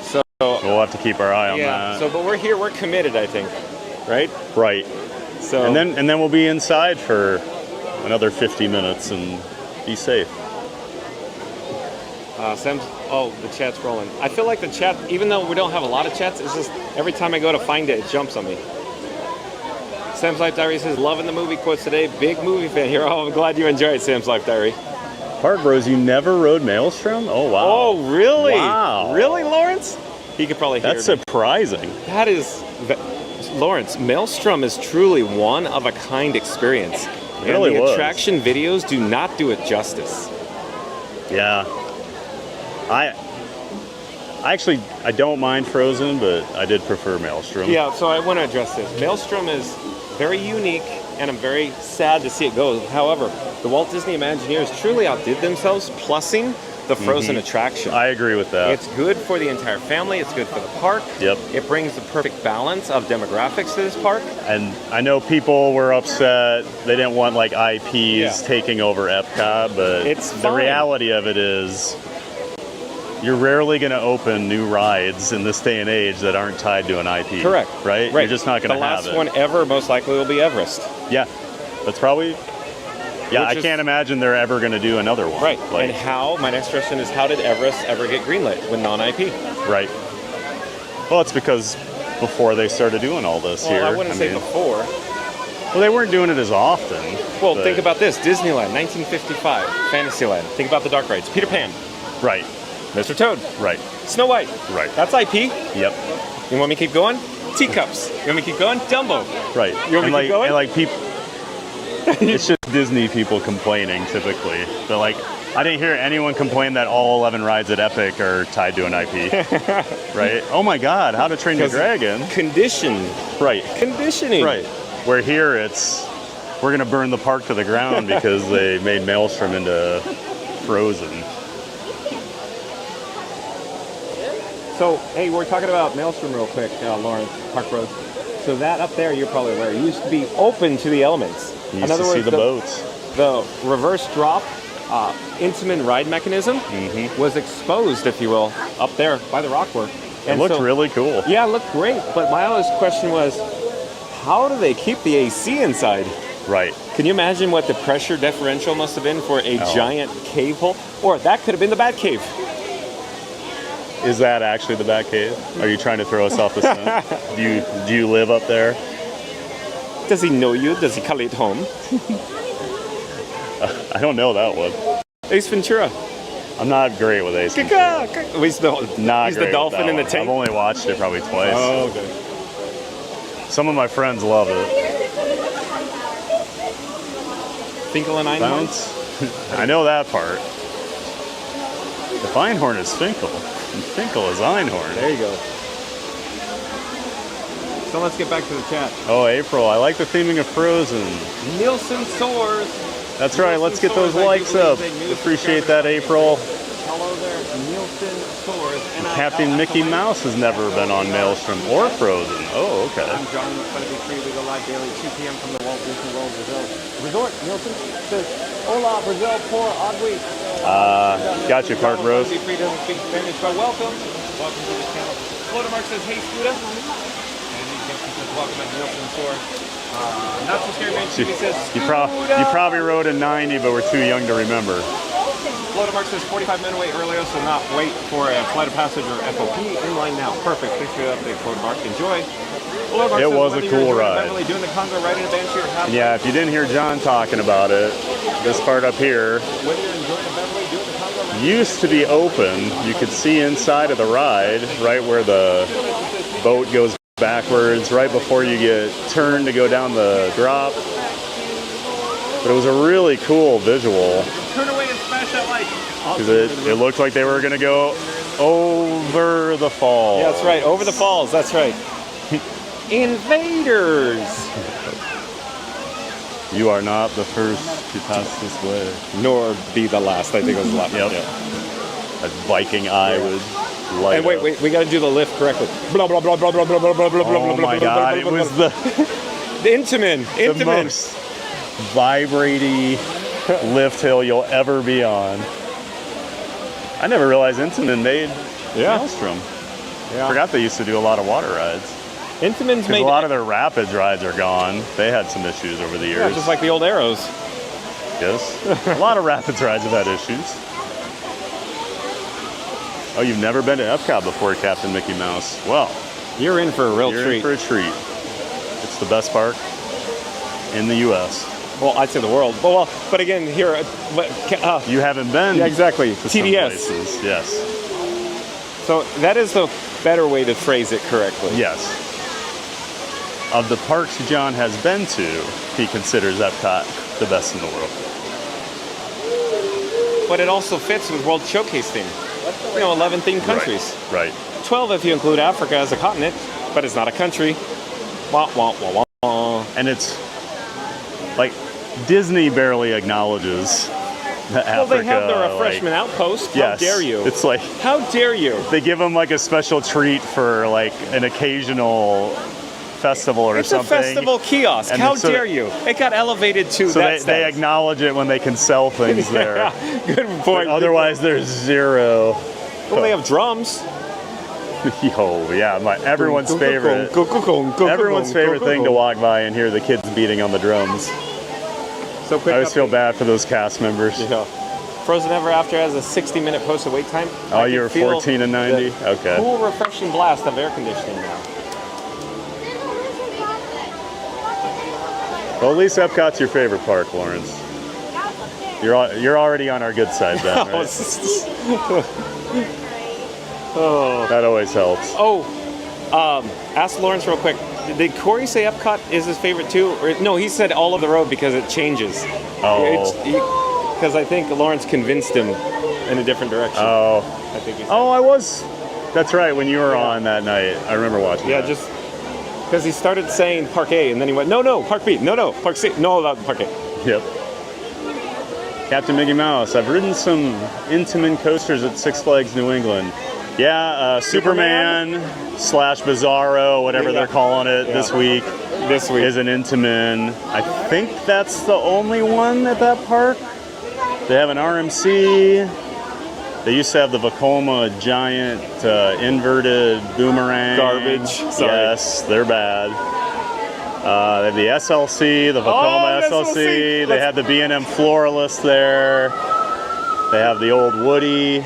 So we'll have to keep our eye on that. So, but we're here, we're committed, I think. Right? Right. So and then we'll be inside for another 50 minutes and be safe. The chat's rolling. I feel like the chat, even though we don't have a lot of chats, it's just every time I go to find it, it jumps on me. Sam's Life Diary says, loving the movie quotes today. Big movie fan here. Oh, I'm glad you enjoyed Sam's Life Diary. Park Bros, you never rode Maelstrom? Oh, wow. Oh, really? Wow. Really, Lawrence? He could probably hear That's surprising. That is... Lawrence, Maelstrom is truly one-of-a-kind experience. It really was. The attraction videos do not do it justice. Yeah. I don't mind Frozen, but I did prefer Maelstrom. Yeah, so I want to address this. Maelstrom is very unique, and I'm very sad to see it go. However, the Walt Disney Imagineers truly outdid themselves, plussing the Frozen attraction. I agree with that. It's good for the entire family. It's good for the park. Yep. It brings the perfect balance of demographics to this park. And I know people were upset. They didn't want like IPs taking over Epcot, but It's the fine. reality of it is you're rarely going to open new rides in this day and age that aren't tied to an IP. Correct. Right? You're just not going to have it. The last one ever most likely will be Everest. Yeah. That's probably... Yeah, I Which is- can't imagine they're ever going to do another one. Right. Like, And how, my next question is, how did Everest ever get greenlit with non-IP? right. Well, it's because before they started doing all this Well, here. I wouldn't say mean, before. Well, they weren't doing it as often. Well, but- think about this. Disneyland, 1955. Fantasyland. Think about the dark rides. Peter Pan. Right. Mr. Toad. Right. Snow White. Right. That's IP. Yep. You want me to keep going? Teacups. You want me to keep going? Dumbo. Right. You want me to keep going? And like people, it's just Disney people complaining typically. But like, I didn't hear anyone complain that all 11 rides at Epic are tied to an IP. Right? Oh my God! How to Train Your Dragon. Condition. Right. Conditioning. Right. Where here it's, we're gonna burn the park to the ground because they made Maelstrom into Frozen. So, hey, we're talking about Maelstrom real quick, Lawrence, Park Road. So that up there, you're probably aware, used to be open to the elements. You used to see the boats. The reverse drop Intamin ride mechanism was exposed, if you will, up there by the rock work. It looked really cool. Yeah, it looked great. But my honest question was, how do they keep the AC inside? Right. Can you imagine what the pressure differential must have been for a giant cave hole? Or that could have been the Bat Cave. Is that actually the Bat Cave? Are you trying to throw us off the scent? Do you live up there? Does he know you? Does he call it home? I don't know that one. Ace Ventura. I'm not great with Ace Ventura. He's the dolphin in the tank. I've only watched it probably twice. Oh, okay. Some of my friends love it. Finkel and Einhorn? Bounce. I know that part. If Einhorn is Finkel, and Finkel is Einhorn. There you go. So let's get back to the chat. Oh, April. I like the theming of Frozen. Nielsen Soars. That's right. Let's get those likes up. Appreciate that, April. Hello there, Nielsen Soars. Captain Mickey Mouse has never been on Maelstrom or Frozen. Oh, okay. I'm John. Fun to be free. We go live daily, 2 p.m. from the Walt Disney World Resort. Nielsen says, "Hola, Brazil, por agui." Got you, Park Rose. Fun to be free doesn't speak Spanish, but welcome. Welcome to the channel. Flodermark says, "Hey, Scooter." And he says, "Welcome at Nielsen Soars." Not so scary man. He says, You probably rode a 90, but we're too young to remember. Flodermark says 45 minute wait earlier, so not wait for a flight of passage or FOP. In line now. Perfect. Thanks for the update, Flodermark. Enjoy. Flodermark It says, was a whether you're cool enjoying ride. Beverly doing the Congo riding a Banshee or half. Yeah, if you didn't hear John talking about it, this part up here Whether you're enjoying the Beverly doing the Congo riding used to be open. You could see inside of the ride, right where the boat goes backwards, right before you get turned to go down the drop. But it was a really cool visual. turn away and smash that light. Because it looked like they were going to go over the falls. Yeah, that's right. Over the falls. That's right. Invaders. You are not the first to pass this way. Nor be the last. I think it was the last. Yep. Yeah. A Viking eye would light And wait, up. we got to do the lift correctly. Blah blah blah blah blah blah blah blah blah. Oh my God! It was the Intamin. the most vibrating lift hill you'll ever be on. I never realized Intamin made Maelstrom. Yeah. Forgot they used to do a lot of water rides. Intamin's made A lot of their Rapids rides are gone. They had some issues over the years. Yeah, just like the old Arrows. Yes. A lot of Rapids rides have had issues. Oh, you've never been to Epcot before, Captain Mickey Mouse. Well, you're in for a real you're treat. in for a treat. It's the best park in the U.S. Well, I'd say the world. Well, but again, here, you haven't been. Yeah, exactly. To some TDS. places. Yes. So that is the better way to phrase it correctly. Yes. Of the parks John has been to, he considers Epcot the best in the world. But it also fits with World Showcase theme. 11 themed countries. Right. 12 if you include Africa as a continent, but it's not a country. Wah, wah, wah, wah. And it's like Disney barely acknowledges Well, they have the refreshment outpost. How dare you? It's like, how dare you? They give them like a special treat for like an occasional festival or something. It's a festival kiosk. And How so- dare you? It got elevated to So that they acknowledge it when they can sell things there. Yeah, good point. But otherwise, there's zero. Well, they have drums. Yo, yeah, everyone's favorite. Everyone's favorite thing to walk by and hear the kids beating on the drums. So quick I always feel bad for those cast members. Yeah. Frozen Ever After has a 60-minute posted wait time. Oh, you were 14 and 90? The Okay. cool, refreshing blast of air conditioning now. Well, at least Epcot's your favorite park, Lawrence. You're already on our good side then, right? Oh. That always helps. Oh, ask Lawrence real quick. Did Corey say Epcot is his favorite too? Or, no, he said all of the road because it changes. Oh. Because I think Lawrence convinced him in a different direction. Oh. I think he said. Oh, I was. That's right. When you were on that night, I remember watching. Yeah, that. just because he started saying Park A and then he went, no, Park B, no, Park C, no, about Park A. Yep. Captain Mickey Mouse. I've ridden some Intamin coasters at Six Flags New England. Yeah, Superman / Bizarro, whatever they're calling it this week. This week is an Intamin. I think that's the only one at that park. They have an RMC. They used to have the Vekoma giant inverted boomerang. Garbage. Sorry. Yes, they're bad. They have the SLC, the Vekoma SLC. They have the B&M Floralist there. They have the old Woody.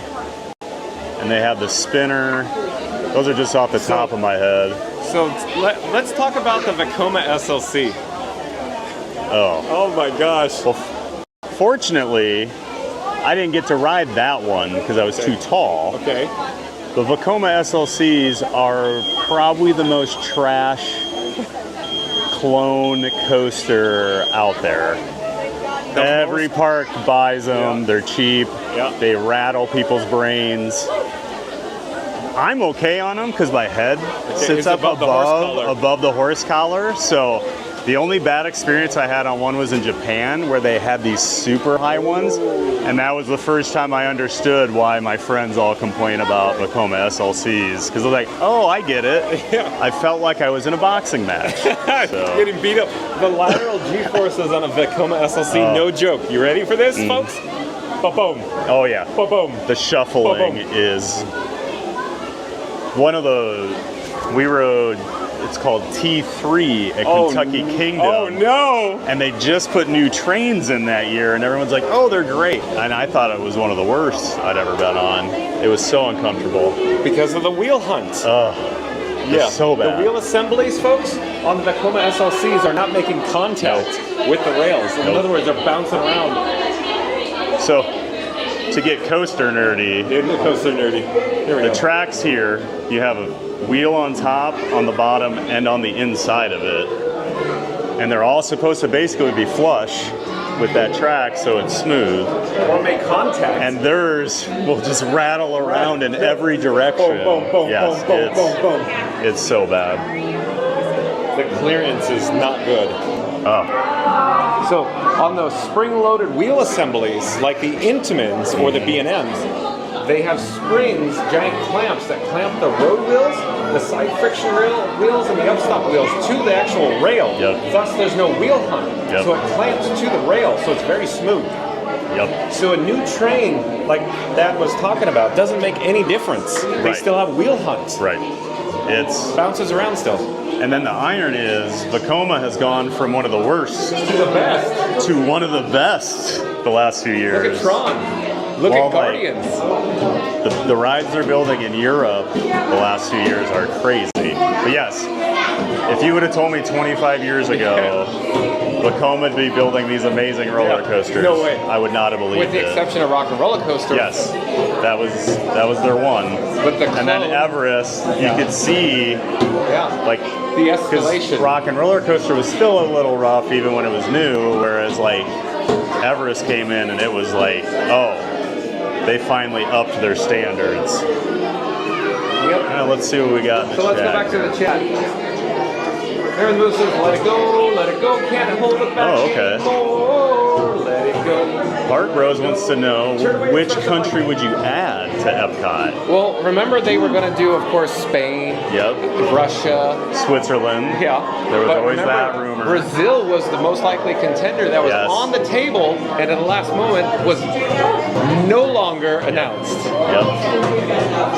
And they have the spinner. Those are just off the top of my head. So let's talk about the Vekoma SLC. Oh my gosh. Well, fortunately, I didn't get to ride that one because I was too tall. Okay. The Vekoma SLCs are probably the most trash clone coaster out there. Every park buys them. They're cheap. They rattle people's brains. I'm okay on them because my head sits up above the horse collar. So the only bad experience I had on one was in Japan where they had these super high ones. And that was the first time I understood why my friends all complain about Vekoma SLCs. Because they're like, oh, I get it. I felt like I was in a boxing match. So. Getting beat up. The lateral G-forces on a Vekoma SLC, no joke. You ready for this, folks? Ba-boom. Oh, yeah. Ba-boom. The shuffling is one of the... We rode... It's called T3 at Kentucky Kingdom. Oh no! And they just put new trains in that year, and everyone's like, "Oh, they're great." And I thought it was one of the worst I'd ever been on. It was so uncomfortable because of the wheel hunt. Yeah, so bad. The wheel assemblies, folks, on the Vekoma SLCs are not making contact with the rails. In other words, they're bouncing around. So, to get coaster nerdy, Here we go. The tracks here, you have a wheel on top, on the bottom, and on the inside of it. And they're all supposed to basically be flush with that track so it's smooth. Or make contact. And theirs will just rattle around in every direction. Boom, boom, boom, yes, boom, boom, boom. It's so bad. The clearance is not good. Oh. So on those spring-loaded wheel assemblies, like the Intamins or the B&Ms, they have springs, giant clamps that clamp the road wheels, the side friction wheels, and the upstop wheels to the actual rail. Thus, there's no wheel hunt. So it clamps to the rail, so it's very smooth. So a new train, like Dad was talking about, doesn't make any difference. They still have wheel hunts. It's bounces around still. And then the iron is, Vekoma has gone from one of the worst to the best to one of the best the last few years. Look at Tron. Look at Guardians. The rides they're building in Europe the last few years are crazy. But yes, if you would have told me 25 years ago, Vekoma would be building these amazing roller coasters, no way. I would not have believed it. With the exception of Rock and Roller Coaster. Yes, that was their one. But and then Everest, you could see, like the escalation. Rock and Roller Coaster was still a little rough even when it was new, whereas like Everest came in and it was like, oh, they finally upped their standards. Now let's see what we got in the So let's go back to the chat. Aaron Moose says, let it go, can't hold it back anymore. Let it Bart Rose wants to know, which country would you add to Epcot? Well, remember they were going to do, of course, Spain, Russia, Switzerland. Yeah. There was But always remember, that rumor. Brazil was the most likely contender that was on the table, and at the last moment was no longer announced.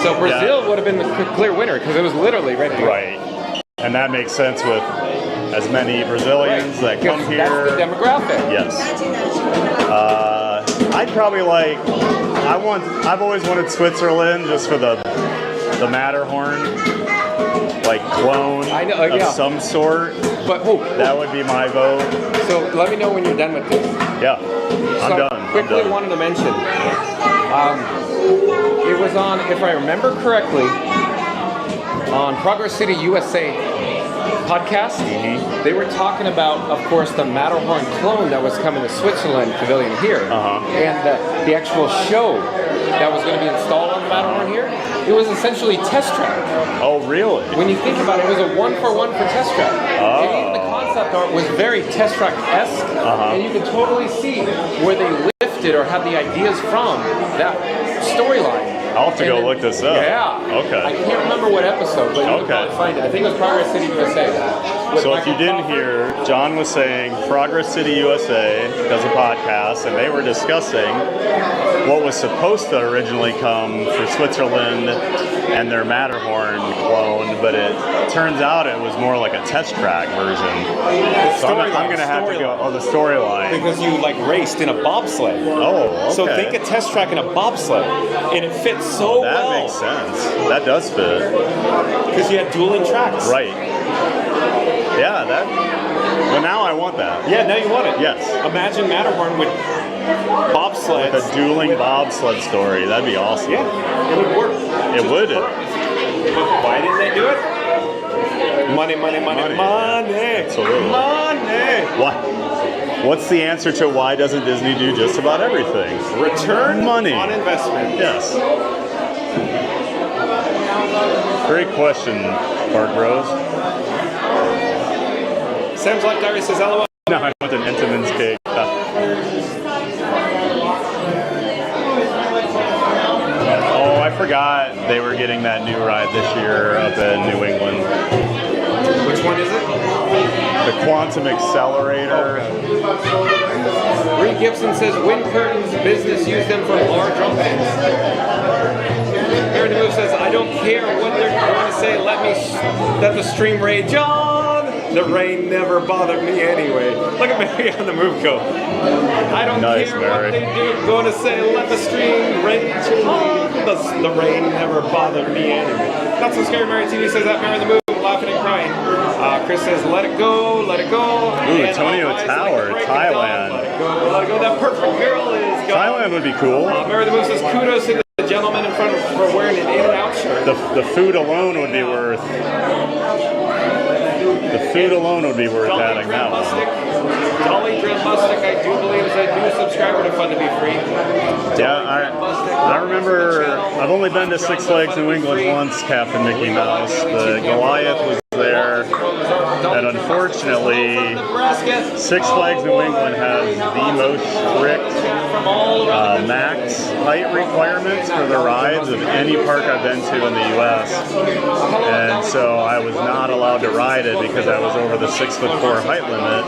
So Brazil would have been the clear winner because it was literally ready to go. Right. And that makes sense with as many Brazilians that come here. That's the demographic. Yes. I'd probably like. I've always wanted Switzerland just for the Matterhorn, like clone of some sort. But that would be my vote. So let me know when you're done with this. Yeah, I'm done. Quickly, wanted to mention. It was on, if I remember correctly, on Progress City USA podcast. They were talking about, of course, the Matterhorn clone that was coming to Switzerland Pavilion here, and the actual show that was going to be installed on the Matterhorn here. It was essentially test track. Oh, really? When you think about it, it was a 1-for-1 for test track. And even the concept art was very test track-esque, and you could totally see where they lifted or had the ideas from that storyline. I'll have to go look this up. Yeah. Okay. I can't remember what episode, but you can probably find it. I think it was Progress City USA. So if you didn't hear, John was saying Progress City USA does a podcast, and they were discussing what was supposed to originally come for Switzerland and their Matterhorn clone, but it turns out it was more like a test track version. So I'm going to have to go. Oh, the storyline. Because you like raced in a bobsled. Oh, okay. So think a test track in a bobsled, and it fits so well. That makes sense. That does fit. Because you had dueling tracks. Right. Yeah, that. Well, now I want that. Yeah, now you want it. Yes. Imagine Matterhorn with bobsleds. With a dueling bobsled story. That'd be awesome. Yeah, it would work. It would. Why didn't they do it? Money, money, money, money. Absolutely. Money. What? What's the answer to why doesn't Disney do just about everything? Return money on investment. Yes. Great question, Bart Rose. Sam's Life Diary says LOL. No, I want an Entenmann's cake. Oh, I forgot they were getting that new ride this year up in New England. Which one is it? The Quantum Accelerator. Reed Gibson says wind curtains business use them for large events. Aaron DeMove says I don't care what they're going to say. Let the stream rage on. The rain never bothered me anyway. Look at Mary on the move go. I don't care what they do. Going to say let the stream rage on. The rain never bothered me anyway. Not so scary. Mary TV says that Mary on the move. Laughing and crying. Chris says, let it go, let it go. Ooh, Antonio Tower, Thailand. Let it go, that perfect girl is gone. Thailand would be cool. Mary the Move says, kudos to the gentleman in front of for wearing an in and out shirt. The food alone would be worth. The food alone would be worth adding that one. Dolly Drill Mustic, I do believe, is a new subscriber to Fun to Be Free. Yeah, I remember, I've only been to Six Flags New England once, Captain Mickey Mouse, but Goliath was there, and unfortunately, Six Flags New England has the most strict max height requirements for the rides of any park I've been to in the U.S., and so I was not allowed to ride it because I was over the 6'4" height limit.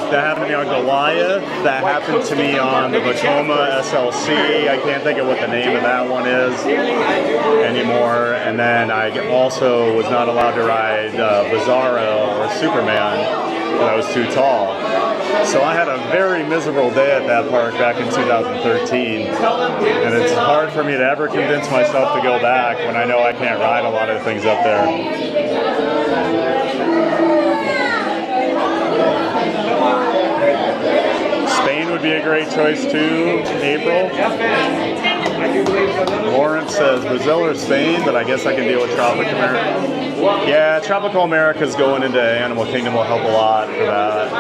That happened to me on Goliath, that happened to me on the Vekoma SLC, I can't think of what the name of that one is anymore, and then I also was not allowed to ride Bizarro or Superman because I was too tall. So I had a very miserable day at that park back in 2013, and it's hard for me to ever convince myself to go back when I know I can't ride a lot of things up there. Spain would be a great choice too, April. Lawrence says Brazil or Spain, but I guess I can deal with Tropical America. Yeah, Tropical America's going into Animal Kingdom will help a lot for that.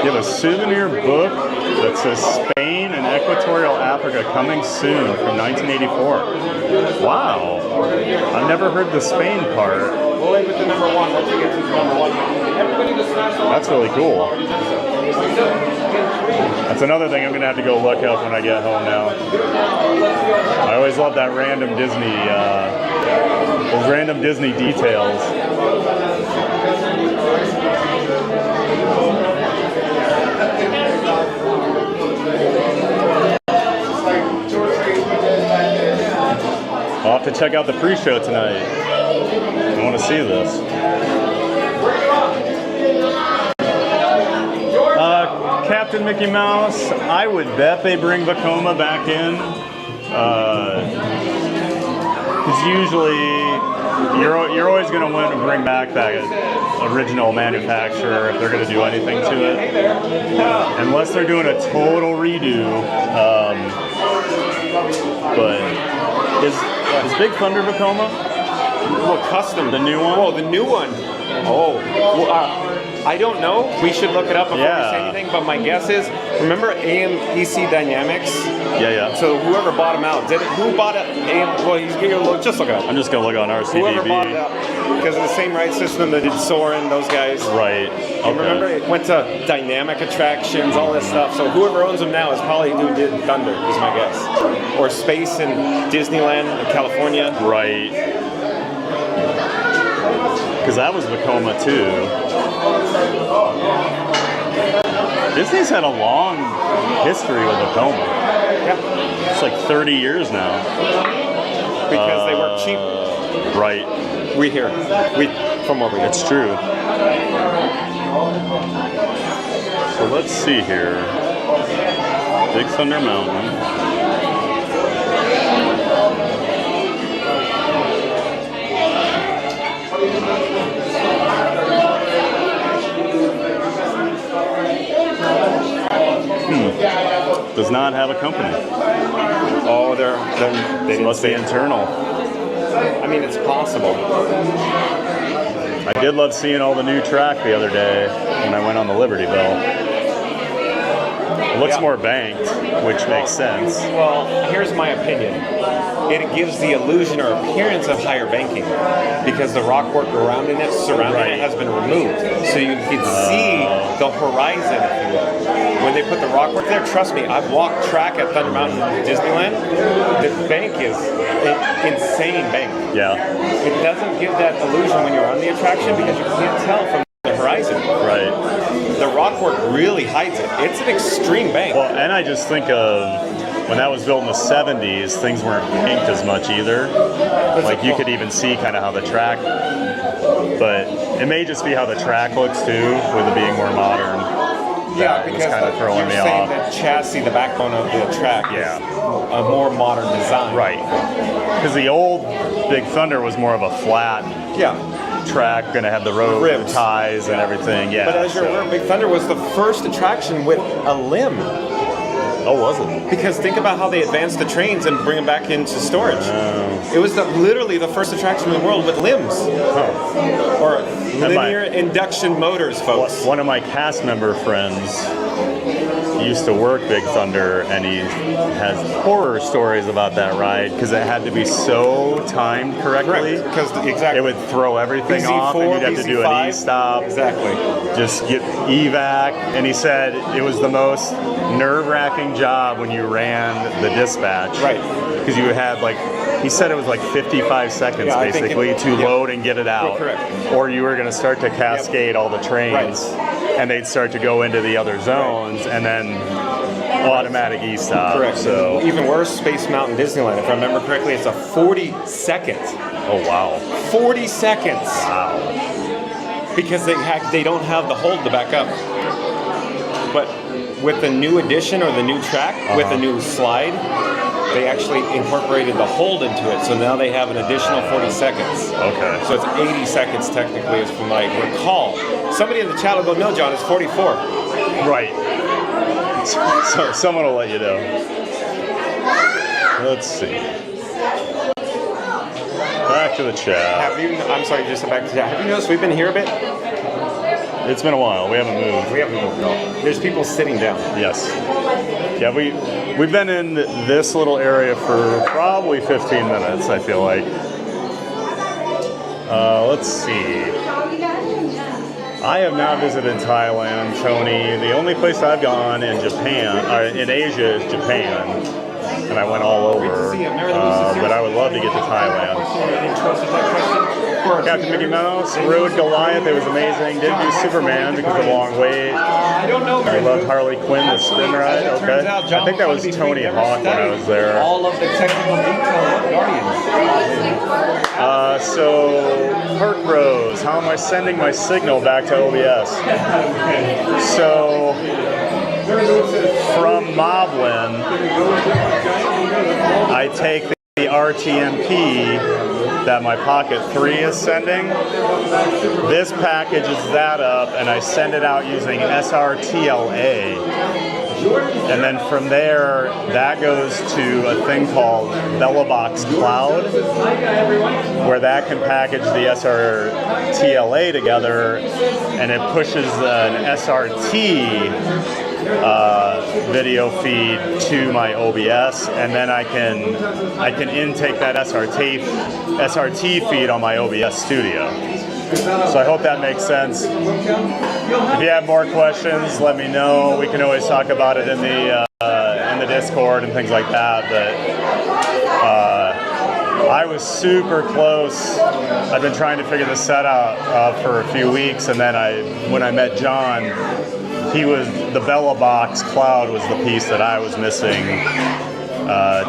Yeah, but a souvenir book that says Spain and Equatorial Africa coming soon from 1984. Wow. I've never heard the Spain part. We'll end with the number one once we get to the number one. Everybody just smash off. That's really cool. That's another thing I'm going to have to go look up when I get home now. I always love that random Disney, those random Disney details. I'll have to check out the pre-show tonight. I want to see this. Captain Mickey Mouse, I would bet they bring Vekoma back in. Because usually you're always going to want to bring back that original manufacturer if they're going to do anything to it. Unless they're doing a total redo. But is Big Thunder Vekoma? Well, custom. The new one? Oh, the new one. Oh. Well, I don't know. We should look it up before we say anything, but my guess is, remember AMEC Dynamics? Yeah. So whoever bought them out, who bought it? Well, just look it up. I'm just going to look on RCDB. Whoever bought it out, because of the same ride system that did Soarin, those guys. Right. And remember, it went to dynamic attractions, all this stuff. So whoever owns them now is probably who did Thunder, is my guess. Or Space in Disneyland in California. Right. Because that was Vekoma too. Disney's had a long history with Vekoma. Yeah. It's like 30 years now. Because they work cheap. Right. From what we hear. It's true. So let's see here. Big Thunder Mountain. Does not have a company. Oh, they must be internal. I mean, it's possible. I did love seeing all the new track the other day when I went on the Liberty Bell. It looks more banked, which makes sense. Well, here's my opinion. It gives the illusion or appearance of higher banking because the rockwork surrounding it has been removed. So you can see the horizon, if you will. When they put the rockwork there, trust me, I've walked track at Thunder Mountain Disneyland. The bank is an insane bank. Yeah. It doesn't give that illusion when you're on the attraction because you can't tell from the horizon. Right. The rockwork really hides it. It's an extreme bank. Well, and I just think of when that was built in the 70s, things weren't banked as much either. Like you could even see kind of how the track, but it may just be how the track looks too, with it being more modern. Yeah, because kind of throwing me off. The chassis, the backbone of the track, is a more modern design. Right. Because the old Big Thunder was more of a flat track, going to have the road ribs, ties and everything. Yeah. But as you're aware, Big Thunder was the first attraction with a limb. Oh, was it? Because think about how they advanced the trains and bring them back into storage. It was literally the first attraction in the world with limbs. Or linear induction motors, folks. One of my cast member friends used to work Big Thunder, and he has horror stories about that ride because it had to be so timed correctly. Because exactly, it would throw everything off, and you'd have to do an E-stop. Exactly. Just get evac, and he said it was the most nerve-wracking job when you ran the dispatch. Right. Because you had he said it was 55 seconds basically to load and get it out. Correct. Or you were going to start to cascade all the trains, and they'd start to go into the other zones, and then automatic E-stop. Correct. So even worse, Space Mountain Disneyland. If I remember correctly, it's a 40 second. Oh wow. 40 seconds. Wow. Because they don't have the hold to back up. But with the new addition or the new track with the new slide, they actually incorporated the hold into it. So now they have an additional 40 seconds. Okay. So it's 80 seconds technically, as from my recall. Somebody in the chat will go, no, John, it's 44. Right. So someone will let you know. Let's see. Back to the chat. I'm sorry, just back to the chat. Have you noticed we've been here a bit? It's been a while. We haven't moved. We haven't moved at all. There's people sitting down. Yes. Yeah, we've been in this little area for probably 15 minutes, I feel like. Let's see. I have not visited Thailand, Tony. The only place I've gone in Japan, in Asia, is Japan. And I went all over. But I would love to get to Thailand. Captain Mickey Mouse, rode Goliath, it was amazing. Didn't do Superman because of the long wait. I don't know. I loved Harley Quinn, the spin ride. Okay. I think that was Tony Hawk when I was there. All of the technical details of Guardians. So, Park Rose, how am I sending my signal back to OBS? So, from Moblin, I take the RTMP that my Pocket 3 is sending. This packages that up and I send it out using SRTLA. And then from there, that goes to a thing called Velobox Cloud, where that can package the SRTLA together, and it pushes an SRT video feed to my OBS, and then I can intake that SRT feed on my OBS studio. So I hope that makes sense. If you have more questions, let me know. We can always talk about it in the Discord and things like that. But I was super close. I've been trying to figure this set out for a few weeks, and then when I met John, the Velobox Cloud was the piece that I was missing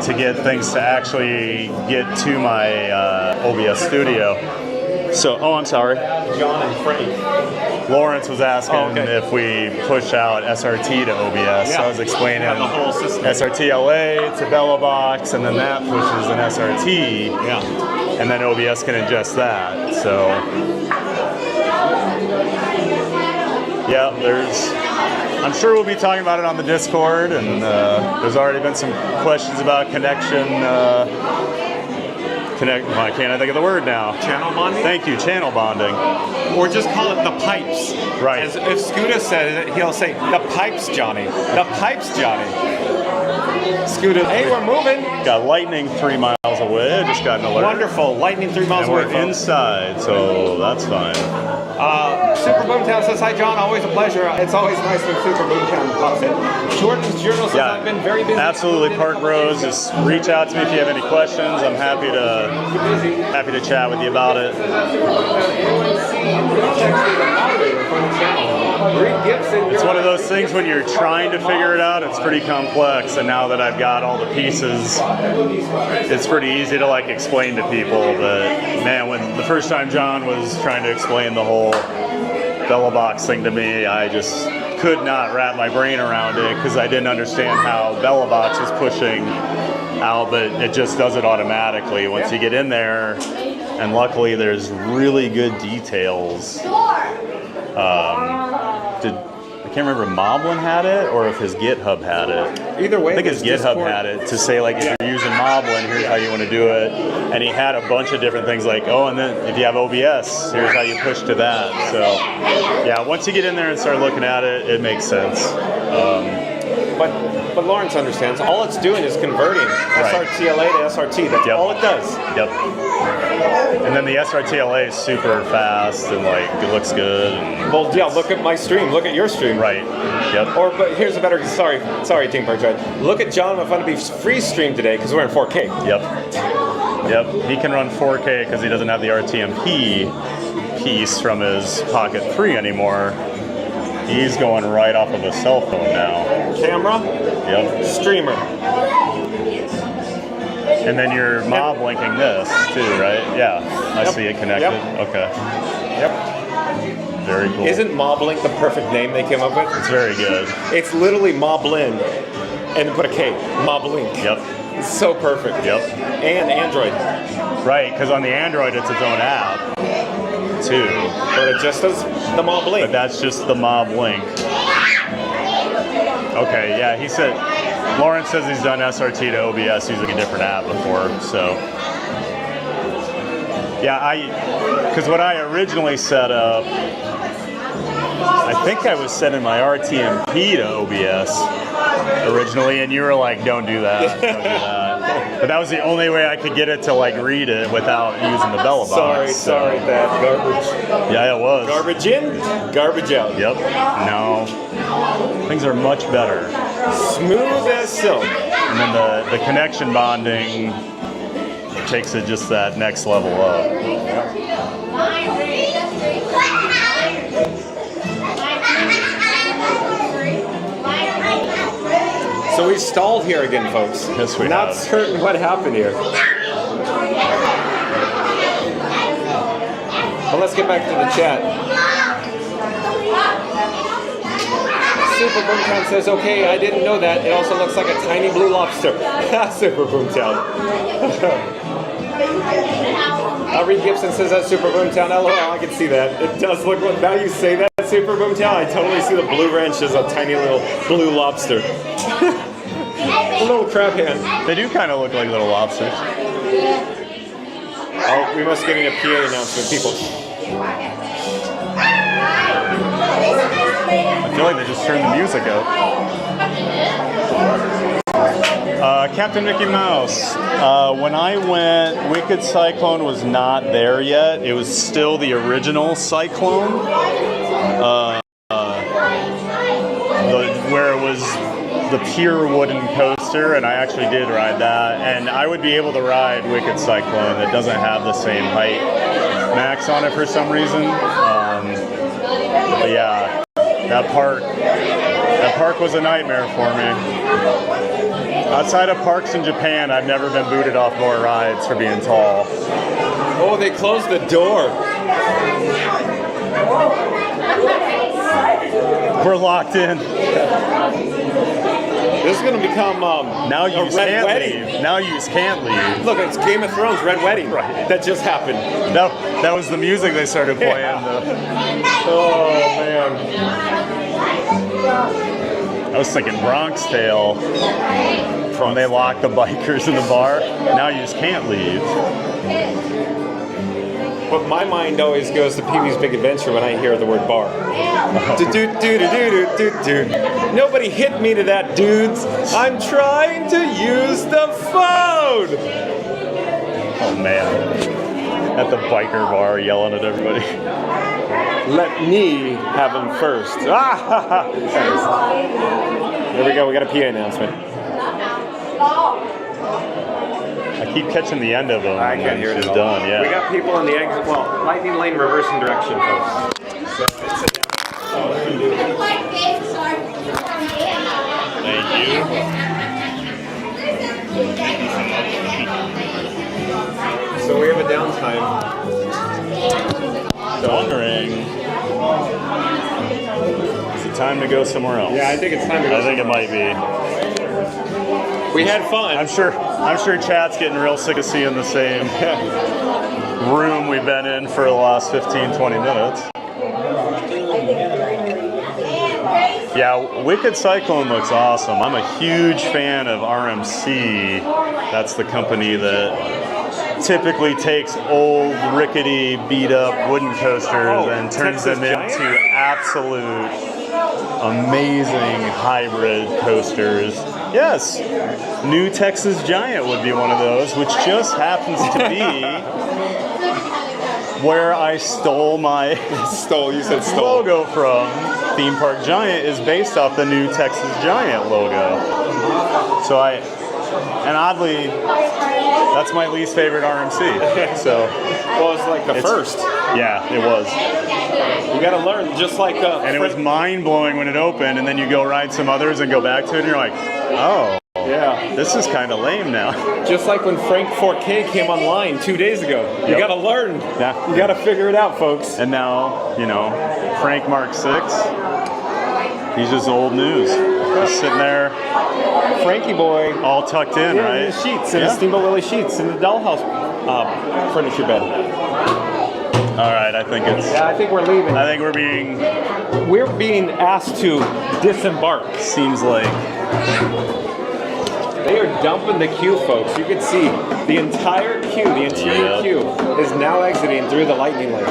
to get things to actually get to my OBS studio. So, I'm sorry. John and Frank. Lawrence was asking if we push out SRT to OBS. Yeah. So I was explaining the whole system. SRTLA to Velobox, and then that pushes an SRT. Yeah. And then OBS can ingest that. So, yeah, I'm sure we'll be talking about it on the Discord, and there's already been some questions about connection. Why can't I think of the word now? Channel bonding? Thank you, channel bonding. Or just call it the pipes. Right. As if Scooter said it, he'll say, the pipes, Johnny. The pipes, Johnny. Scooter, hey, we're moving. Got lightning 3 miles away. I just got an alert. Wonderful. Lightning 3 miles away. And we're inside, so that's fine. Super Boomtown says, hi, John. Always a pleasure. It's always nice when Super Boomtown pops in. Jordan's Journal says, I've been very busy. Absolutely, Park Rose. Just reach out to me if you have any questions. I'm happy to chat with you about it. It's one of those things when you're trying to figure it out, it's pretty complex, and now that I've got all the pieces, it's pretty easy to explain to people. But man, when the first time John was trying to explain the whole Velobox thing to me, I just could not wrap my brain around it because I didn't understand how Velobox was pushing out, but it just does it automatically once you get in there. And luckily there's really good details. I can't remember if Moblin had it or if his GitHub had it. Either way, I think his GitHub had it to say if you're using Moblin, here's how you want to do it. And he had a bunch of different things and then if you have OBS, here's how you push to that. So yeah, once you get in there and start looking at it, it makes sense. But Lawrence understands. All it's doing is converting SRTLA to SRT. That's all it does. Yep. And then the SRTLA is super fast and it looks good. Well, yeah. Look at my stream. Look at your stream. Right. Yep. But here's a better. Sorry, Team Park Drive. Look at John Fun to Be free stream today because we're in 4K. Yep. He can run 4K because he doesn't have the RTMP piece from his Pocket 3 anymore. He's going right off of a cell phone now. Camera? Yep. Streamer. And then you're mob linking this too, right? Yeah. I see it connected. Yep. Okay. Yep. Very cool. Isn't Moblink the perfect name they came up with? It's very good. It's literally Moblin and then put a K. Moblink. Yep. It's so perfect. Yep. And Android. Right, because on the Android it's its own app too. But it just does the Moblink. But that's just the Moblink. Okay, yeah, he said, Lawrence says he's done SRT to OBS using a different app before, so. Yeah, because what I originally set up I think I was setting my RTMP to OBS originally, and you were like, "Don't do that, don't do that." But that was the only way I could get it to like read it without using the Bella box. Sorry, that garbage. Yeah, it was. Garbage in, garbage out. Yep. No. Things are much better. Smooth as silk. And then the connection bonding takes it just that next level up. So we stalled here again, folks. Yes, we Not have. certain what happened here. But let's get back to the chat. Super Boomtown says, okay, I didn't know that. It also looks like a tiny blue lobster. Super Boomtown. Reed Gibson says that Super Boomtown. LOL, I can see that. It does look like, now you say that Super Boomtown, I totally see the Blue Ranch as a tiny little blue lobster. A little crab hand. They do kind of look like little lobsters. Oh, we must get a PA announcement, people. I feel like they just turned the music up. Captain Mickey Mouse. When I went, Wicked Cyclone was not there yet. It was still the original Cyclone. Where it was the pure wooden coaster, and I actually did ride that. And I would be able to ride Wicked Cyclone. It doesn't have the same height max on it for some reason. But yeah, that park was a nightmare for me. Outside of parks in Japan, I've never been booted off more rides for being tall. Oh, they closed the door. We're locked in. This is going to become now you a red wedding. Leave. Now you can't leave. Look, it's Game of Thrones Red Wedding. Right. That just happened. That was the music they started playing. Yeah. Oh man. I was thinking Bronx Tale when they locked the bikers in the bar. Now you just can't leave. But my mind always goes to Pee-wee's Big Adventure when I hear the word bar. Nobody hit me to that, dudes. I'm trying to use the phone. Oh man. At the biker bar yelling at everybody. Let me have him first. Ah! There we go, we got a PA announcement. I keep catching the end of them. I can't hear it it's at all. done, yeah. We got people in the exit, well, lightning lane reversing direction, folks. So it's Thank you. So we have a downtime. Wondering, is it time to go somewhere else? Yeah, I think it's time to go I think it might be. We had fun. I'm sure chat's getting real sick of seeing the same room we've been in for the last 15, 20 minutes. Yeah, Wicked Cyclone looks awesome. I'm a huge fan of RMC. That's the company that typically takes old, rickety, beat-up wooden coasters and turns them into absolute amazing hybrid coasters. Yes, New Texas Giant would be one of those, which just happens to be where I stole my logo from. Theme Park Giant is based off the New Texas Giant logo. So oddly, that's my least favorite RMC. So, well, it's like the first. Yeah, it was. You got to learn, just like. And it was mind blowing when it opened, and then you go ride some others and go back to it, and you're like, oh, yeah, this is kind of lame now. Just like when Frank 4K came online 2 days ago. You got to learn. Yeah. You got to figure it out, folks. And now, Frank Mark 6. He's just old news. Just sitting there. Frankie boy. All tucked in, right? In the sheets, in the Steamboat Willie sheets, in the dollhouse furniture bed. All right, I think it's... Yeah, I think we're leaving. I think we're being asked to disembark. Seems like. They are dumping the queue, folks. You can see the entire queue, the interior queue, is now exiting through the lightning lane.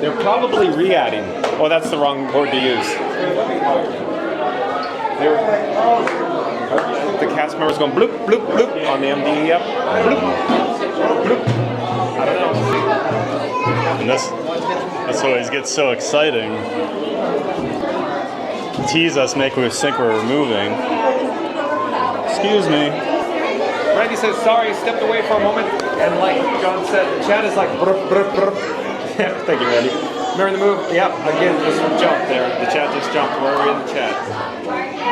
They're probably re-adding. Oh, that's the wrong word to use. The cast members going bloop, bloop, bloop on the MD. Yep. Bloop, bloop. I don't know. And this always gets so exciting. Tease us, make us think we're moving. Excuse me. Randy says, sorry, stepped away for a moment. And like John said, the chat is like brup, brup, brup. Thank you, Randy. Remember the move? Yep, again, just jumped there. The chat just jumped. Where are we in the chat?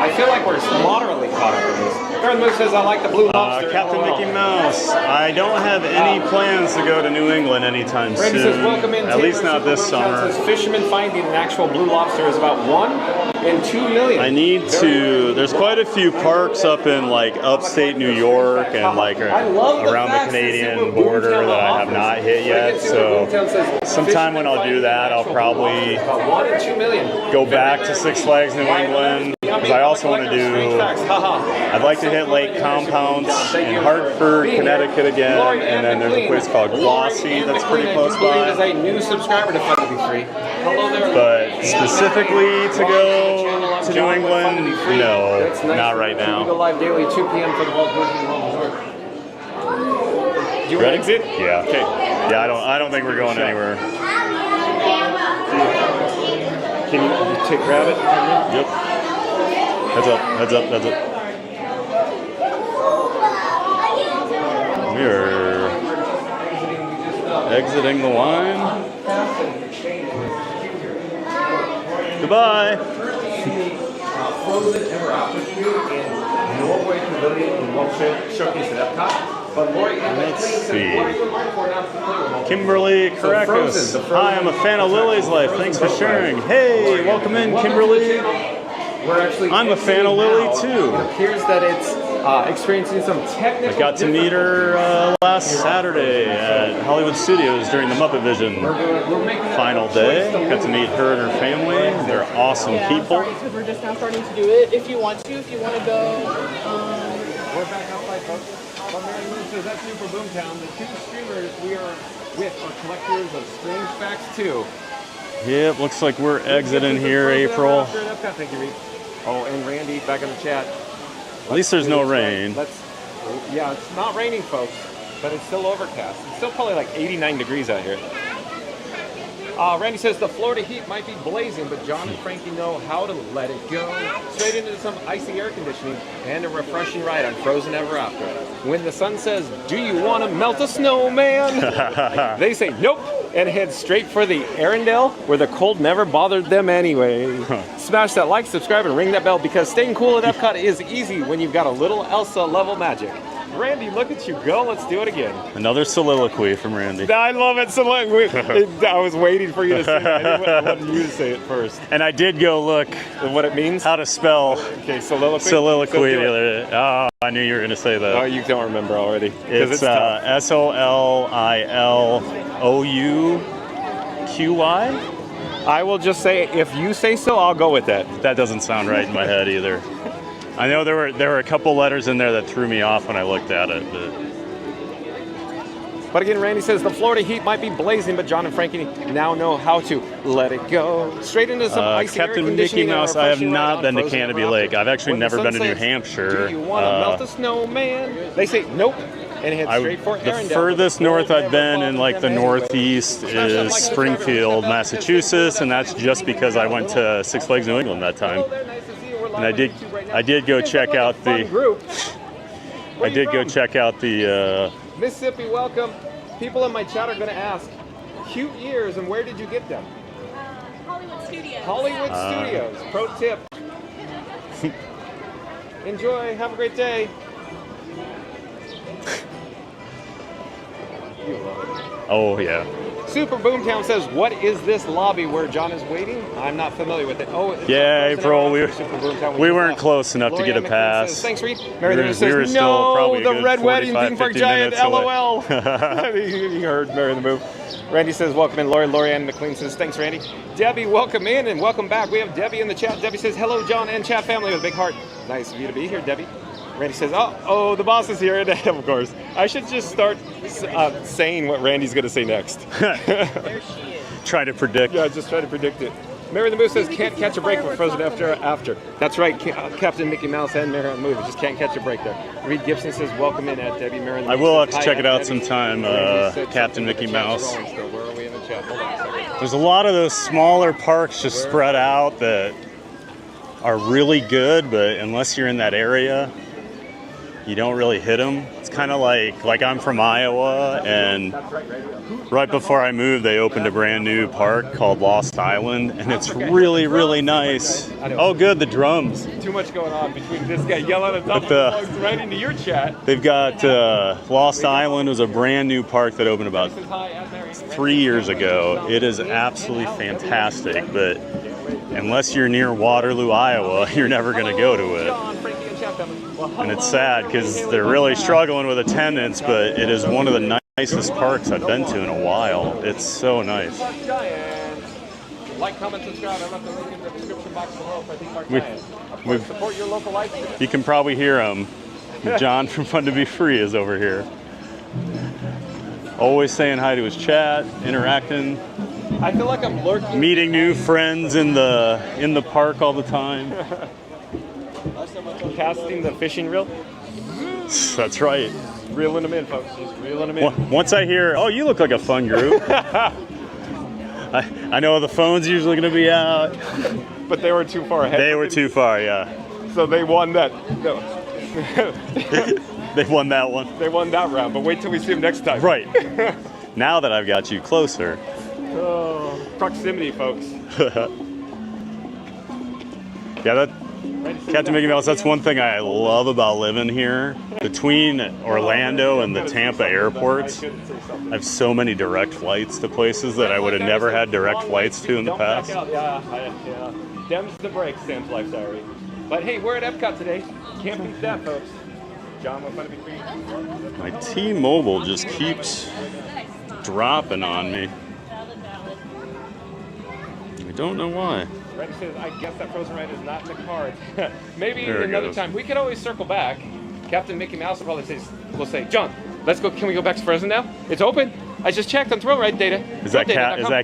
I feel like we're moderately caught up in this. Remember the move says, I like the blue lobster. Captain Mickey Mouse. I don't have any plans to go to New England anytime Randy soon. says, welcome in. At least not this summer. Says, fishermen finding an actual blue lobster is about 1 in 2 million. I need to. There's quite a few parks up in like upstate New York and like around the Canadian border that I have not hit yet. So sometime when I'll do that, I'll probably go back to Six Flags New England. Because I also want to do. I'd like to hit Lake Compounce in Hartford, Connecticut again, and then there's a place called Glossy that's pretty close by. Is a new subscriber to Fun to Be Free. But specifically to go to New England, no, not right We go now. live daily 2 p.m. for the Walt Disney World Resort. Do you want to exit? Yeah. Okay. Yeah, I don't think we're going anywhere. Can you grab it? Yep. Heads up, heads up, heads up. We are exiting the line. Goodbye. Frozen Ever After you in Norway Pavilion in Walt Showcase at Epcot. But Lori, Let's see. Kimberly Caracas. Hi, I'm a fan of Lily's Life. Thanks for sharing. Hey, welcome in, Kimberly. I'm a fan of Lily too. It appears that it's experiencing some technical. I got to meet her last Saturday at Hollywood Studios during the Muppet Vision final day. Got to meet her and her family. They're awesome people. Because we're just now starting to do it. If you want to go. We're back outside, folks. Well, Mary Lou says that's new for Boomtown. The 2 streamers we are with are collectors of strange facts too. Yep, looks like we're exiting here, April. Thank you, Reed. Oh, and Randy back in the chat. At least there's no rain. Yeah, it's not raining, folks, but it's still overcast. It's still probably like 89 degrees out here. Randy says the Florida heat might be blazing, but John and Frankie know how to let it go. Straight into some icy air conditioning and a refreshing ride on Frozen Ever After. When the sun says, do you want to melt a snowman? They say nope and head straight for the Arendelle where the cold never bothered them anyway. Smash that like, subscribe, and ring that bell because staying cool at Epcot is easy when you've got a little Elsa level magic. Randy, look at you go. Let's do it again. Another soliloquy from Randy. I love it. I was waiting for you to say it. I wanted you to say it first. And I did go look what it means. How to spell soliloquy the other day. Oh, I knew you were going to say that. Oh, you don't remember already. It's SOLILOUQY. I will just say, if you say so, I'll go with that. That doesn't sound right in my head either. I know there were a couple letters in there that threw me off when I looked at it. But again, Randy says the Florida heat might be blazing, but John and Frankie now know how to let it go. Straight into some icy Captain air Mickey Mouse, I have not been to Frozen Canopy Ever Lake. After. I've actually When never the been sun to New says, Hampshire. Do you want to melt a snowman? They say nope and head straight for The Arendelle. furthest north I've been in like the Northeast is Springfield, Massachusetts, and that's just because I went to Six Flags New England that time. And I did go check out the Mississippi, welcome. People in my chat are going to ask, cute ears, and where did you get them? Hollywood Studios. Hollywood Studios. Pro tip. Enjoy. Have a great day. You love it. Oh, yeah. Super Boomtown says, what is this lobby where John is waiting? I'm not familiar with it. Oh, yeah, April, we weren't close enough to get a pass. Says, thanks, Reed. Mary Lou we says, were still no, probably the Red Wedding theme park giant, LOL. Away. You heard Mary the Move. Randy says, welcome in. Lori Ann McLean says, thanks, Randy. Debbie, welcome in and welcome back. We have Debbie in the chat. Debbie says, hello, John and chat family with a big heart. Nice of you to be here, Debbie. Randy says, oh, the boss is here. Of course. I should just start saying what Randy's going to say next. There she is. Try to predict. Yeah, just try to predict it. Mary the Moose says can't catch a break for Frozen after. That's right, Captain Mickey Mouse and Mary the Moose just can't catch a break there. Reed Gibson says welcome in at Debbie. Mary the Moose I will have says, to check "Hi, it out Debbie." sometime, Captain Mickey Mouse. Where are we in the chat? Hold on a second. There's a lot of those smaller parks just spread out that are really good, but unless you're in that area, you don't really hit them. It's kind of like I'm from Iowa, and right before I moved, they opened a brand new park called Lost Island, and it's really, really nice. Oh, good, the drums. Too much going on between this guy yelling at top of the plugs right into your chat. They've got Lost Island was a brand new park that opened about 3 years ago. It is absolutely fantastic, but unless you're near Waterloo, Iowa, you're never going to go to it. And it's sad because they're really struggling with attendance, but it is one of the nicest parks I've been to in a while. It's so nice. Like, comment, subscribe. I left the link in the description box below for Theme Park Giant. Of course, support your local life. You can probably hear him. John from Fun to Be Free is over here. Always saying hi to his chat, interacting. I feel like I'm lurking. Meeting new friends in the park all the time. Casting the fishing reel. That's right. Reeling them in, folks. Just reeling them in. Once I hear, oh, you look like a fun group. I know the phone's usually going to be out. But they were too far ahead. They were too far, yeah. So they won that. No. They won that one. They won that round, but wait till we see them next time. Right. Now that I've got you closer. Oh, proximity, folks. Yeah, that Captain Mickey Mouse, that's one thing I love about living here. Between Orlando and the Tampa airports, I have so many direct flights to places that I would have never had direct flights to in the past. Yeah. Dems the brakes, Sam's Life Diary. But hey, we're at Epcot today. Can't beat that, folks. John, what fun to be free. My T-Mobile just keeps dropping on me. I don't know why. Randy says, I guess that Frozen ride is not in the cards. Maybe There it another goes. time. We could always circle back. Captain Mickey Mouse will probably say, John, let's go. Can we go back to Frozen now? It's open. I just checked on Thrill Ride data. Is that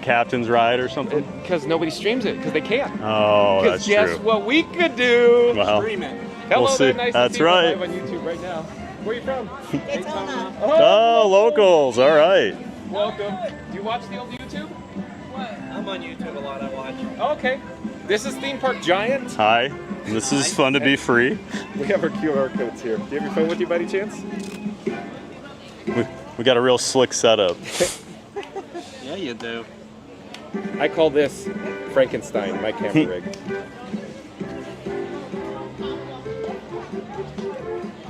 Captain's Ride or something? Because nobody streams it, because they can't. Oh, that's true. Guess what we could do? Well, Stream it. Hello we'll there, see. nice That's to see you right. live on YouTube right now. Where are you from? Daytona. Oh, locals. All right. Welcome. Do you watch the old YouTube? What? I'm on YouTube a lot, I watch. Okay. This is Theme Park Giant. Hi. And this is Fun to Be Free. We have our QR codes here. Do you have your phone with you by any chance? We got a real slick setup. Yeah, you do. I call this Frankenstein, my camera rig.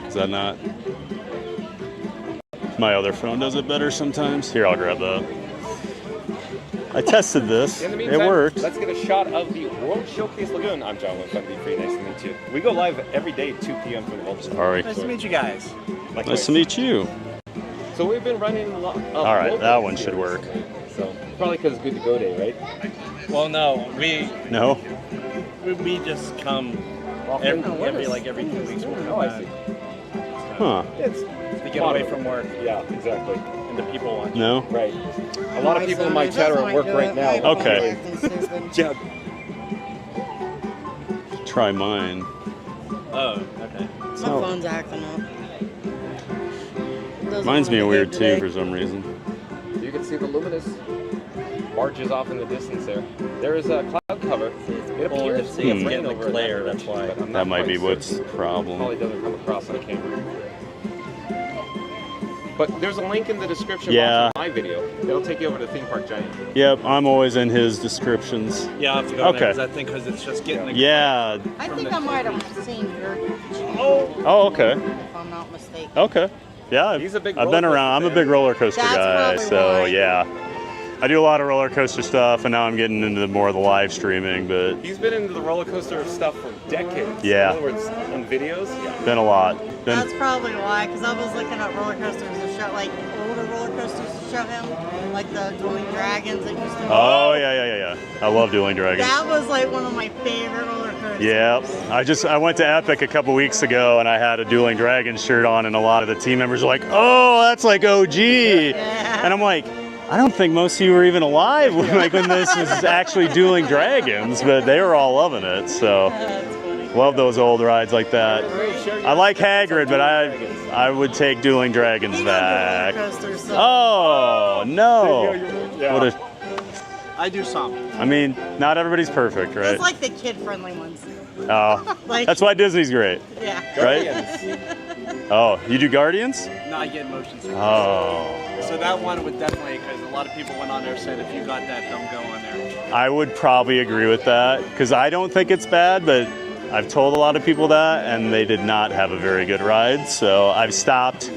Is that not? My other phone does it better sometimes. Here, I'll grab that. I tested this. In the meantime, It worked. let's get a shot of the World Showcase Lagoon. I'm John with Fun to Be Free. Nice to meet you. We go live every day at 2 p.m. for the World Showcase. Sorry. Nice to meet you guys. Nice to meet you. So we've been running a lot of All right, local that one days should here. work. So probably because it's good to go day, right? Well, no, we just come every 2 weeks. Oh, I see. Huh. It's to get away from work. Yeah, exactly. And the people watch. No? Right. A lot of people in my chat are at work right now. Okay. Yeah. Try mine. Oh, okay. My phone's acting up. Mine's being weird too for some reason. You can see the luminous barges off in the distance there. There is a cloud cover. It appears to be it's rain getting the over glare, that that's why. but I'm not That might quite be what's the certain. problem. Probably doesn't come across on camera. But there's a link in the description Yeah. box of my video. It'll take you over to Theme Park Giant. Yep, I'm always in his descriptions. Yeah, I'll have to go Okay. there because it's just getting the Yeah. I think I might have seen your Oh, okay. if I'm not mistaken. Okay. Yeah, I've He's a big been roller around. I'm a big roller coaster That's guy, probably so why. yeah. I do a lot of roller coaster stuff, and now I'm getting into more of the live streaming, but He's been into the roller coaster stuff for decades. Yeah. In other words, on videos. Yeah. been a lot. That's probably why, because I was looking at roller coasters to show, like older roller coasters to show him, like the Dueling Dragons that used to. Oh yeah. I love Dueling Dragons. That was like one of my favorite roller coasters. Yeah, I went to Epic a couple weeks ago, and I had a Dueling Dragons shirt on, and a lot of the team members were like, "Oh, that's like OG," and I'm like, I don't think most of you were even alive like when this was actually Dueling Dragons, but they were all loving it. So, love those old rides like that. I like Hagrid, but I would take Dueling Dragons back. Oh no! What a, I do some. I mean, not everybody's perfect, right? It's like the kid-friendly ones. Oh, Like- that's why Disney's great. Yeah. Right? Oh, you do Guardians? No, I get motion sickness. Oh. So that one would definitely, because a lot of people went on there and said, if you got that, don't go on there. I would probably agree with that because I don't think it's bad, but I've told a lot of people that and they did not have a very good ride. So I've stopped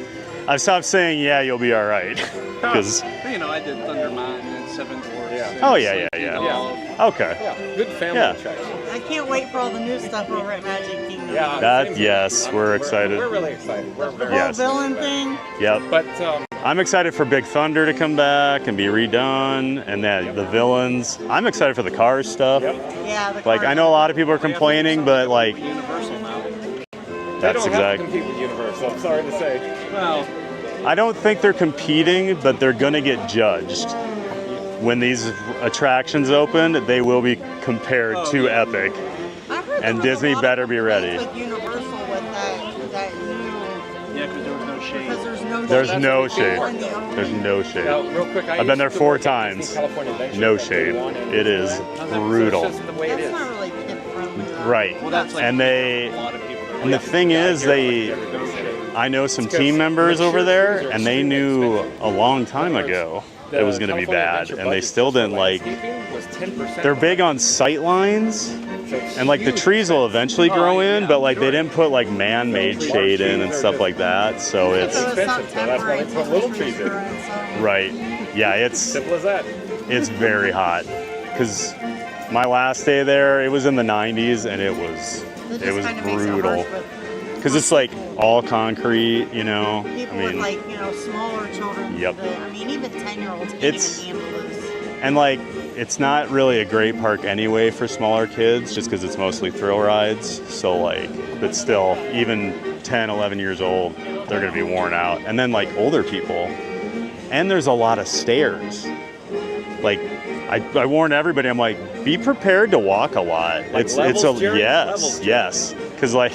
saying, yeah, you'll be all right. Because You know, I did Thunder Mountain and Seven Dwarfs. Yeah. and Oh, yeah, yeah, Slinky yeah. Dog. Okay. Yeah, good family Yeah. attraction. I can't wait for all the new stuff over at Magic Kingdom. Yeah, That yes, we're excited. We're really excited. We're very Yes. Villain thing. Yep. But I'm excited for Big Thunder to come back and be redone, and then the villains. I'm excited for the Cars stuff. Yeah, the Like I know a lot of people are complaining, but like Universal now. they that's don't have to exactly. compete with Universal. I'm sorry to say. Well, I don't think they're competing, but they're gonna get judged. When these attractions open, they will be compared to Epic, I heard and there was a Disney lot better of be ready. complaints with Universal with that new, yeah, because there was no shade. because there's no There's shade. no in shade. the opening. There's no shade. Now, real quick, I've been there used to 4 work at times. Disney California Adventure No Park shade. one and It is brutal. It's just the way it That's is. not really kid-friendly. though. Right. Well, that's like And they, a lot of people. and the thing is, I know some team members over there, and they knew a long time ago it was going to be bad, and they still didn't like. They're big on sight lines, and like the trees will eventually grow in, but like they didn't put like man-made shade in and stuff like that. So it's expensive, so that's why they put little trees in. right. Yeah, it's Simple as that. it's very hot because my last day there, it was in the 90s, and it was brutal because it's like all concrete, you know. People I with mean, like, smaller children. Yep. I mean, even 10-year-olds can't It's- even handle this. and like it's not really a great park anyway for smaller kids just because it's mostly thrill rides. So like, but still, even 10, 11 years old, they're gonna be worn out. And then like older people, and there's a lot of stairs. Like I warned everybody, I'm like, be prepared to walk a lot. Like it's levels, a Jerry? yes, Levels, yes, because like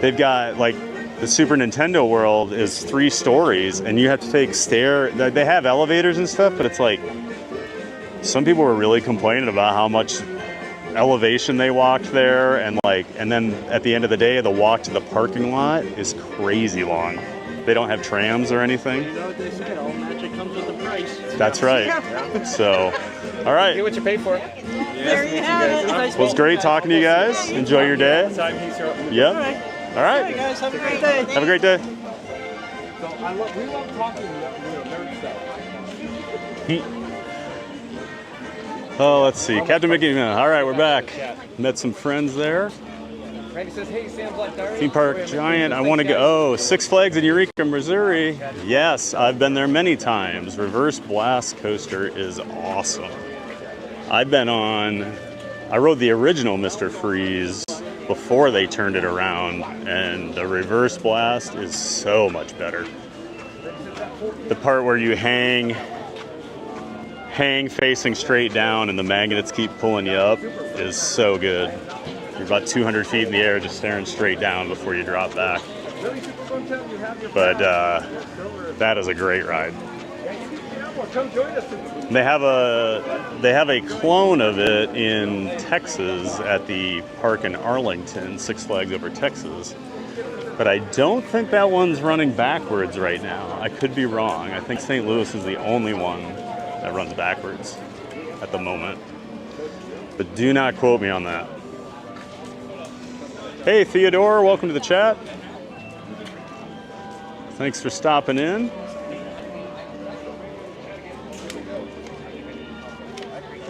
they've got like the Super Nintendo World is 3 stories, and you have to take They have elevators and stuff, but it's like some people were really complaining about how much elevation they walked there, and then at the end of the day, the walk to the parking lot is crazy long. They don't have trams or anything. You know what they say, all magic comes with a price. That's right. So, all right. Get what you pay for. There you have it. Well, it's great talking to you guys. Enjoy your day. Yep. All right. Hey guys, have a great day. Have a great day. So we love talking nerd stuff. Oh, let's see. Captain Mickey. All right, we're back. Met some friends there. Randy says, hey, Sam's like Diary. Theme Park Giant. I want to go. Oh, Six Flags in Eureka, Missouri. Yes, I've been there many times. Reverse Blast Coaster is awesome. I rode the original Mr. Freeze before they turned it around, and the Reverse Blast is so much better. The part where you hang facing straight down and the magnets keep pulling you up is so good. You're about 200 feet in the air just staring straight down before you drop back. But that is a great ride. They have a clone of it in Texas at the park in Arlington, Six Flags Over Texas. But I don't think that one's running backwards right now. I could be wrong. I think St. Louis is the only one that runs backwards at the moment. But do not quote me on that. Hey Theodore, welcome to the chat. Thanks for stopping in.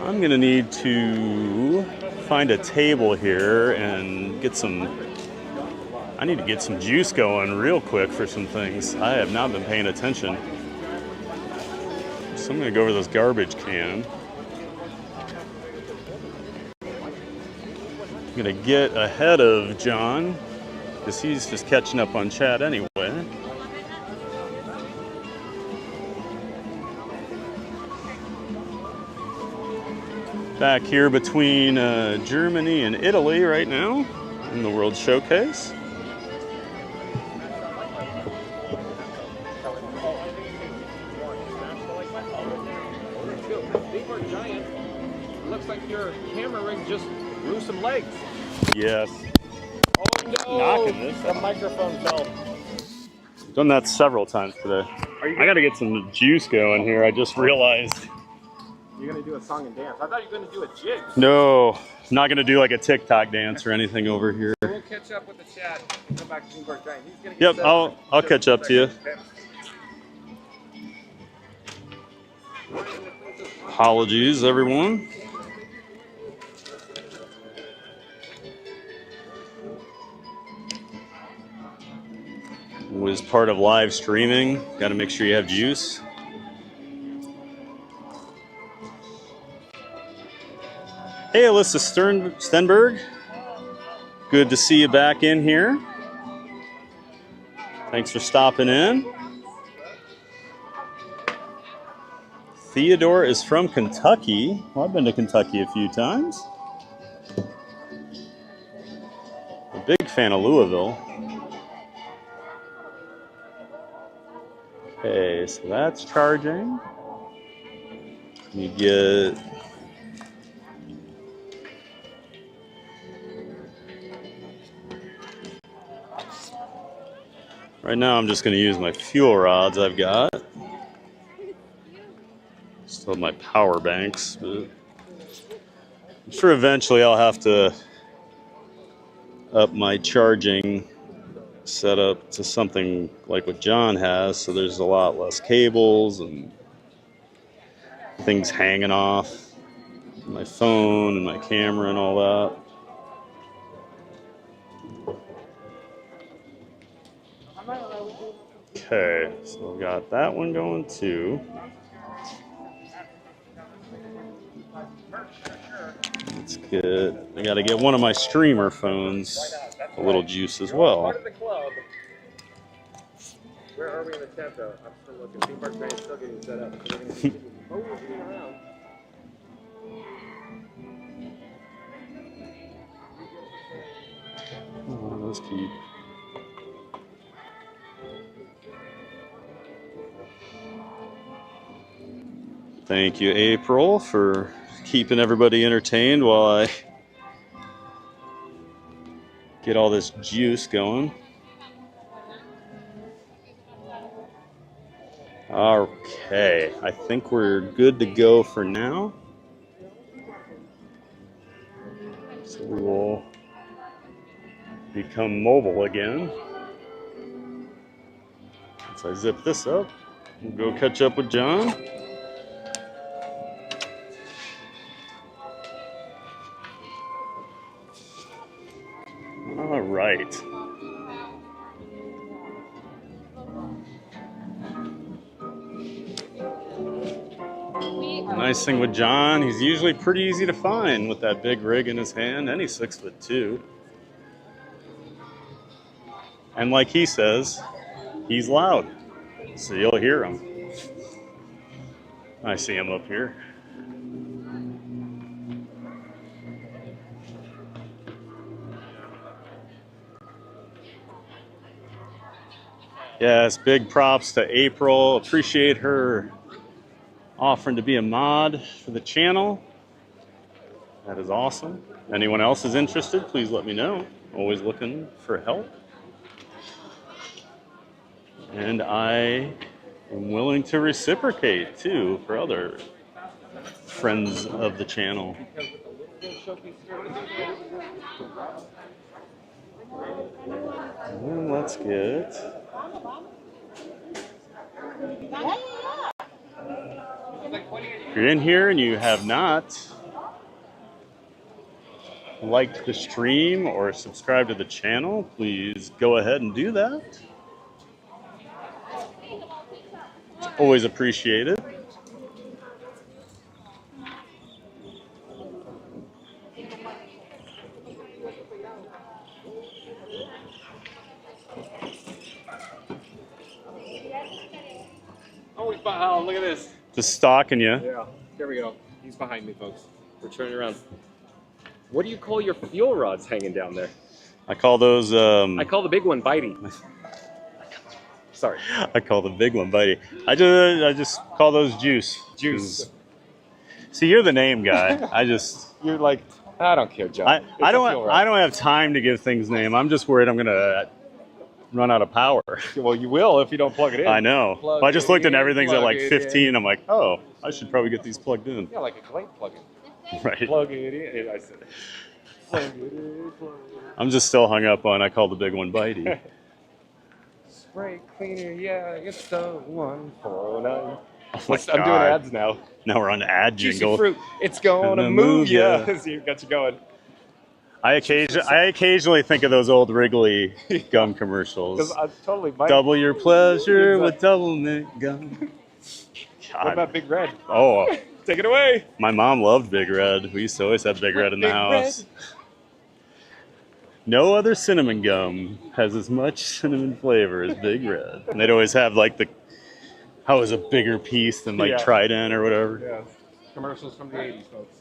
I'm gonna need to find a table here and I need to get some juice going real quick for some things. I have not been paying attention. So I'm gonna go over this garbage can. I'm gonna get ahead of John because he's just catching up on chat anyway. Back here between Germany and Italy right now in the World Showcase. Looks like your camera rig just grew some legs. Yes. Oh no! Knocking this The out. microphone fell. Done that several times today. I gotta get some juice going here. I just realized. You're gonna do a song and dance. I thought you were gonna do a jig. No, not gonna do like a TikTok dance or anything over here. We'll catch up with the chat and come back to Theme Park Giant. He's gonna get Yep, set I'll catch up to you. Apologies, everyone. Was part of live streaming. Got to make sure you have juice. Hey, Alyssa Stenberg. Good to see you back in here. Thanks for stopping in. Theodore is from Kentucky. Well, I've been to Kentucky a few times. A big fan of Louisville. Okay, so that's charging. You get right now I'm just going to use my fuel rods I've got. Still have my power banks, but I'm sure eventually I'll have to up my charging setup to something like what John has, so there's a lot less cables and things hanging off my phone and my camera and all that. Okay, so we got that one going too. That's good. I got to get one of my streamer phones a little juice as well. Where are we in the tent though? I'm still looking. Theme Park Giant's still getting set up. So we're gonna continue moving around. Oh, that's cute. Thank you, April, for keeping everybody entertained while I get all this juice going. Okay, I think we're good to go for now. So we will become mobile again. Once I zip this up, we'll go catch up with John. All right. Nice thing with John, he's usually pretty easy to find with that big rig in his hand, and he's 6'2". And like he says, he's loud, so you'll hear him. I see him up here. Yes, big props to April. Appreciate her offering to be a mod for the channel. That is awesome. Anyone else is interested, please let me know. Always looking for help. And I am willing to reciprocate too for other friends of the channel. And let's get if you're in here and you have not liked the stream or subscribed to the channel, please go ahead and do that. It's always appreciated. Oh, look at this. Just stalking you. Yeah, here we go. He's behind me, folks. We're turning around. What do you call your fuel rods hanging down there? I call those. I call the big one Bitey. Sorry. I call the big one Bitey. I just call those Juice. Juice. See, you're the name guy. You're like, I don't care, John. I don't have time to give things name. I'm just worried I'm gonna run out of power. Well, you will if you don't plug it in. I know. Plug I just looked and in, everything's at plug like it 15. in. I'm like, oh, I should probably get these plugged in. Yeah, like a light plug-in. Right. Plug it in. I said, plug it in, plug it in. I'm just still hung up on I call the big one Bitey. Spray cleaner, yeah, it's the one for none. Oh my I'm doing God. ads now. Now we're on the ad Juicy jingle. fruit, it's gonna move ya. See, got you going. I occasionally think of those old Wrigley gum commercials. Because I totally might. Double your pleasure with double mint gum. God. What about Big Red? Oh, take it away. My mom loved Big Red. We used to always have Big Red in the house. No other cinnamon gum has as much cinnamon flavor as Big Red. And they'd always have like how it was a bigger piece than like Trident or whatever. Yeah. Commercials from the 80s, folks.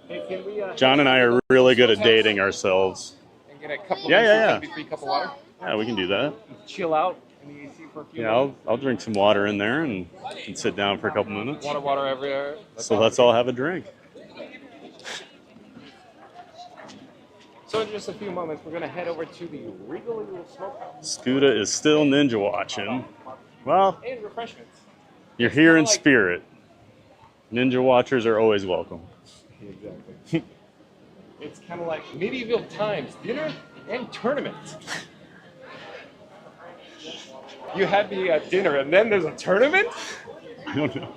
Hey, can we, John and I are really good at dating ourselves. And get a couple of Yeah. free cup of water? Yeah, we can do that. Chill out in the AC for a few Yeah, minutes. I'll drink some water in there and sit down for a couple minutes. Water everywhere. So let's all have a drink. So in just a few moments, we're going to head over to the Regal Eagle Smokehouse. Scooter is still ninja watching. Well, And refreshments. you're here in spirit. Ninja watchers are always welcome. Exactly. It's kind of like medieval times, dinner and tournament. You had the dinner and then there's a tournament? I don't know.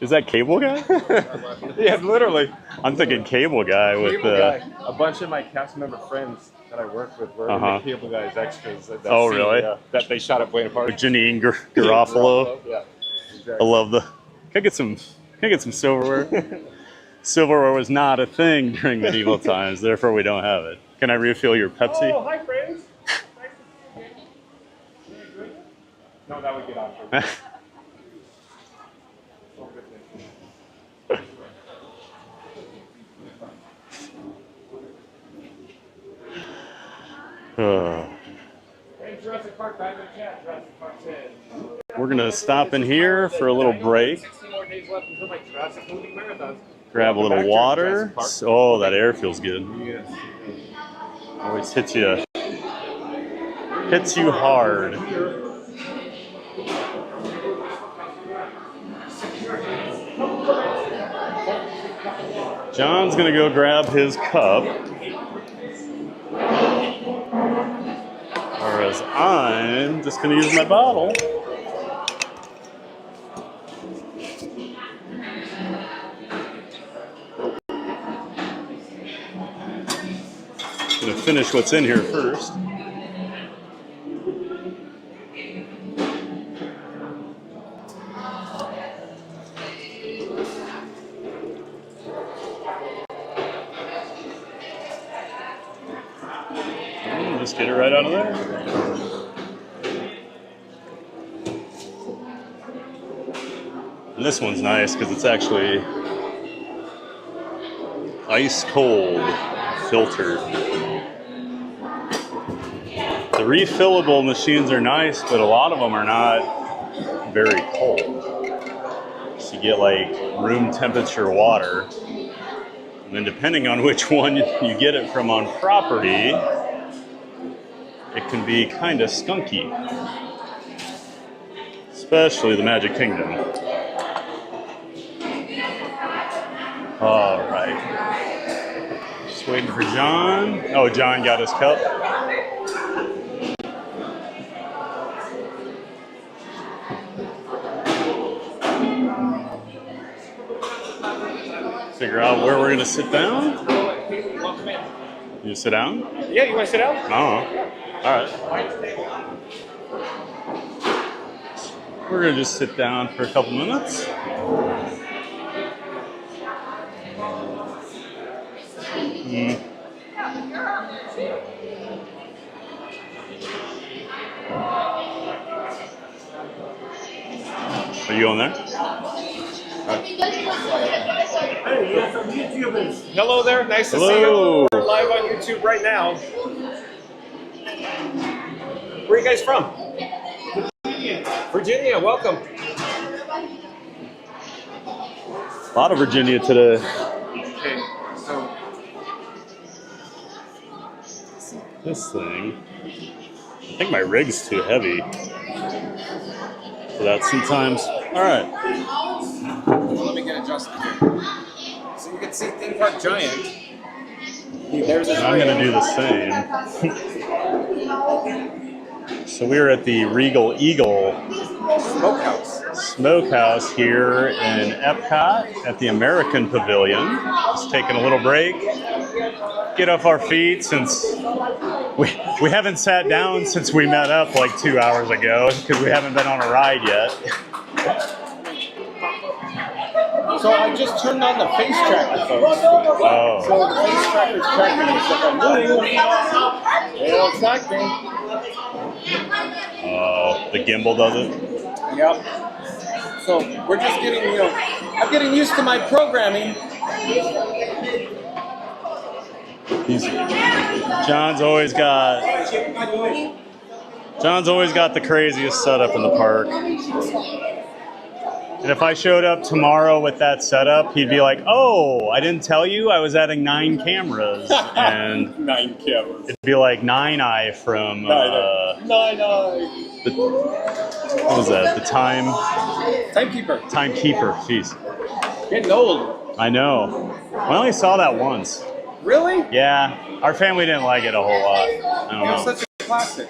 Is that Cable Guy? Yeah, literally. I'm thinking Cable Guy with Cable Guy. A bunch of my cast member friends that I work with were in the Cable Guy's extras. That Oh, scene, really? that they shot at Buena Park. With Janine Garofalo. Yeah, exactly. I love the. Can I get some silverware? Silverware was not a thing during medieval times, therefore we don't have it. Can I refill your Pepsi? Oh, hi, friends. Nice to see you. No, that would get awkward. Jurassic Park, back in the chat. Jurassic Park 10. We're going to stop in here for a little break. 16 more days left until my Jurassic movie marathon. Grab a little water. Oh, that air feels good. Yes. Always hits you hard. John's going to go grab his cup. Whereas I'm just going to use my bottle. Going to finish what's in here first. Just get it right out of there. And this one's nice because it's actually ice cold, filtered. The refillable machines are nice, but a lot of them are not very cold. So you get like room temperature water. And then depending on which one you get it from on property, it can be kind of skunky. Especially the Magic Kingdom. All right. Just waiting for John. Oh, John got his cup. Figure out where we're going to sit down. You sit down? Yeah, you want to sit down? Oh. All right. We're going to just sit down for a couple minutes. Are you on there? Hello there. Nice to see you. We're live on YouTube right now. Where are you guys from? Virginia. Welcome. A lot of Virginia today. Okay, so This thing, I think my rig's too heavy for that sometimes. All right. let me get adjusted here. So you can see Theme Park Giant. There's his I'm going to do the same. So we're at the Regal Eagle Smokehouse here in Epcot at the American Pavilion. Just taking a little break, get off our feet since we haven't sat down since we met up like 2 hours ago because we haven't been on a ride yet. So I just turned on the face tracker, folks. Oh. So the face tracker's tracking me. So if I'm moving, it'll track me. The gimbal does it? Yep. So we're just getting, I'm getting used to my programming. John's always got the craziest setup in the park. And if I showed up tomorrow with that setup, he'd be like, "Oh, I didn't tell you I was adding 9 cameras." And 9 cameras. It'd be like Nine Eye from Nine Eye. what was that? The Timekeeper. Timekeeper. Jeez. Getting old. I know. I only saw that once. Really? Yeah. Our family didn't like it a whole lot. I don't know. Such a classic.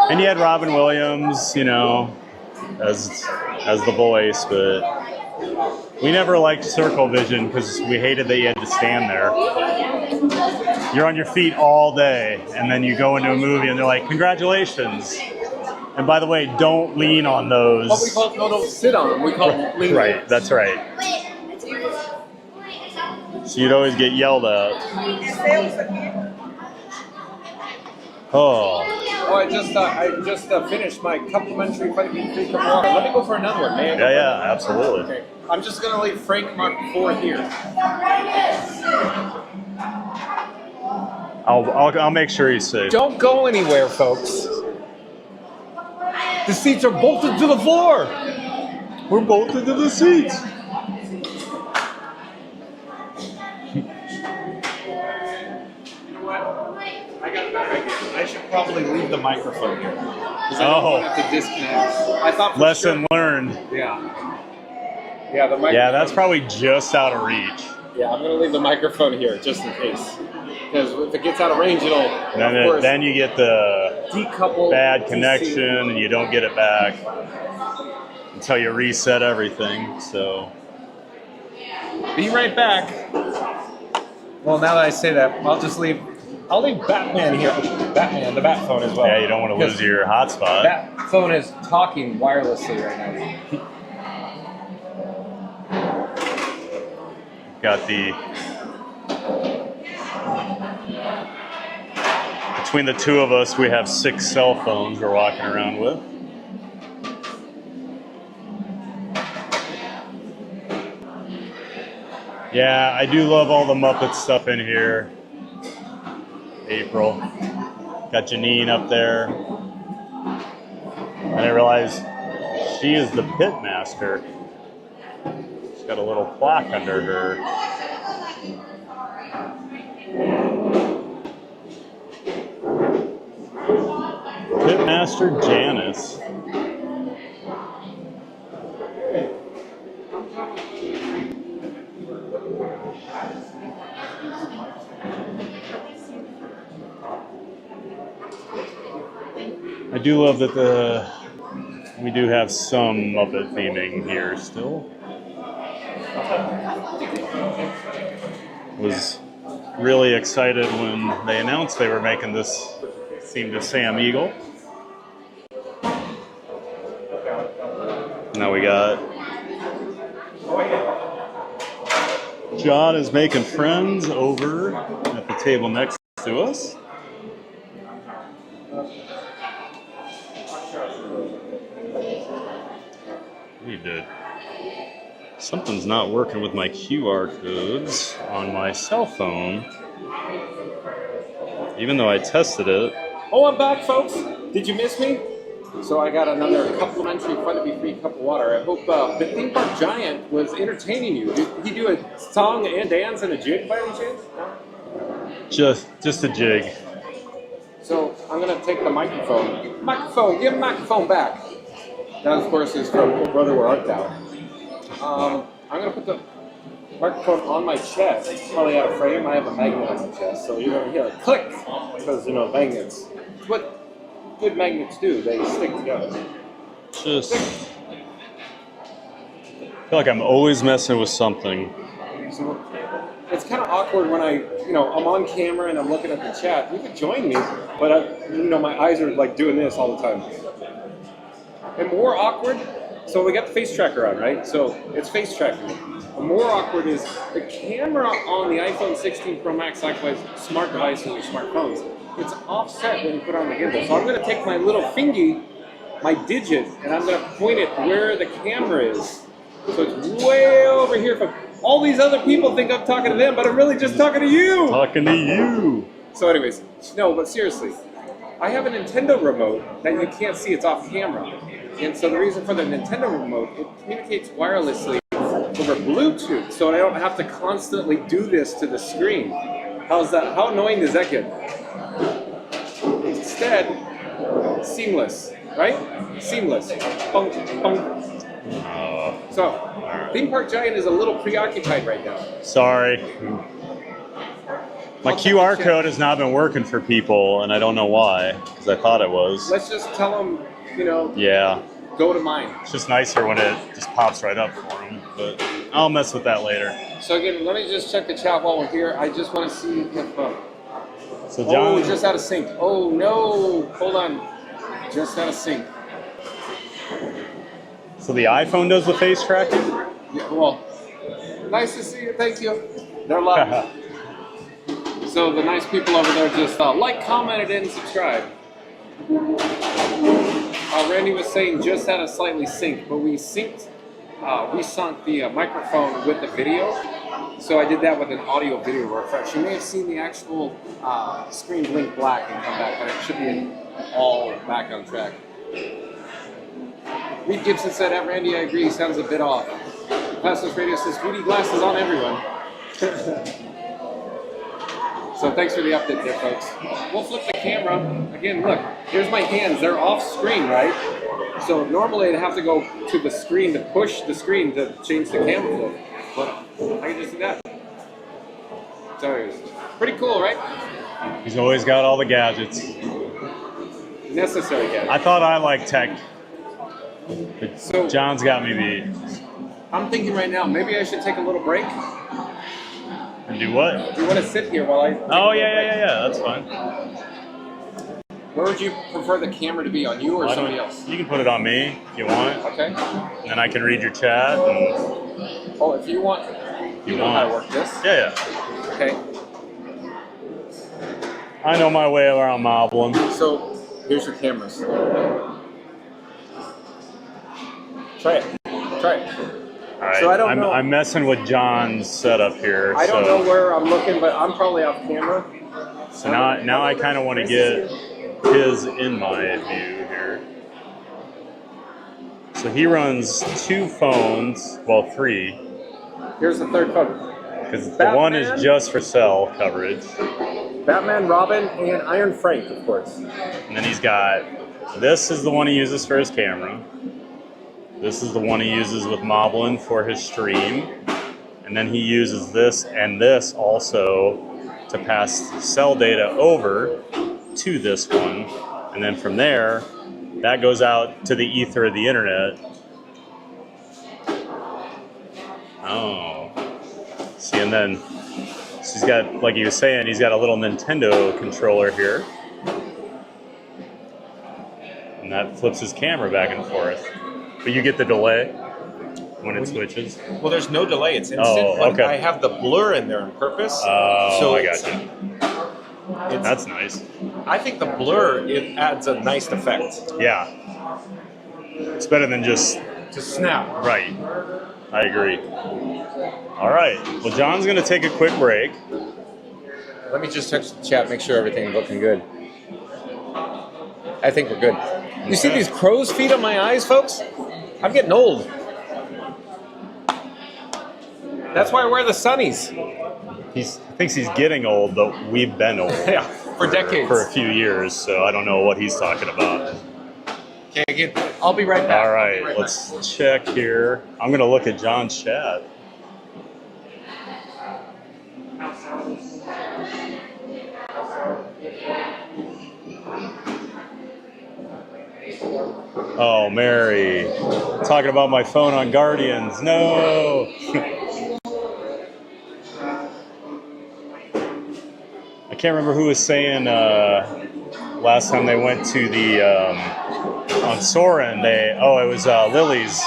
And you had Robin Williams, as the voice, but we never liked Circle Vision because we hated that you had to stand there. You're on your feet all day, and then you go into a movie and they're like, "Congratulations." And by the way, don't lean on those. What we call don't sit on them. We call them lean. Right, that's right. So you'd always get yelled at. Oh. Oh, I just finished my complimentary vitamin free cup of water. Let me go for another one, man. Yeah, absolutely. Okay. I'm just gonna leave Frank Mark 4 here. I'll make sure he's safe. Don't go anywhere, folks. The seats are bolted to the floor. We're bolted to the seats. I should probably leave the microphone here. Because I don't have to disconnect. I thought Lesson learned. Yeah. Yeah, the microphone. Yeah, that's probably just out of reach. Yeah, I'm going to leave the microphone here just in case. Because if it gets out of range, it'll, then you get the decouple, bad connection and you don't get it back until you reset everything. So be right back. Well, now that I say that, I'll leave Batman here. Batman, the Bat phone as well. Yeah, you don't want to lose your hotspot. Bat phone is talking wirelessly right now. Got between the two of us, we have 6 cell phones we're walking around with. Yeah, I do love all the Muppet stuff in here. April. Got Janine up there. And I realized she is the pit master. She's got a little plaque under her. Pitmaster Janice. I do love that we do have some Muppet theming here still. Was really excited when they announced they were making this theme to Sam Eagle. Now we got John is making friends over at the table next to us. He did. Something's not working with my QR codes on my cell phone. Even though I tested it. Oh, I'm back, folks. Did you miss me? So I got another complimentary Fun to Be Free cup of water. I hope the theme park giant was entertaining you. Did he do a song and dance and a jig by any chance? No? Just a jig. So I'm gonna take the microphone. Microphone, give the microphone back. That, of course, is from Oh Brother Where Art Thou. I'm gonna put the microphone on my chest. It's probably out of frame. I have a magnet on my chest, so you're gonna hear a click because magnets. It's what good magnets do. They stick together. Just I feel like I'm always messing with something. So it's kind of awkward when I'm on camera and I'm looking at the chat. You could join me, but my eyes are like doing this all the time. And more awkward. So we got the face tracker on, right? So it's face tracking. The more awkward is the camera on the iPhone 16 Pro Max, likewise smart devices or smartphones. It's offset when you put on the gimbal. So I'm going to take my little fingy, my digit, and I'm going to point it where the camera is. So it's way over here. From all these other people think I'm talking to them, but I'm really just talking to you. Talking to you. So anyways, no, but seriously, I have a Nintendo remote that you can't see. It's off camera. And so the reason for the Nintendo remote, it communicates wirelessly over Bluetooth, so I don't have to constantly do this to the screen. How's that? How annoying does that get? Instead, seamless, right? Seamless. Bunk, bunk. So, Theme Park Giant is a little preoccupied right now. Sorry. My QR code has not been working for people, and I don't know why, because I thought it was. Let's just tell them, Yeah. Go to mine. It's just nicer when it just pops right up for them, but I'll mess with that later. So again, let me just check the chat while we're here. I just want to see if... So John... just out of sync. Oh, no. Hold on. Just out of sync. So the iPhone does the face tracking? Yeah, well, nice to see you. Thank you. They're live. So the nice people over there just like, commented, and subscribe. Randy was saying just out of slightly sync, but we synced the microphone with the video. So I did that with an audio video refresh. You may have seen the actual screen blink black and come back, but it should be all back on track. Reed Gibson said, at Randy, I agree, he sounds a bit off. Passos Radio says, 3D glasses on everyone. So thanks for the update there, folks. We'll flip the camera. Again, look, here's my hands. They're off screen, right? So normally I'd have to go to the screen to push the screen to change the camera flip. But I can just do that. So it's pretty cool, right? He's always got all the gadgets. Necessary gadgets. I thought I liked tech. But so John's got me beat. I'm thinking right now, maybe I should take a little break. And do what? Do you want to sit here while I... Oh, yeah, that's fine. Where would you prefer the camera to be, on you or somebody else? You can put it on me if you want. Okay. And then I can read your chat. And oh, if you want, you know how to work this? Yeah. Okay. I know my way around modeling. So, here's your cameras. Try it. All right. So I don't know. I'm messing with John's setup here. I don't know where I'm looking, but I'm probably off camera. So now I kind of want to get his in my view here. So he runs 2 phones, well 3. Here's the third phone. Because the one is just for cell coverage. Batman, Robin, and Iron Frank, of course. And then he's got, this is the one he uses for his camera. This is the one he uses with Moblin for his stream. And then he uses this and this also to pass cell data over to this one. And then from there, that goes out to the ether of the internet. Oh. See, and then so he's got, like he was saying, he's got a little Nintendo controller here. And that flips his camera back and forth. But you get the delay when it switches. Well, there's no delay. It's instant. Oh, okay. I have the blur in there on purpose. Oh, so I got you. That's nice. I think the blur, it adds a nice effect. Yeah. It's better than just snap. Right. I agree. All right. Well, John's going to take a quick break. Let me just touch the chat, make sure everything's looking good. I think we're good. You see these crow's feet on my eyes, folks? I'm getting old. That's why I wear the sunnies. He thinks he's getting old, but we've been old. Yeah, for decades. For a few years, so I don't know what he's talking about. Okay, again, I'll be right back. All right, let's check here. I'm going to look at John's chat. Oh, Mary. Talking about my phone on Guardians. No. I can't remember who was saying last time they went to the on Soarin. It was Lily's.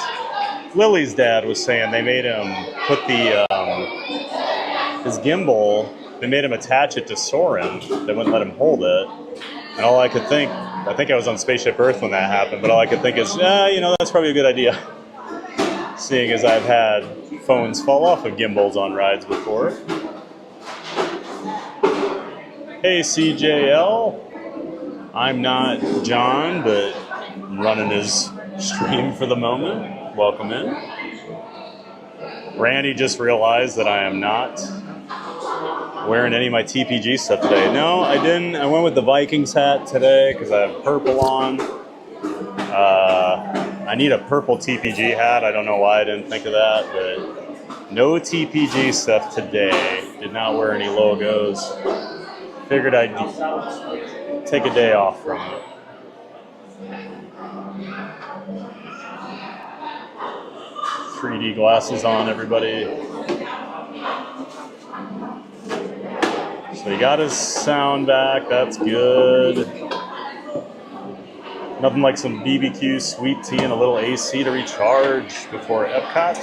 Lily's dad was saying they made him put the his gimbal. They made him attach it to Soarin. They wouldn't let him hold it. And all I could think, I think I was on Spaceship Earth when that happened, but all I could think is, that's probably a good idea. Seeing as I've had phones fall off of gimbals on rides before. Hey CJL, I'm not John, but I'm running his stream for the moment. Welcome in. Randy just realized that I am not wearing any of my TPG stuff today. No, I didn't. I went with the Vikings hat today because I have purple on. I need a purple TPG hat. I don't know why I didn't think of that, but no TPG stuff today. Did not wear any logos. Figured I'd take a day off from it. .3D glasses on, everybody. So he got his sound back. That's good. Nothing like some BBQ, sweet tea, and a little AC to recharge before Epcot.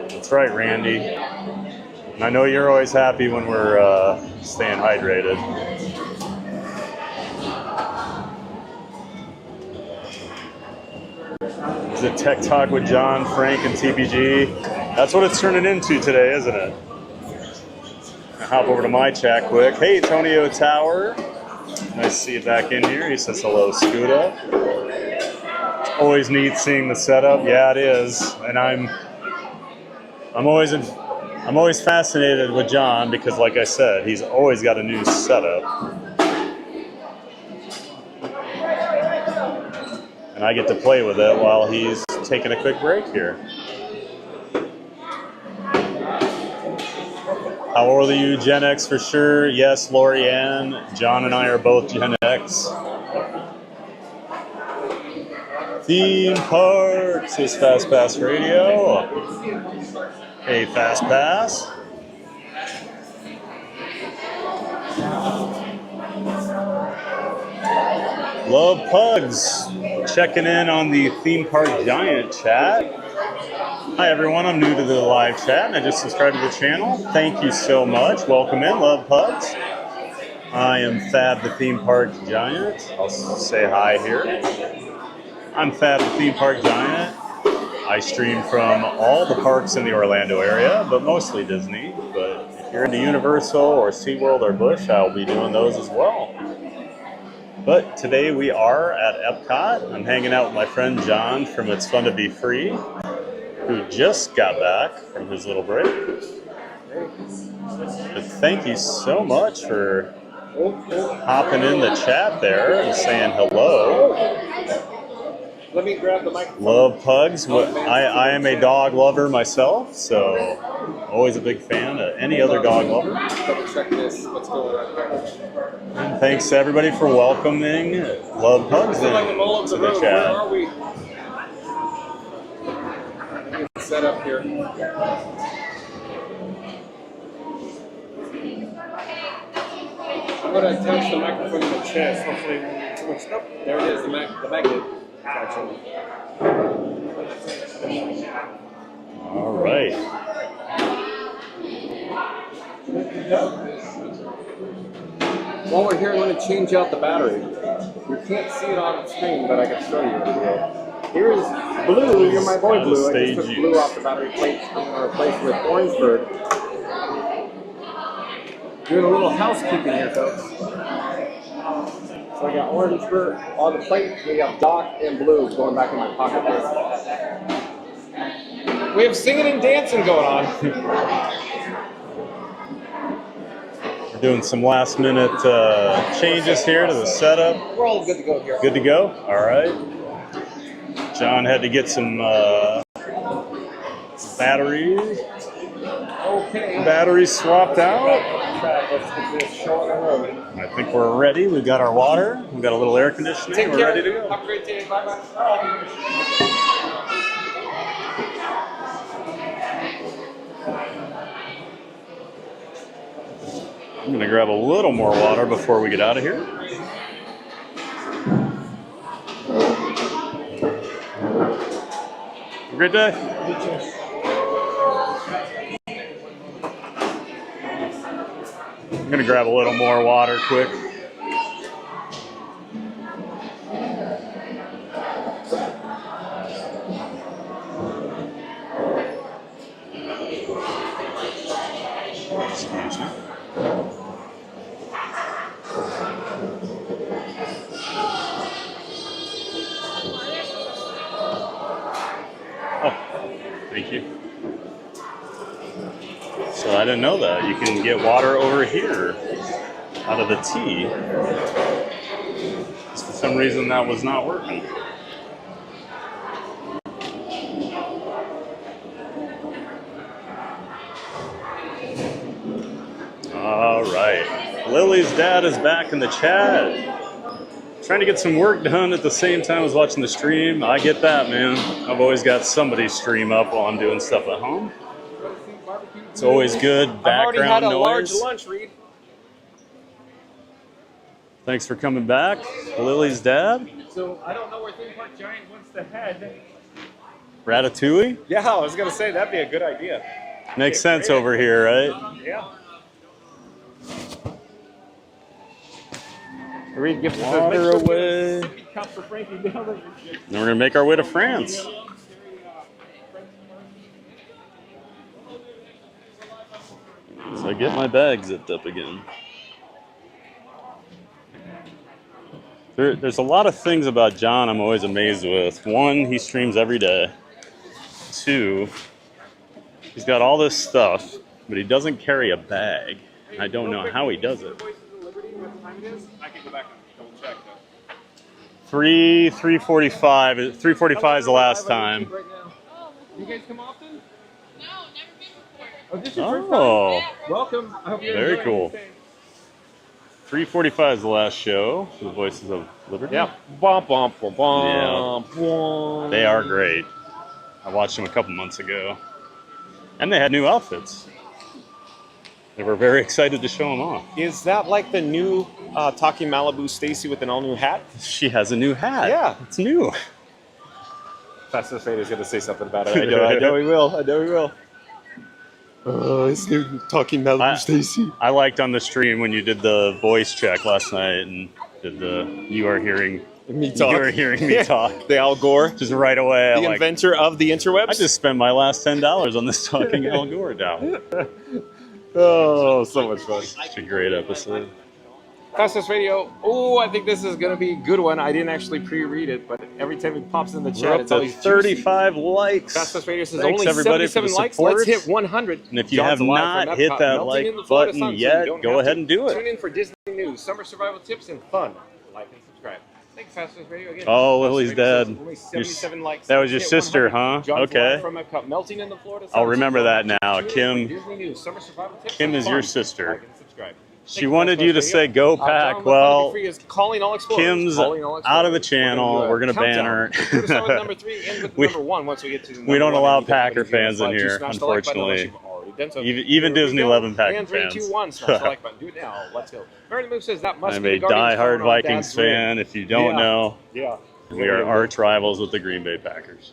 That's right, Randy. And I know you're always happy when we're staying hydrated. Is it Tech Talk with John, Frank, and TPG? That's what it's turning into today, isn't it? I'll hop over to my chat quick. Hey, Tonio Tower. Nice to see you back in here. He says hello, Scuda. It's always neat seeing the setup. Yeah, it is. And I'm always fascinated with John because, like I said, he's always got a new setup. And I get to play with it while he's taking a quick break here. How old are you? Gen X for sure. Yes, Lori Ann. John and I are both Gen X. Theme Parks is Fast Pass Radio. Hey, Fast Pass. Love Pugs. Checking in on the Theme Park Giant chat. Hi everyone, I'm new to the live chat and I just subscribed to the channel. Thank you so much. Welcome in, Love Pugs. I am Fab the Theme Park Giant. I'll say hi here. I'm Fab the Theme Park Giant. I stream from all the parks in the Orlando area, but mostly Disney. But if you're into Universal or SeaWorld or Busch, I'll be doing those as well. But today we are at Epcot. I'm hanging out with my friend John from It's Fun to Be Free, who just got back from his little break. But thank you so much for hopping in the chat there and saying hello. Let me grab the microphone. Love Pugs. I am a dog lover myself, so always a big fan of any other dog lover. Double check this. What's going on? And thanks to everybody for welcoming Love Pugs into the chat. Where are we? Set up here. I'm going to attach the microphone to the chest. Hopefully, too much stuff. There it is, the magnet. All right. While we're here, I'm going to change out the battery. You can't see it on the screen, but I can show you. Here is Blue, you're my boy Gotta Blue. I stay just took juiced. Blue off the battery plates. I'm going to replace with Orangeburg. Doing a little housekeeping here, folks. So I got Orangeburg on the plate. We have Doc and Blue going back in my pocket there. We have singing and dancing going on. We're doing some last minute changes here to the setup. We're all good to go here. Good to go? All right. John had to get some batteries. Okay. Batteries swapped out. Let's get this show on the road. I think we're ready. We've got our water. We've got a little air conditioning. Take We're care. ready to go. Have a great day. Bye-bye. I'm going to grab a little more water before we get out of here. Have a great day. I'm going to grab a little more water quick. Excuse me. Oh, thank you. So I didn't know that. You can get water over here out of the T. Just for some reason that was not working. All right. Lily's dad is back in the chat. Trying to get some work done at the same time as watching the stream. I get that, man. I've always got somebody stream up while I'm doing stuff at home. It's always good background noise. I've already had a large lunch, Reed. Thanks for coming back, Lily's dad. So I don't know where Theme Park Giant wants to head. Ratatouille? Yeah, I was going to say that'd be a good idea. Makes sense over here, right? Yeah. Reed gifts us Water away. cup for Frankie Dillon. Then we're going to make our way to France. So I get my bag zipped up again. There's a lot of things about John I'm always amazed with. One, he streams every day. Two, he's got all this stuff, but he doesn't carry a bag. I don't know how he does it. I can go back and double check though. 3:45 is the last time. You guys come often? No, never been before. Oh, this is your first Oh, time? Welcome. I hope you're very enjoying cool. your stay. 3:45 is the last show. The Voices of Liberty. Yeah. Bum, bum, bum, bum, Yeah. bum. They are great. I watched them a couple months ago, and they had new outfits. They were very excited to show them off. Is that like the new Talking Malibu Stacy with an all-new hat? She has a new hat. Yeah. It's new. Fastest Fader's going to say something about it. I know he will. I know he will. It's new Talking Malibu Stacy. I liked on the stream when you did the voice check last night and did the you are hearing me talk. You are hearing me talk. The Al Gore. Just right away. The inventor of the interwebs. I just spent my last $10 on this talking Al Gore down. Oh, so much fun. It's a great episode. Fastest Radio. Oh, I think this is going to be a good one. I didn't actually pre-read it, but every time it pops in the We're chat, up it's to always 35 likes. Fastest Radio says Thanks only everybody for 77 the likes. support. Let's hit 100. And if you John's have alive not from hit Epcot, that melting in like the Florida button sun, so you yet, don't go have ahead to. and do it. Tune in for Disney news, summer survival tips, and fun. Like and subscribe. Thanks, Fastest Radio again. Oh, Fastest Lily's Radio says dad. only 77 likes. That was your Hit sister, 100. huh? John's Okay. alive from Epcot, melting in the Florida sun, I'll so remember you that don't now. have to. Tune in Kim. for Disney news, summer survival tips, Kim and is fun. your sister. Like and subscribe. She wanted you to say go pack. John Well, Free is calling all explorers. Kim's Calling all out of the explorers. channel. We're going to ban her. We're going to start with number 3 and with number 1 once we get to We don't number 1, allow and you can Packer give it a fans in slide. here, You smash the like button unless unfortunately. you've already done so. Even Here we Disney go. 11 Packer And 3, fans. 2, 1, smash the like button. Do it now. Let's go. Mary Move says that must I'm be a the Guardians diehard phone on Vikings Dad's ring. fan. If you don't know, Yeah. we are arch rivals with the Green Bay Packers.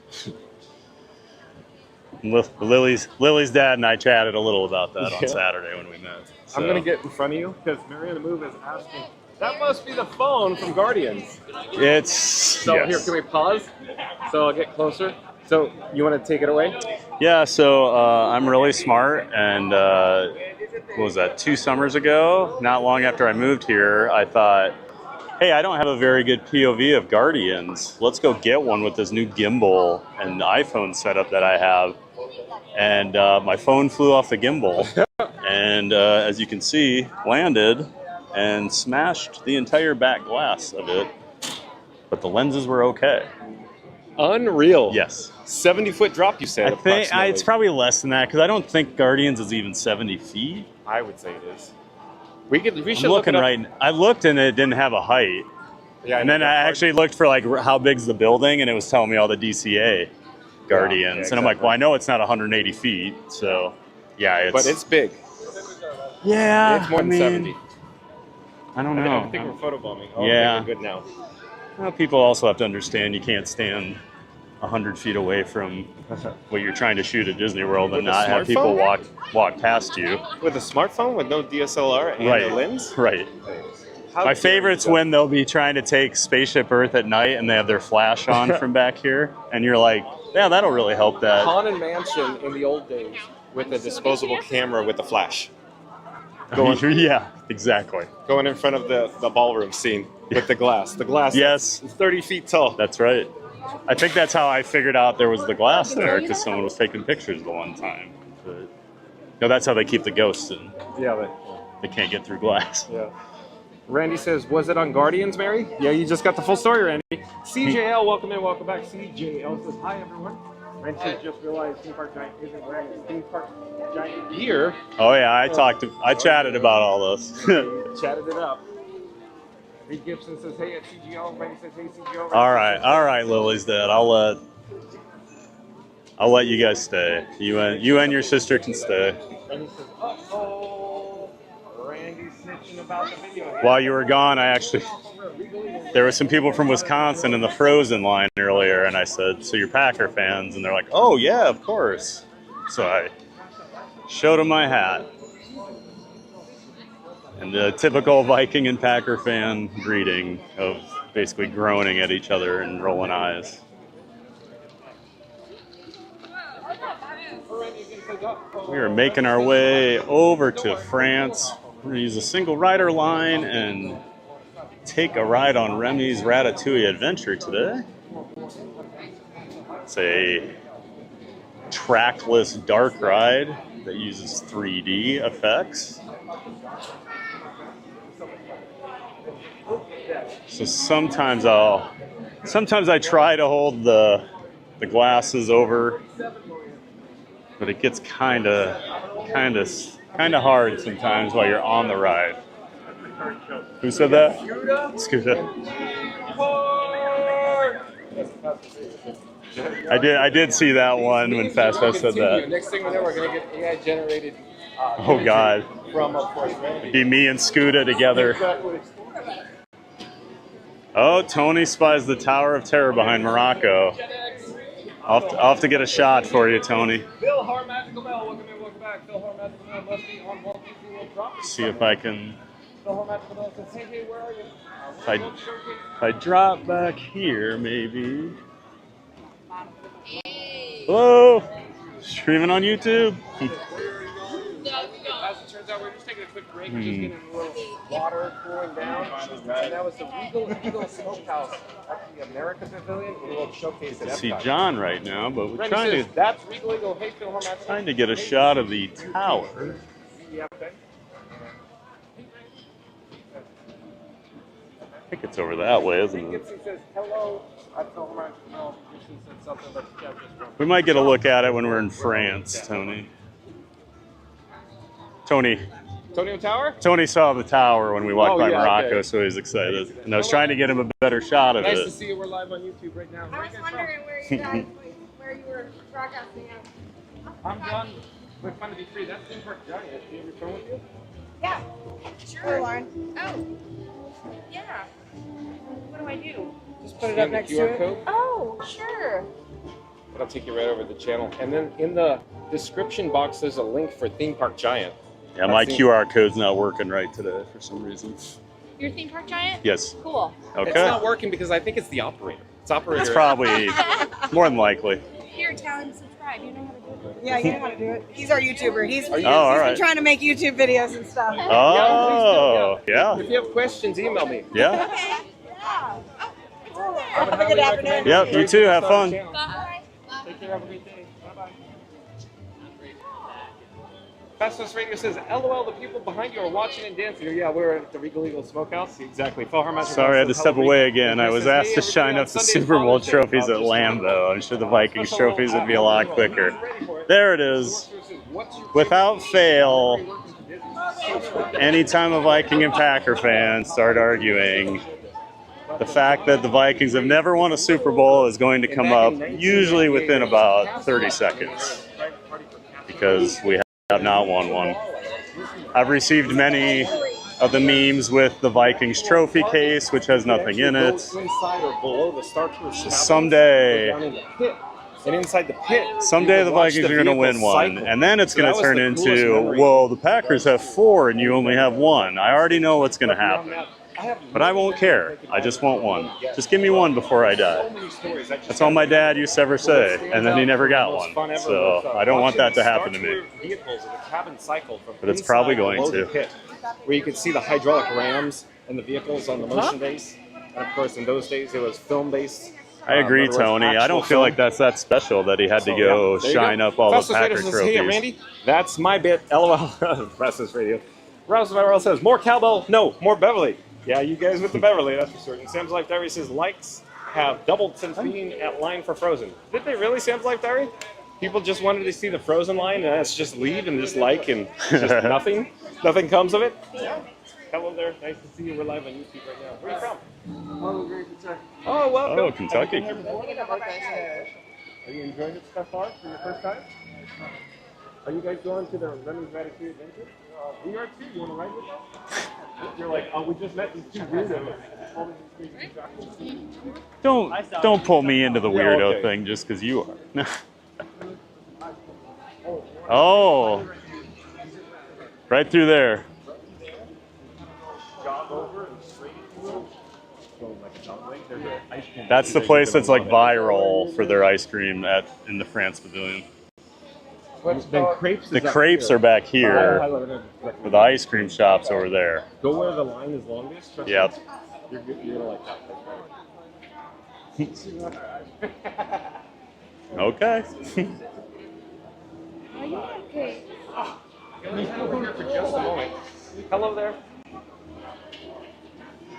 Lily's dad and I chatted a little about that on Saturday when we met. I'm going to get in front of you because Mariana Move has asked me That must be the phone from Guardians. It's So yes. here, can we pause? So I'll get closer. So you want to take it away? Yeah, so I'm really smart, and what was that, 2 summers ago? Not long after I moved here, I thought, hey, I don't have a very good POV of Guardians. Let's go get one with this new gimbal and iPhone setup that I have. And my phone flew off the gimbal, and as you can see, landed and smashed the entire back glass of it. But the lenses were okay. Unreal. Yes. 70-foot drop, you said. I think it's probably less than that because I don't think Guardians is even 70 feet. I would say it is. We should I'm look looking it up. right. I looked and it didn't have a height. Yeah, and then I actually looked for like how big's the building, and it was telling me all the DCA Guardians, and I'm like, well, I know it's not 180 feet, so yeah, it's. But it's big. Yeah, it's more than 70. I don't know. I think we're photobombing. Oh, Yeah. okay, we're good now. Well, people also have to understand you can't stand 100 feet away from what you're trying to shoot at Disney World and With a not have people smartphone? walk past you. With a smartphone with no DSLR and Right. a lens? Right. How My dare favorite's you? when they'll be trying to take Spaceship Earth at night and they have their flash on from back here, and you're like, yeah, that'll really help that. Haunted Mansion in the old days with a disposable camera with a flash. Yeah, exactly. Going in front of the ballroom scene with the glass. The glass Yes. is 30 feet tall. That's right. I think that's how I figured out there was the glass there, because someone was taking pictures the one time. But, no, that's how they keep the ghosts in. Yeah, They can't get through glass. yeah. Randy says, was it on Guardians, Mary? Yeah, you just got the full story, Randy. CJL, welcome in, welcome back. CJL says, hi, everyone. Randy says, just realized Theme Park Giant isn't wearing his Theme Park Giant gear. Oh yeah, I chatted about all this. Chatted it up. Reed Gibson says, hey, at CGL. Randy says, hey, CGL. all right, Lily's dead. I'll let you guys stay. You and your sister can stay. Randy says, uh-oh. Randy's snitching about the video. While you were gone, there were some people from Wisconsin in the Frozen line earlier, and I said, so you're Packer fans? And they're like, oh yeah, of course. So I showed them my hat. And the typical Viking and Packer fan greeting of basically groaning at each other and rolling eyes. We are making our way over to France. We're going to use a single rider line and take a ride on Remy's Ratatouille adventure today. It's a trackless dark ride that uses 3D effects. So sometimes I try to hold the glasses over, but it gets kind of hard sometimes while you're on the ride. Who said that? Scooter. I did see that one when Fast Pass said that. Next thing we know, we're going to get AI generated. Oh God. From, of course, Randy. It'd be me and Scooter together. Oh, Tony spies the Tower of Terror behind Morocco. I'll have to get a shot for you, Tony. Bill Harmagical Bell, welcome in, welcome back. Bill Harmagical Bell must be on Walt Disney World property. See if I can. Bill Harmagical Bell says, hey, where are you? If I drop back here, maybe. Hello, streaming on YouTube. As it turns out, we're just taking a quick break. We're just getting a little water cooling down. And that was the Regal Eagle Smokehouse at the America Pavilion. We will showcase at I see Epcot. John right now, but we're Randy trying says, to that's Regal Eagle. Hey, Phil Harmagical. trying to get a shot of the tower. Yeah, okay. I think it's over that way, isn't it? Gibson says, hello. I Phil Harmagical Bell. Gibson said something, but yeah, just wrong. We might get a look at it when we're in France, Tony. Tonio Tower? Tony saw the tower when we walked by Morocco, okay. so he's excited. And I was trying to get him a better shot of Nice to it. see you. We're live on YouTube right now. I was wondering where you were broadcasting at. I'm done with Fun to Be Free. That's Theme Park Giant. Do you have your phone with you? Yeah. Sure, Lauren. Oh. Yeah. What do I do? Just put it up next to it. Code. Oh, sure. It'll take you right over the channel. And then in the description box, there's a link for Theme Park Giant. Yeah, my QR code's not working right today for some reason. Your theme park giant? Yes. Cool. Okay. It's not working because I think it's the operator. It's operator. It's probably more than likely. Here, tell him to subscribe. You know how to do it. Yeah, you know how to do it. He's our YouTuber. He's all been right. trying to make YouTube videos and stuff. Oh, yeah. If you have questions, email me. Yeah. Have a good afternoon. Yep, you too. Have fun. Bye. Take care. Have a great day. Bye-bye. Fastest Radio says, LOL, the people behind you are watching and dancing. Yeah, we're at the Regal Eagle Smokehouse. Exactly. Sorry, I had to step away again. I was asked to shine up the Super Bowl trophies at Lambeau. I'm sure the Vikings trophies would be a lot quicker. There it is. Without fail, anytime a Viking and Packer fan start arguing, the fact that the Vikings have never won a Super Bowl is going to come up usually within about 30 seconds because we have not won one. I've received many of the memes with the Vikings trophy case, which has nothing in it. Someday, and inside the pit, someday the Vikings are going to win one, and then it's going to turn into, well, the Packers have 4 and you only have 1. I already know what's going to happen. But I won't care. I just want one. Just give me one before I die. That's all my dad used to ever say, and then he never got one. So I don't want that to happen to me. But it's probably going to. Where you could see the hydraulic rams and the vehicles on the motion base. And of course, in those days, it was film-based. I agree, Tony. I don't feel like that's that special that he had to go shine up all the Packer trophies. Hey, Randy, that's my bit. LOL. Fastest Radio. Rouse says, more cowbell. No, more Beverly. Yeah, you guys with the Beverly, that's for certain. Sam's Life Diary says likes have doubled since being at line for Frozen. Did they really, Sam's Life Diary? People just wanted to see the Frozen line, and that's just leave and just like, and just nothing? Nothing comes of it? Hello there. Nice to see you. We're live on YouTube right now. Where are you from? Oh, great Kentucky. Oh, welcome. Oh, Kentucky. Are you enjoying it so far for your first time? Are you guys going to the Remy Ratatouille adventure? We are too. You want to ride with us? You're like, oh, we just met these 2 weirdos. Don't pull me into the weirdo thing just because you are. Oh, right through there. That's the place that's like viral for their ice cream in the France Pavilion. The crepes are back here, but the ice cream shop's over there. Go where the line is longest. Yep. You're gonna like that. Okay. Are you okay? Here for just a moment. Hello there.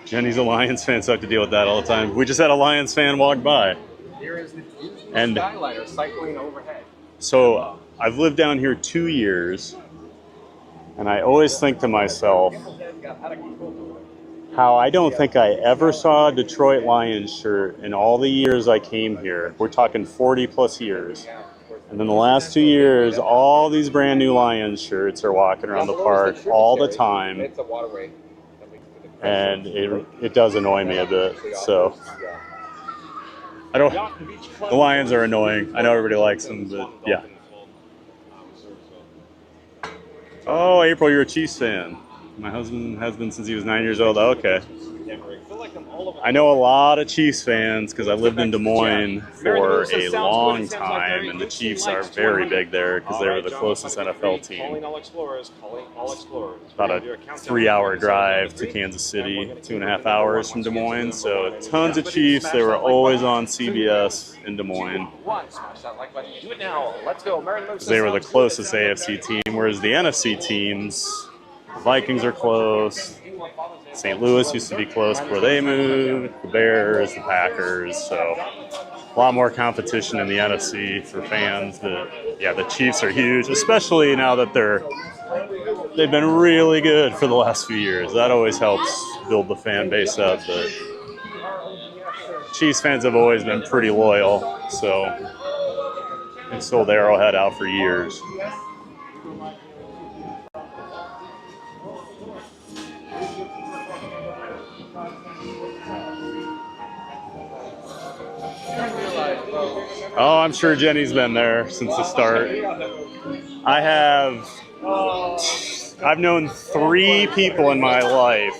Jenny's a Lions fan, so I have to deal with that all the time. We just had a Lions fan walk by. Here is the And Skyliner cycling overhead. so I've lived down here 2 years, and I always think to myself how I don't think I ever saw a Detroit Lions shirt in all the years I came here. We're talking 40 plus years. And then the last 2 years, all these brand new Lions shirts are walking around the park all the time. It's a waterway. And it does annoy me a bit. So the Lions are annoying. I know everybody likes them, but yeah. Oh, April, you're a Chiefs fan. My husband has been since he was 9 years old. Okay. I know a lot of Chiefs fans because I lived in Des Moines for a long time, and the Chiefs are very big there because they were the closest NFL team. About a 3-hour drive to Kansas City, 2.5 hours from Des Moines. So tons of Chiefs. They were always on CBS in Des Moines. They were the closest AFC team, whereas the NFC teams, the Vikings are close. St. Louis used to be close before they moved. The Bears, the Packers. So a lot more competition in the NFC for fans. But yeah, the Chiefs are huge, especially now that they've been really good for the last few years. That always helps build the fan base up. But Chiefs fans have always been pretty loyal. So they sold Arrowhead out for years. Oh, I'm sure Jenny's been there since the start. I have I've known 3 people in my life,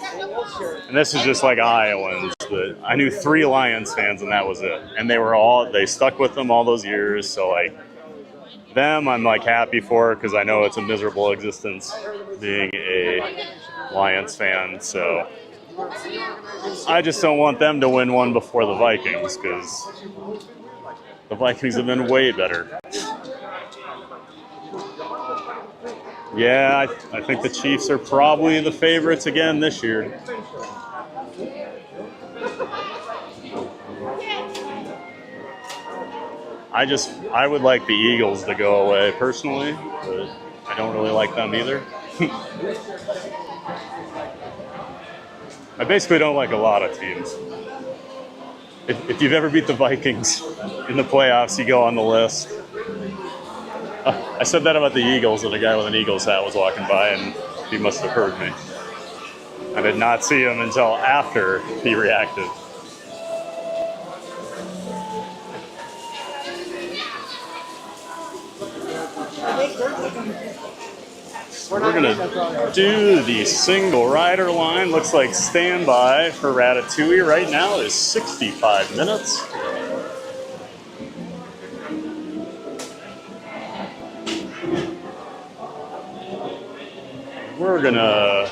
and this is just like Iowans, but I knew 3 Lions fans, and that was it. And they stuck with them all those years. So like them, I'm like happy for, because I know it's a miserable existence being a Lions fan. So I just don't want them to win one before the Vikings, because the Vikings have been way better. Yeah, I think the Chiefs are probably the favorites again this year. I would like the Eagles to go away personally, but I don't really like them either. I basically don't like a lot of teams. If you've ever beat the Vikings in the playoffs, you go on the list. I said that about the Eagles, and a guy with an Eagles hat was walking by, and he must have heard me. I did not see him until after he reacted. We're gonna do the single rider line. Looks like standby for Ratatouille right now is 65 minutes. We're gonna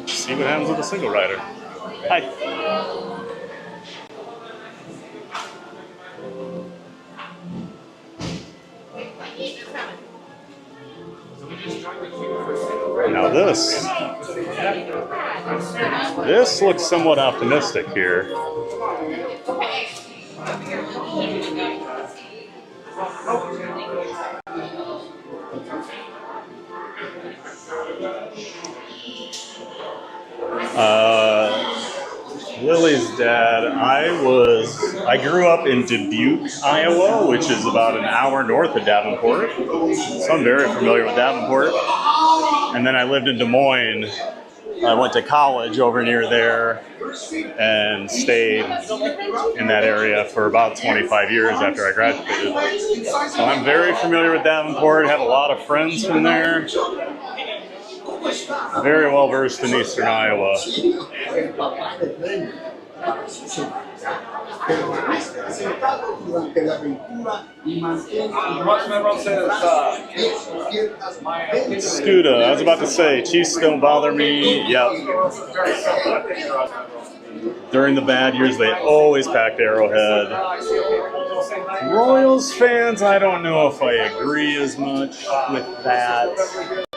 see what happens with the single rider. Hi. Now this looks somewhat optimistic here. Lily's dad, I grew up in Dubuque, Iowa, which is about an hour north of Davenport. So I'm very familiar with Davenport. And then I lived in Des Moines. I went to college over near there and stayed in that area for about 25 years after I graduated. So I'm very familiar with Davenport, have a lot of friends from there. Very well versed in Eastern Iowa. Scuda, I was about to say, Chiefs don't bother me. Yep. During the bad years, they always packed Arrowhead. Royals fans, I don't know if I agree as much with that.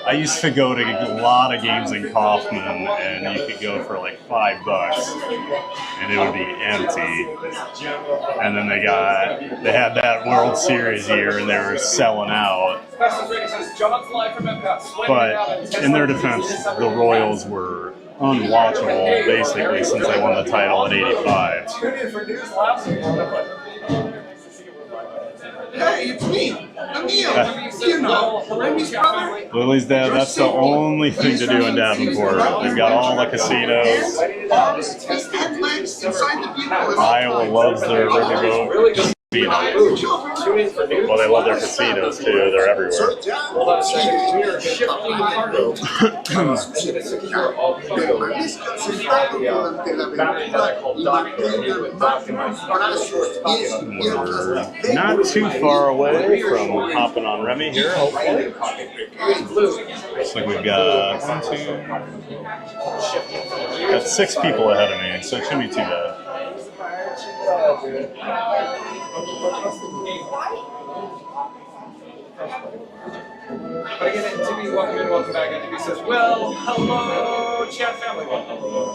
I used to go to a lot of games in Kaufman, and you could go for like $5, and it would be empty. And then they had that World Series year, and they were selling out. But in their defense, the Royals were unwatchable basically since they won the title in '85. Hey, it's me, Emil. You know, Remy's brother. Lily's dad, that's the only thing to do in Davenport. They've got all the casinos. Iowa loves their riverboat casinos. Well, they love their casinos too. They're everywhere. Hold on a second. We are shifting cargo. We're not too far away from hopping on Remy here, hopefully. Looks like we've got 6 people ahead of me, so it shouldn't be too bad. But again, Timmy, welcome back. And Timmy says, well, hello, chat family. Well, hello.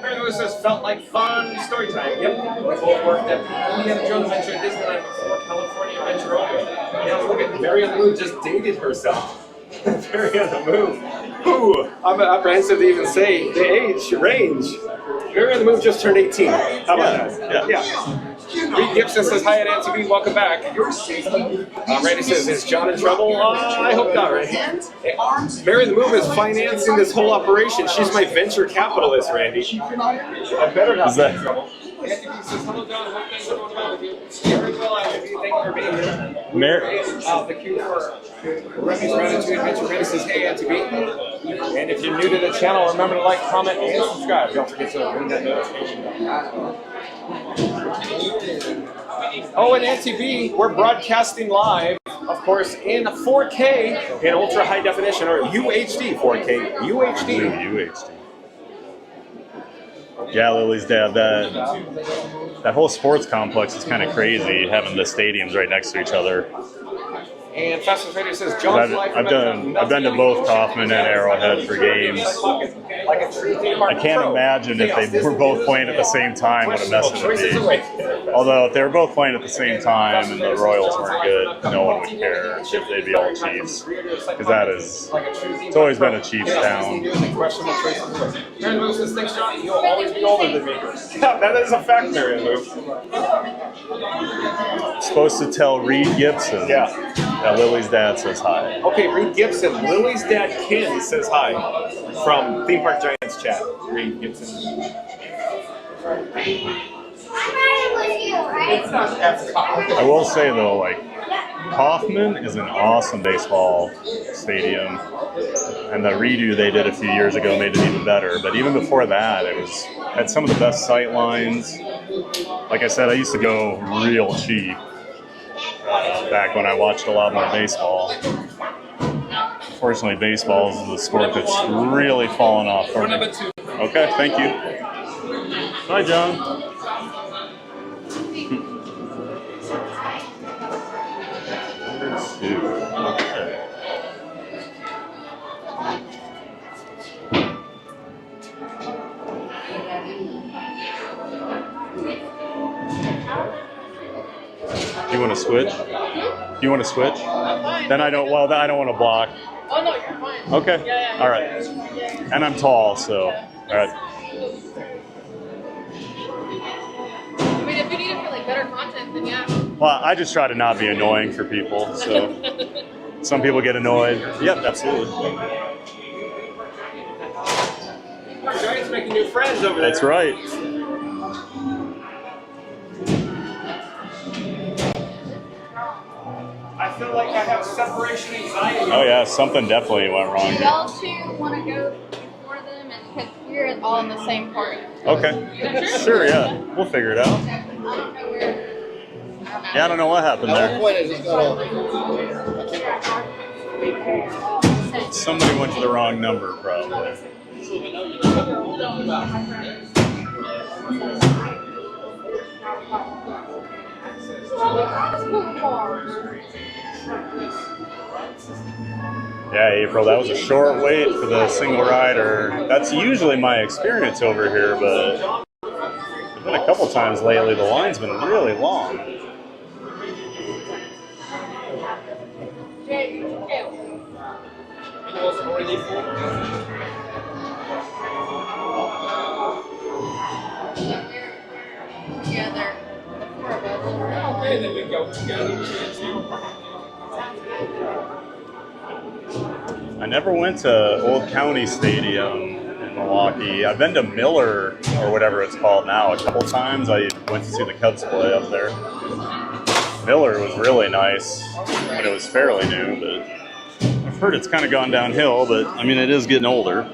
Mary Lewis says, felt like fun story time. Yep, we both worked at Indiana Jones Adventure at Disneyland before California Adventure opened. Yeah, look at Mary Lou just dated herself. Very on the move. Ooh, I'm apprehensive to even say the age range. Mary on the Move just turned 18. How about that? Yeah. Reed Gibson says, hi, at NTV, welcome back. Randy says, is John in trouble? I hope not, Randy. Mary the Move is financing this whole operation. She's my venture capitalist, Randy. I better not be in trouble. Anthony says, hello, John. Hope things are going well with you. Very well, Anthony. Thank for being here. Mer- The queue for Remy's Ratatouille Adventure. Remy says, hey, Auntie B. And if you're new to the channel, remember to like, comment, and subscribe. Don't forget to ring that notification bell. Oh, and Auntie B, we're broadcasting live, of course, in 4K in ultra high definition, or UHD 4K. UHD. Yeah, Lily's dad. That whole sports complex is kind of crazy, having the stadiums right next to each other. And Fast and Furious says, John's life. I've been to both Kaufman and Arrowhead for games. I can't imagine if they were both playing at the same time what a mess it would be. Although if they were both playing at the same time and the Royals weren't good, no one would care if they'd be all Chiefs. Because it's always been a Chiefs town. Aaron Lewis says, thanks, Johnny. You'll always be older than me. Yeah, that is a fact, Aaron Lewis. Supposed to tell Reed Gibson. Yeah. That Lily's dad says hi. Okay, Reed Gibson. Lily's dad, Ken, says hi from Theme Park Giants chat. Reed Gibson. It's not Epcot. I will say though, like, Kaufman is an awesome baseball stadium, and the redo they did a few years ago made it even better. But even before that, had some of the best sight lines. Like I said, I used to go real cheap back when I watched a lot more baseball. Fortunately, baseball is the sport that's really fallen off for me. Okay, thank you. Hi, John. Okay. Do you want to switch? Do you want to switch? Then I don't. Well, I don't want to block. Oh no, you're fine. Okay. Yeah. All right. And I'm tall, so all right. I mean, if you need it for like better content, then yeah. Well, I just try to not be annoying for people, so some people get annoyed. Yep, absolutely. Giants making new friends over there. That's right. I feel like I have separation anxiety. Oh yeah, something definitely went wrong here. Y'all two want to go before them, and because we're all in the same party. Okay. Sure, yeah. We'll figure it out. I don't know where. Yeah, I don't know what happened there. Somebody went to the wrong number, probably. Yeah, April, that was a short wait for the single rider. That's usually my experience over here, but there's been a couple times lately the line's been really long. Together. Okay, then we go together. I never went to Old County Stadium in Milwaukee. I've been to Miller, or whatever it's called now, a couple times. I went to see the Cubs play up there. Miller was really nice when it was fairly new, but I've heard it's kind of gone downhill, but I mean, it is getting older.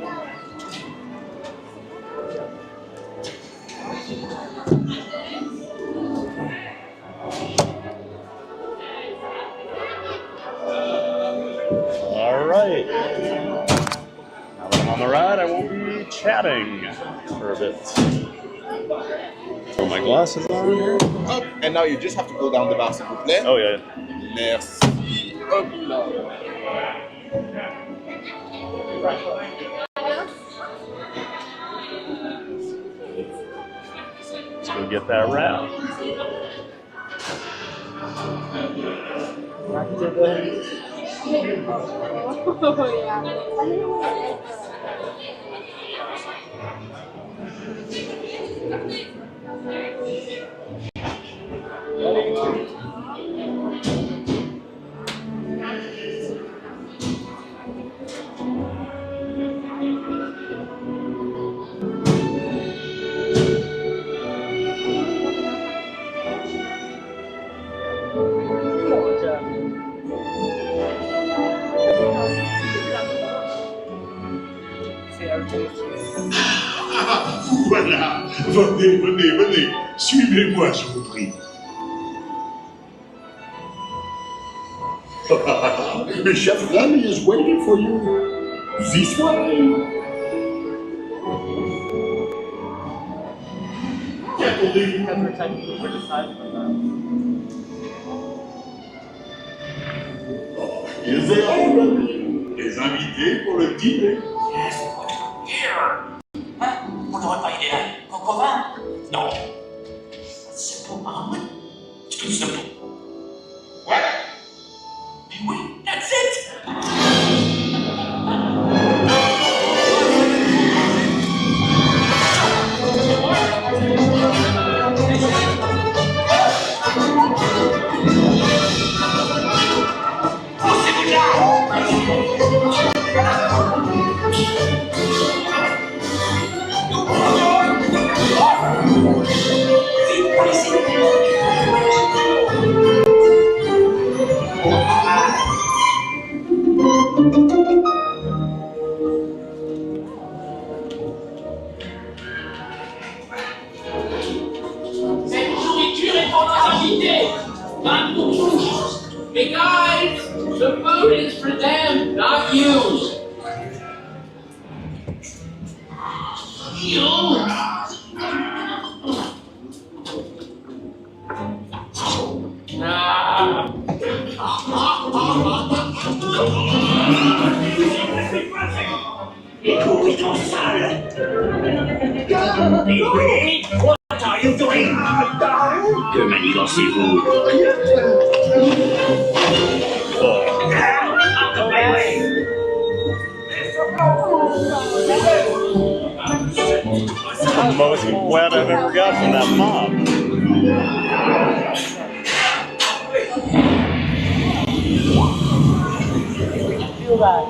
Alright. Now that I'm on the ride, I won't be chatting for a bit. Throw my glasses on here. Up, and now you just have to go down the bar, s'il vous plaît. Oh, yeah. Merci. Hop là. Let's go get that wrap. Oh, yeah. Voilà, venez, venez, venez. Suivez-moi, je vous prie. The chef Rami is waiting for you. This way. Can't believe you guys were technically criticizing them. Ils sont revenus. Les invités pour le dîner. Hein? On n'aurait pas idéal. Concovin? Non. Simple omelet? Too simple. What? Mais oui, that's it! Poussez-vous là! Cette nourriture est pour nos invités, pas pour vous. Hey guys, the food is for them, not you. You. Les couilles sont sales. What are you doing? Que manigancez-vous? Out of my way! The most wet I've ever got from that mop. Feel that.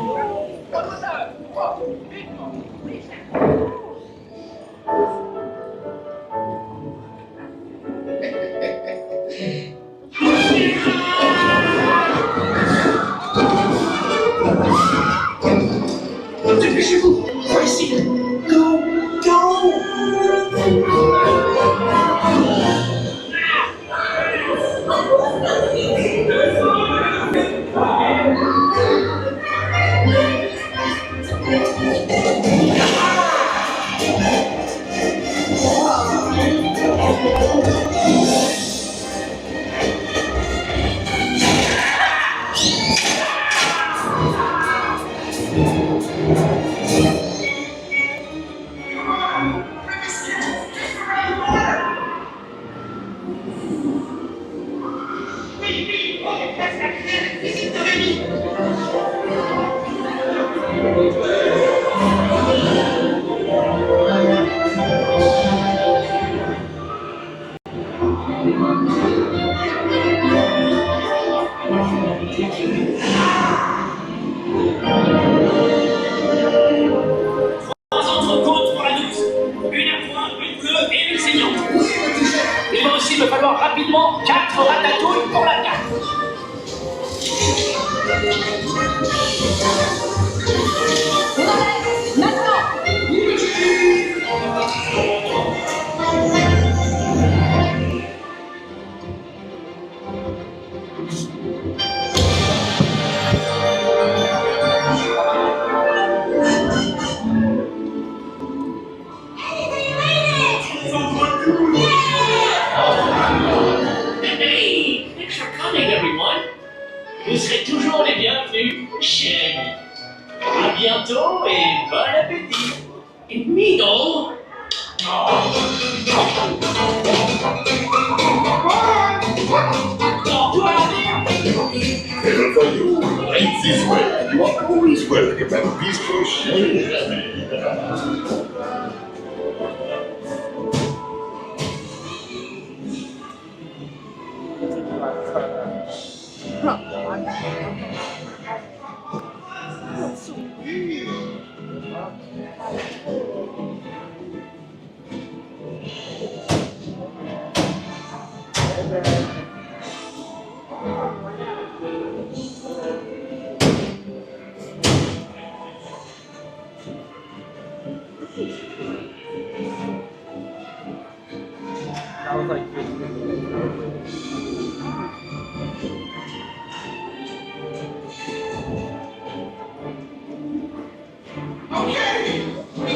Dépêchez-vous! Par ici! Go! Go! Il va falloir rapidement 4 ratatouilles pour la carte. Hey, thanks for coming, everyone. Vous serez toujours les bienvenus chez nous. À bientôt et bon appétit. Et Mido. Hello for you. Right this way. You are always welcome at Bistro Chez Rami.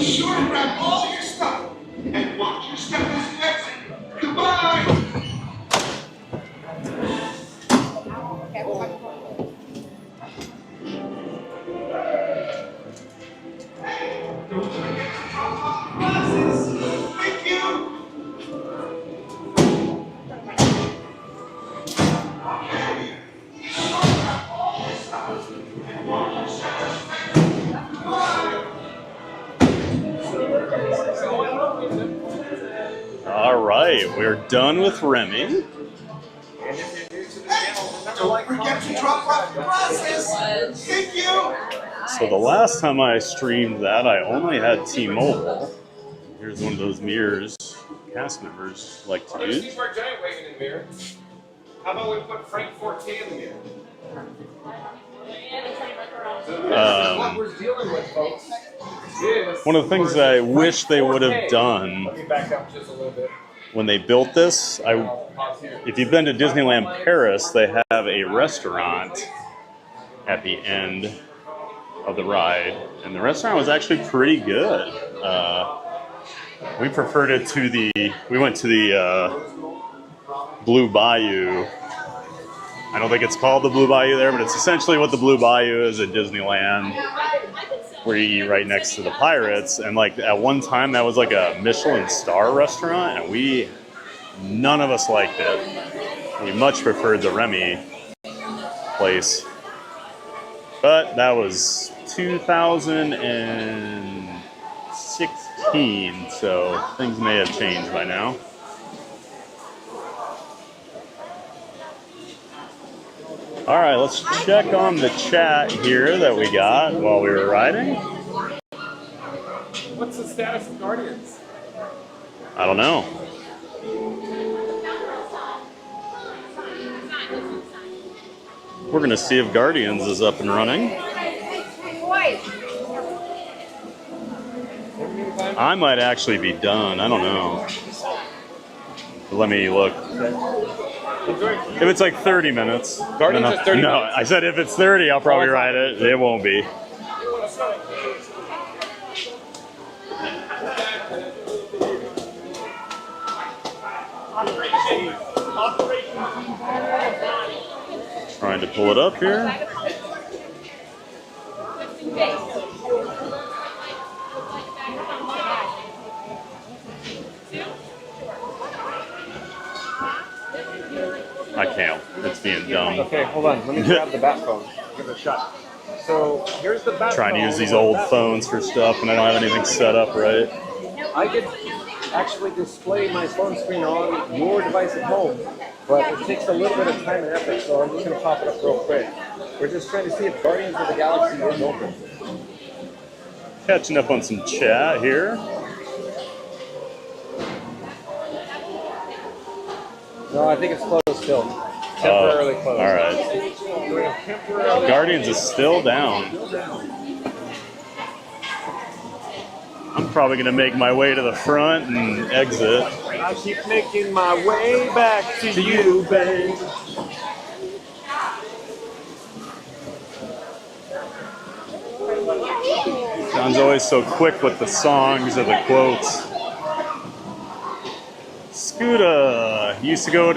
Be sure to grab all your stuff and watch your step as you exit. Goodbye! Don't forget to drop off the glasses. Thank you. Okay. Be sure to grab all your stuff and watch your step as you exit. Goodbye! All right, we're done with Remy. And if you're new to the channel, don't forget to drop off your glasses. Thank you. So the last time I streamed that, I only had T-Mobile. Here's one of those mirrors cast members like to There's use. Steve Giant waving in the mirror. How about we put Frank Forte in the mirror? What we're dealing with, folks, is One of the things that I wish they would have done Let me back up just a little bit. when they built this, if you've been to Disneyland Paris, they have a restaurant at the end of the ride, and the restaurant was actually pretty good. We preferred it to we went to the Blue Bayou. I don't think it's called the Blue Bayou there, but it's essentially what the Blue Bayou is at Disneyland, where you eat right next to the Pirates. And like at one time, that was like a Michelin star restaurant, and none of us liked it. We much preferred the Remy place. But that was 2016, so things may have changed by now. All right, let's check on the chat here that we got while we were riding. What's the status of Guardians? I don't know. We're going to see if Guardians is up and running. I might actually be done. I don't know. Let me look. If it's like 30 minutes. Guardians is 30 No, minutes. I said if it's 30, I'll probably ride it. It won't be. Trying to pull it up here. I can't. It's being dumb. Okay, hold on. Let me grab the bat phone. Give it a shot. So here's the bat Trying phone. to use these old phones for stuff, and I don't have anything set up right. I could actually display my phone screen on your device at home, but it takes a little bit of time and effort, so I'm just going to pop it up real quick. We're just trying to see if Guardians of the Galaxy is open. Catching up on some chat here. No, I think it's closed still. Temporarily closed. All right. Guardians is still down. I'm probably going to make my way to the front and exit. I keep making my way back to you, babe. John's always so quick with the songs or the quotes. Scooter used to go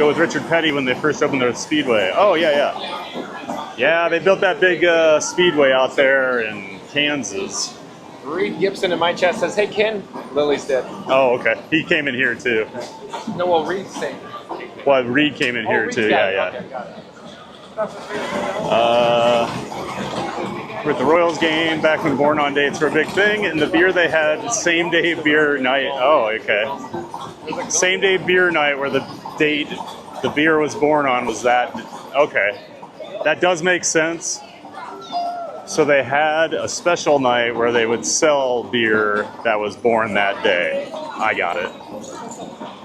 with Richard Petty when they first opened their speedway. Oh yeah. Yeah, they built that big speedway out there in Kansas. Reed Gibson in my chat says, "Hey Ken, Lily's dead." Oh, okay. He came in here too. No, well, Reed's saying. Well, Reed came in here Reed's too. got it. Yeah. Okay, got it. We're at the Royals game back when Born on Dates were a big thing, and the beer they had, same day beer night. Oh, okay. Same day beer night where the date the beer was born on was that. Okay. That does make sense. So they had a special night where they would sell beer that was born that day. I got it.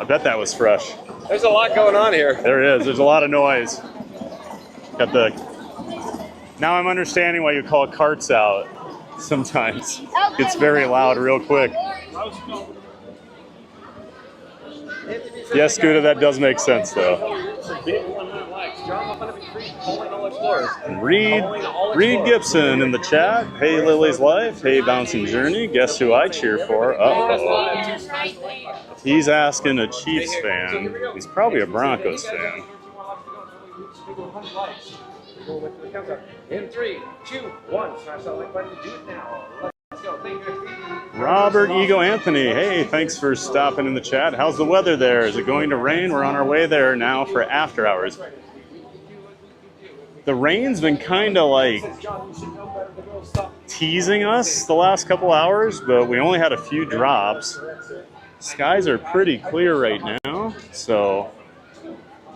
I bet that was fresh. There's a lot going on here. There is. There's a lot of noise. Got the. Now I'm understanding why you call carts out sometimes. It's very loud real quick. Yes, Scooter, that does make sense though. It's a big one I like. John Fun to Be Free, calling all explorers. Reed Calling all Reed explorers. Gibson in the chat. Hey Lily's Life. Hey Bouncing Journey. Guess who I cheer for? Uh-oh. He's asking a Chiefs fan. He's probably a Broncos fan. In 3, 2, 1. Smash that like button. Do it now. Let's go. Thank you. Robert Ego Anthony. Hey, thanks for stopping in the chat. How's the weather there? Is it going to rain? We're on our way there now for after hours. The rain's been kind of like teasing us the last couple hours, but we only had a few drops. Skies are pretty clear right now, so,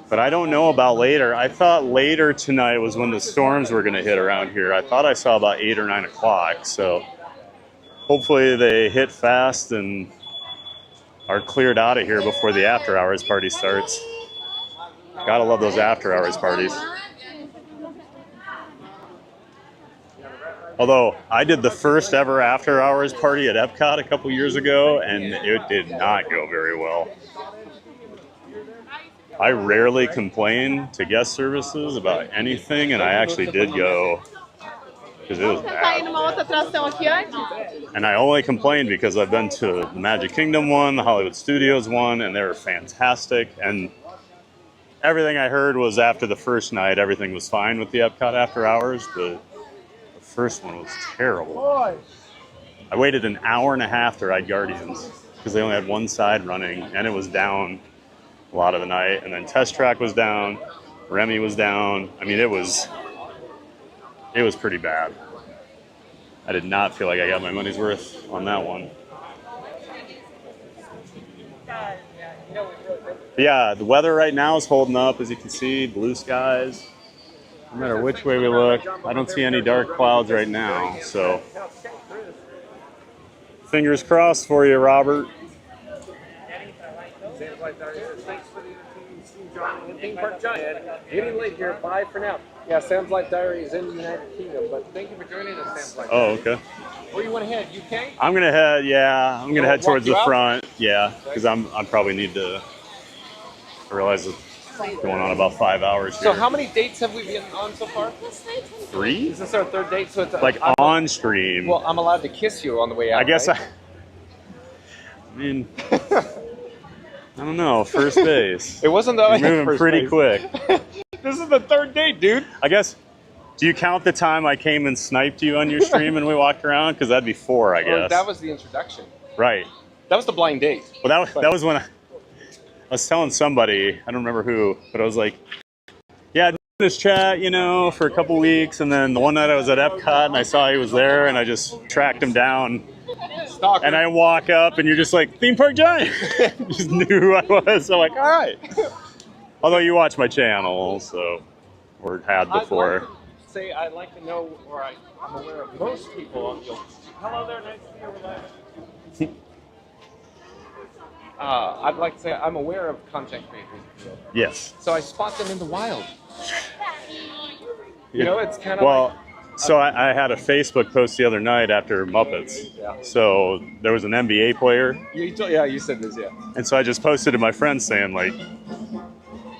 but I don't know about later. I thought later tonight was when the storms were going to hit around here. I thought I saw about 8 or 9 o'clock, so hopefully they hit fast and are cleared out of here before the after hours party starts. Gotta love those after hours parties. Although I did the first ever after hours party at Epcot a couple years ago, and it did not go very well. I rarely complain to guest services about anything, and I actually did go because it was bad. And I only complained because I've been to the Magic Kingdom one, the Hollywood Studios one, and they were fantastic. And everything I heard was after the first night, everything was fine with the Epcot after hours, but first one was terrible. I waited an hour and a half to ride Guardians because they only had one side running, and it was down a lot of the night. And then Test Track was down, Remy was down. I mean, it was pretty bad. I did not feel like I got my money's worth on that one. But yeah, the weather right now is holding up, as you can see, blue skies. No matter which way we look, I don't see any dark clouds right now, so fingers crossed for you, Robert. Thanks for the John and Theme Park Giant. Getting late here. Bye for now. Yeah, Sam's Life Diary is in the United Kingdom, but thank you for joining us, Sam's Life Diary. Oh, okay. Where you want to head? UK? I'm gonna head. Yeah, I'm gonna head towards the front. Yeah, because I probably need to. I realize it's going on about 5 hours here. So how many dates have we been on so far? 3? Is this our 3rd date? So it's like on stream. Well, I'm allowed to kiss you on the way out. I guess right? I mean, I don't know. First base. It wasn't though. You're moving pretty quick. This is the 3rd date, dude. I guess. Do you count the time I came and sniped you on your stream and we walked around? Because that'd be 4, I guess. Well, that was the introduction. Right. That was the blind date. Well, that was when I was telling somebody, I don't remember who, but I was like, yeah, I'd been in this chat, you know, for a couple weeks, and then the one night I was at Epcot and I saw he was there and I just tracked him down. Stalker. And I walk up and you're just like, Theme Park Giant. Just knew who I was. So I'm like, all right. Although you watch my channel, so, or had before. I'd like to know, or I'm aware of most people on the. Hello there, nice to see you. I'd like to say I'm aware of content creators. Yes. So I spot them in the wild. You know, it's kind of well, so I had a Facebook post the other night after Muppets. Yeah. So there was an NBA player. You said this, yeah. And so I just posted to my friends saying, like,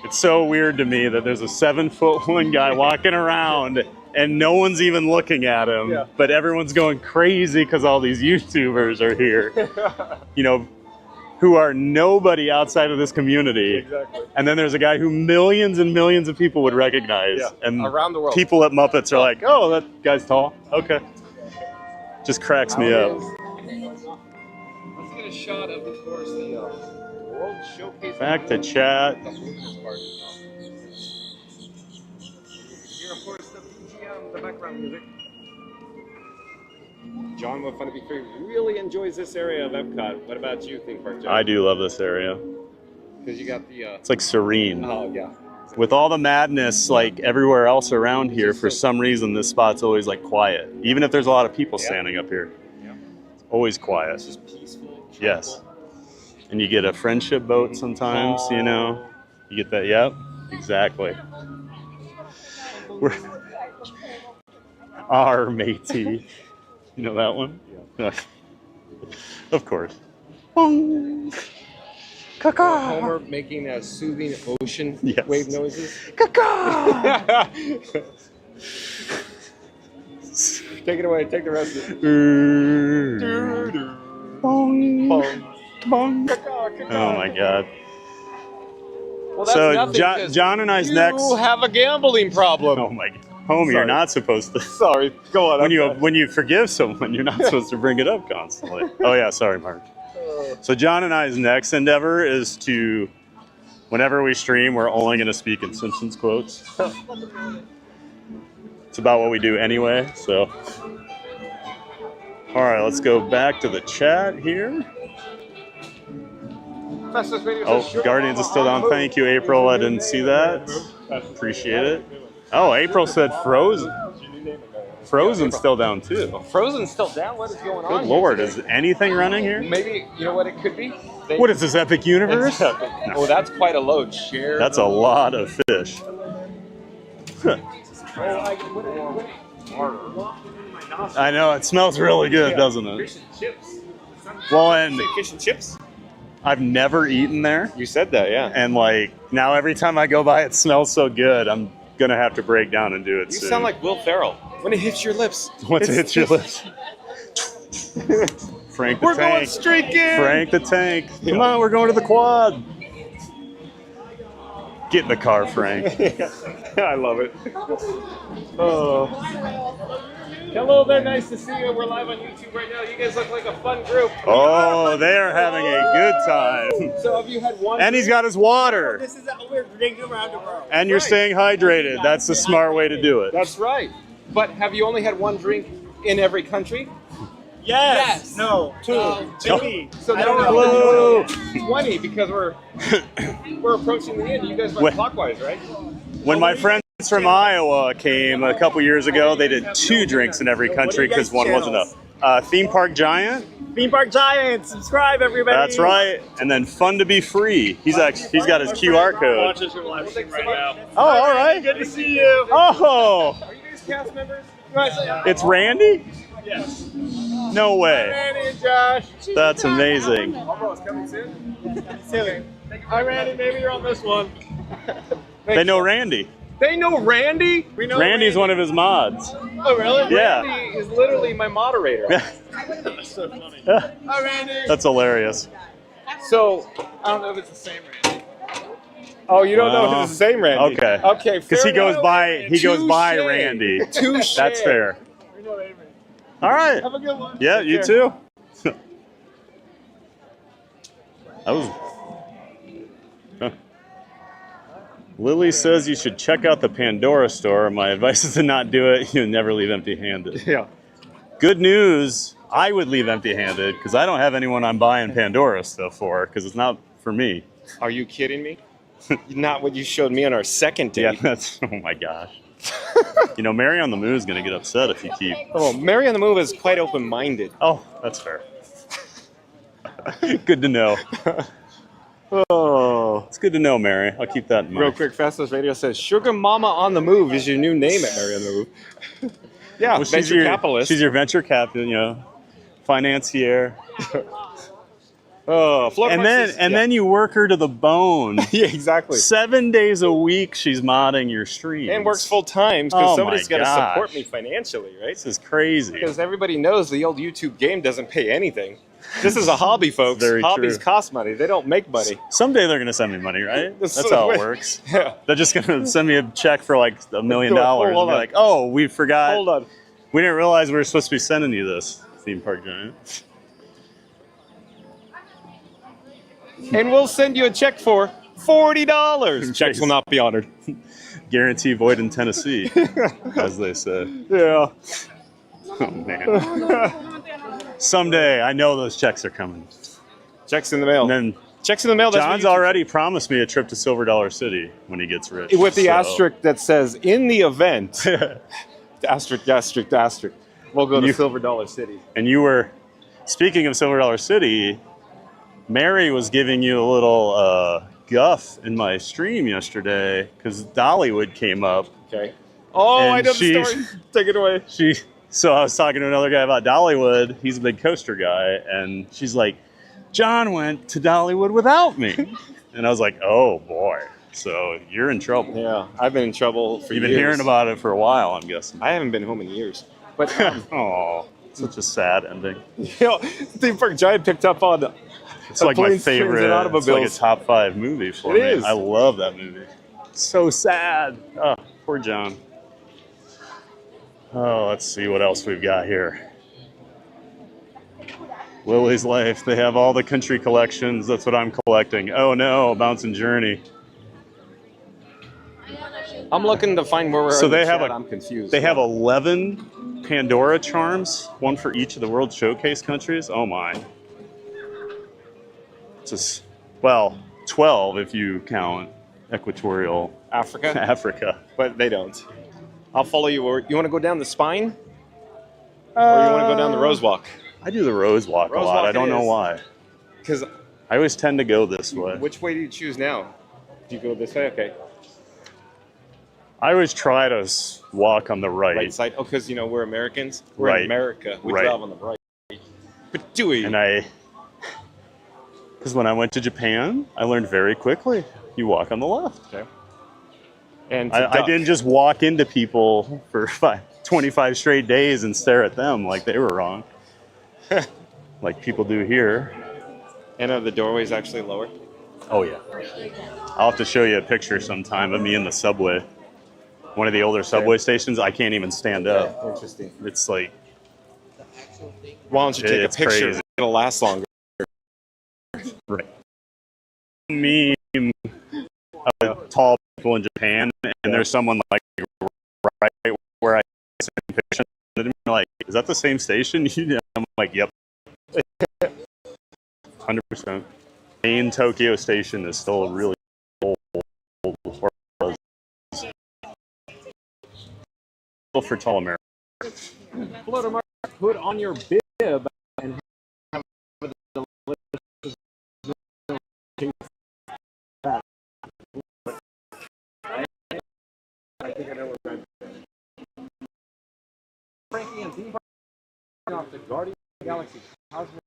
it's so weird to me that there's a 7'1" guy walking around and no one's even looking at him, but everyone's going crazy because all these YouTubers are here, you know, who are nobody outside of this community. Exactly. And then there's a guy who millions and millions of people would recognize. Yeah. And around the world. People at Muppets are like, oh, that guy's tall. Okay. Just cracks me up. Let's get a shot of, course, the World Showcase. Back to chat. Here, of course, the BGM, the background music. John with Fun to Be Free really enjoys this area of Epcot. What about you, Theme Park John? I do love this area. Because you got the... It's like serene. Oh, yeah. With all the madness, like everywhere else around here, for some reason, this spot's always like quiet. Even if there's a lot of people standing up here. It's always quiet. It's just peaceful. Yes. And you get a friendship boat sometimes, you know. You get that, yep, exactly. We're our matey. You know that one? Yeah. Of course. Homer making a soothing ocean wave noises. Take it away. Take the rest of it. Bong. Bong. Oh my God. Well, that's So nothing, 'cause John and I's next. You have a gambling problem. Oh my God. Homie, you're not supposed to. Sorry, go on. When you forgive someone, you're not supposed to bring it up constantly. Oh yeah, sorry, Mark. So John and I's next endeavor is to, whenever we stream, we're only going to speak in Simpsons quotes. It's about what we do anyway. So, all right, let's go back to the chat here. Oh, Guardians is still down. Thank you, April. I didn't see that. Appreciate it. Oh, April said Frozen. Frozen's still down too. Frozen's still down? What is going on? Good Lord, is anything running here? Maybe, you know what it could be? What is this, Epic Universe? No. Oh, that's quite a load. Share. That's a lot of fish. I know, it smells really good, doesn't it? Fish and chips. Well, and Fish and chips? I've never eaten there. You said that, yeah. And like, now every time I go by, it smells so good, I'm gonna have to break down and do it You soon. sound like Will Ferrell. When it hits your lips. Once it hits your lips. Frank the We're Tank. going streaking! Frank the Tank. Come on, we're going to the quad. Get in the car, Frank. I love it. Oh. Hello there, nice to see you. We're live on YouTube right now. You guys look like a fun group. Oh, they are having a good time. So have you had one? And he's got his water. This is we're drinking around the world. And you're staying hydrated. That's the smart way to do it. That's right. But have you only had one drink in every country? Yes. No. Two. Maybe. So I don't now know. 20 because we're approaching the end. You guys went clockwise, right? When my friends from Iowa came a couple years ago, they did 2 drinks in every country because one wasn't enough. Theme Park Giant. Theme Park Giant. Subscribe, everybody. That's right. And then Fun to Be Free. He's got his QR code. Watches your live stream right now. Oh, all right. Good to see you. Oh, Are you guys cast members? it's Randy? Yes. No way. Randy and Josh. That's amazing. Almost coming soon. Soon. Hi, Randy. Maybe you're on this one. They know Randy. They know Randy? We know Randy's one of his mods. Oh, really? Yeah. Randy is literally my moderator. That's so funny. Hi, Randy. That's hilarious. So, I don't know if it's the same Randy. oh, you don't know if it's the same Randy? Okay. Okay, Because he fair goes enough. by Touche. Randy. Touche. That's fair. We know Avery. All right. Have a good one. Yeah, Take you care. too. That was. Huh. Lily says you should check out the Pandora store. My advice is to not do it. You'll never leave empty-handed. Yeah. Good news. I would leave empty-handed because I don't have anyone I'm buying Pandora stuff for because it's not for me. Are you kidding me? Not what you showed me on our second date. Yeah, that's. Oh my gosh. You know, Mary on the Move is going to get upset if you keep. Oh, Mary on the Move is quite open-minded. Oh, that's fair. Good to know. Oh, it's good to know, Mary. I'll keep that in mind. Real quick, Festus Radio says, Sugar Mama on the Move is your new name at Mary on the Move. Yeah, Well, she's venture your, capitalist. She's your venture capital, financier. Oh, and then you work her to the bone. Yeah, exactly. 7 days a week, she's modding your streams. And works full time because Oh somebody's my got to gosh. support me financially, right? This is crazy. Because everybody knows the old YouTube game doesn't pay anything. This is a hobby, folks. Very Hobbies true. cost money. They don't make money. Someday they're going to send me money, right? That's how it works. Yeah. They're just going to send me a check for like $1 million. Hold And on. be like, oh, we forgot. Hold on. We didn't realize we were supposed to be sending you this, Theme Park Giant. And we'll send you a check for $40. Checks will not be honored. Guarantee void in Tennessee, as they say. Yeah. Oh, man. Someday, I know those checks are coming. Checks in the mail. And then Checks in the mail. That's John's what you- already promised me a trip to Silver Dollar City when he gets rich. with the so- asterisk that says, in the event, asterisk, asterisk, asterisk, we'll go to Silver Dollar City. And you were, speaking of Silver Dollar City, Mary was giving you a little guff in my stream yesterday because Dollywood came up. Okay. Oh, And I know the story. Take it away. So I was talking to another guy about Dollywood. He's a big coaster guy. And she's like, John went to Dollywood without me. And I was like, oh boy. So you're in trouble. Yeah, I've been in trouble for You've been years. hearing about it for a while, I'm guessing. I haven't been home in years. But oh, such a sad ending. You know, Theme Park Giant picked up on it's like my planes, trains, and favorite. It's like a automobiles. top 5 movie for It me. is. I love that movie. So sad. Oh, poor John. Oh, let's see what else we've got here. Lily's Life. They have all the country collections. That's what I'm collecting. Oh no, Bouncing Journey. I'm looking to find where we're So in they the have chat. a. I'm confused. They have 11 Pandora charms, one for each of the World Showcase countries. Oh my. It's just, well, 12 if you count Equatorial Africa. Africa. But they don't. I'll follow you. Or you want to go down the spine, or you want to go down the Rose Walk? I do the Rose Walk a lot. I don't know why. Because I always tend to go this way. which way do you choose now? Do you go this way? Okay. I always try to walk on the right. Right side. Oh, because you know we're Americans. We're Right. in America. We Right. drive on the right. But do we? And because when I went to Japan, I learned very quickly. You walk on the left. Okay. And I didn't just walk into people for 25 straight days and stare at them like they were wrong. Like people do here. And are the doorways actually lower? Oh yeah. I'll have to show you a picture sometime of me in the subway. One of the older subway stations, I can't even stand up. Interesting. It's like, why don't you take a it's picture? crazy. It'll last longer. Right. Meme of tall people in Japan, and there's someone like right where I sent a picture, and they're like, is that the same station? I'm like, yep. 100%. Main Tokyo station is still really old for tall Americans. Hello to Mark. Put on your bib and have a delicious I think I know what I'm saying. Frankie and Theme Park off the Guardian of the Galaxy Cosmic.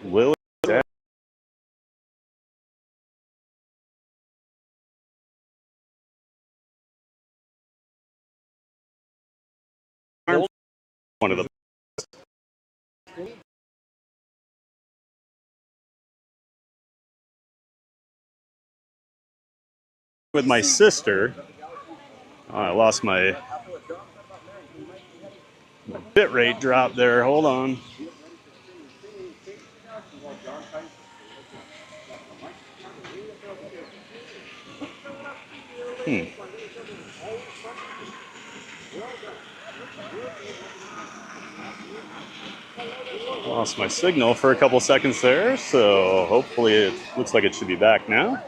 Lily. One of the with my sister. Oh, I lost my bit rate drop there. Hold on. Lost my signal for a couple seconds there, so hopefully it looks like it should be back now.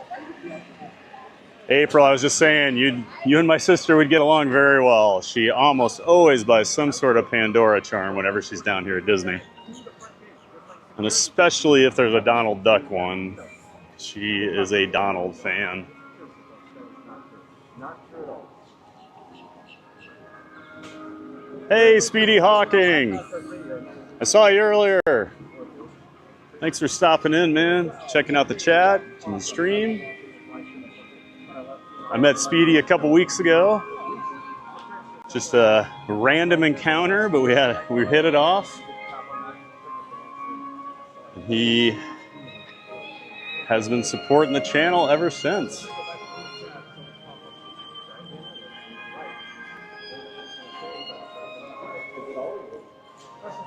April, I was just saying, you and my sister would get along very well. She almost always buys some sort of Pandora charm whenever she's down here at Disney. And especially if there's a Donald Duck one. She is a Donald fan. Hey, Speedy Hawking. I saw you earlier. Thanks for stopping in, man. Checking out the chat and the stream. I met Speedy a couple weeks ago. Just a random encounter, but we hit it off. He has been supporting the channel ever since.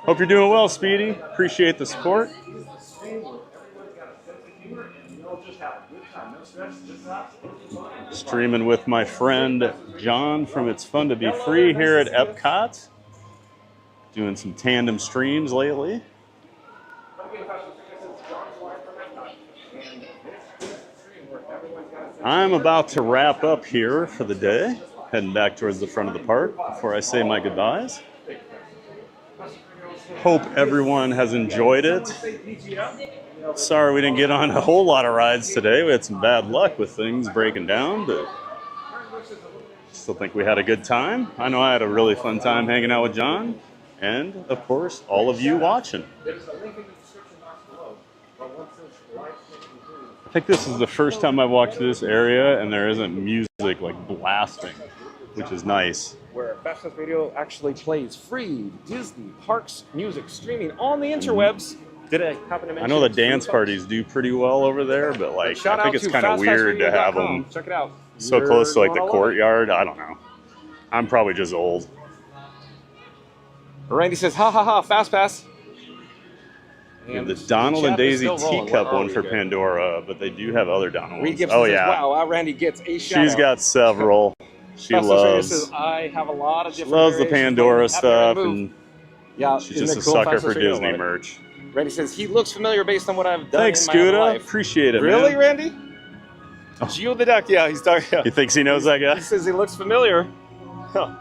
Hope you're doing well, Speedy. Appreciate the support. Streaming with my friend John from It's Fun to Be Free here at Epcot. Doing some tandem streams lately. I'm about to wrap up here for the day. Heading back towards the front of the park before I say my goodbyes. Hope everyone has enjoyed it. Sorry we didn't get on a whole lot of rides today. We had some bad luck with things breaking down, but still think we had a good time. I know I had a really fun time hanging out with John, and of course, all of you watching. I think this is the first time I've walked through this area and there isn't music like blasting, which is nice. Where Fastest Radio actually plays free Disney parks music streaming on the interwebs. Did I happen to mention? I know the it's free, dance folks? parties do pretty well over there, but like Shout I think out it's to kind of weird to have them fastpassradio.com. Check it out. so You're close to like the gonna love it. courtyard. I don't know. I'm probably just old. Randy says, ha ha ha, fast pass. We have the Donald and Daisy teacup one for Pandora, but they do have other Donald Reed ones. Gibson Oh says, yeah, wow, Randy gets a shout she's out. got several. She Fastest Radio loves. says, I have a lot of She different loves the variations, Pandora but stuff, move. and Yeah, she's isn't just it a cool? sucker Fastest for Radio, Disney love it. merch. Randy says he looks familiar based on what I've done Thanks, in my other Scuda. life. Appreciate it, Really, man. Randy? Geo the Duck, yeah, he's talking. He thinks he knows that guy? He says he looks familiar. Huh.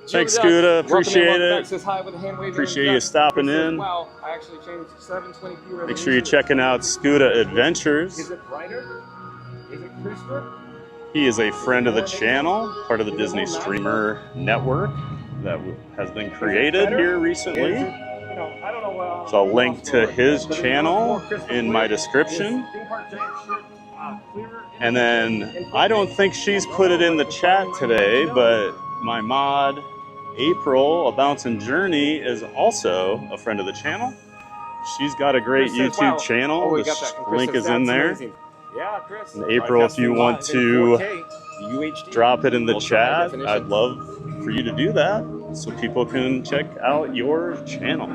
Thanks, Geo the Duck, Scuda. welcome in, Appreciate welcome back, it. says hi with a hand wave. Appreciate you stopping He says, in. wow, I actually changed 720p Make sure you're checking out Scuda Adventures. Is it brighter? Is it crisper? He is a friend of the channel, part of the Disney Streamer Network that has been created here recently. I don't know. So I'll link to his channel in my description. And then I don't think she's put it in the chat today, but my mod, April, A Bouncin' Journey, is also a friend of the channel. She's got a great YouTube channel. Oh, we The got that. And Chris link says, is in "That's there. amazing." Yeah, Chris. And April, if you want to drop it in the chat, I'd love for you to do that so people can check out your channel.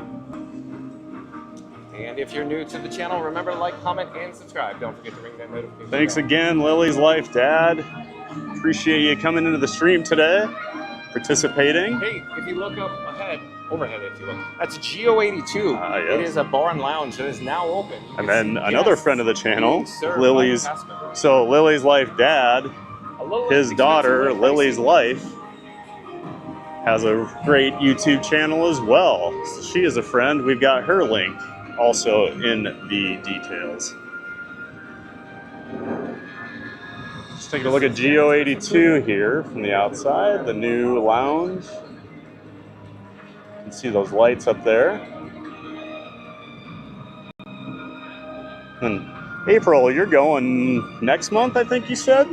And if you're new to the channel, remember to like, comment, and subscribe. Don't forget to ring that notification Thanks bell. again, Lily's Life Dad. Appreciate you coming into the stream today, participating. Hey, if you look up ahead, overhead if you will, that's Geo82. Yes. It is a bar and lounge that is now open. And then another friend of the channel, being served by Lily's. cast members. So Lily's Life Dad, A little his expensive, daughter, little Lily's pricey. Life, has a great YouTube channel as well. So she is a friend. We've got her link also in the details. Just taking a look at Geo82 here from the outside, the new lounge. You can see those lights up there. And April, you're going next month, I think you said?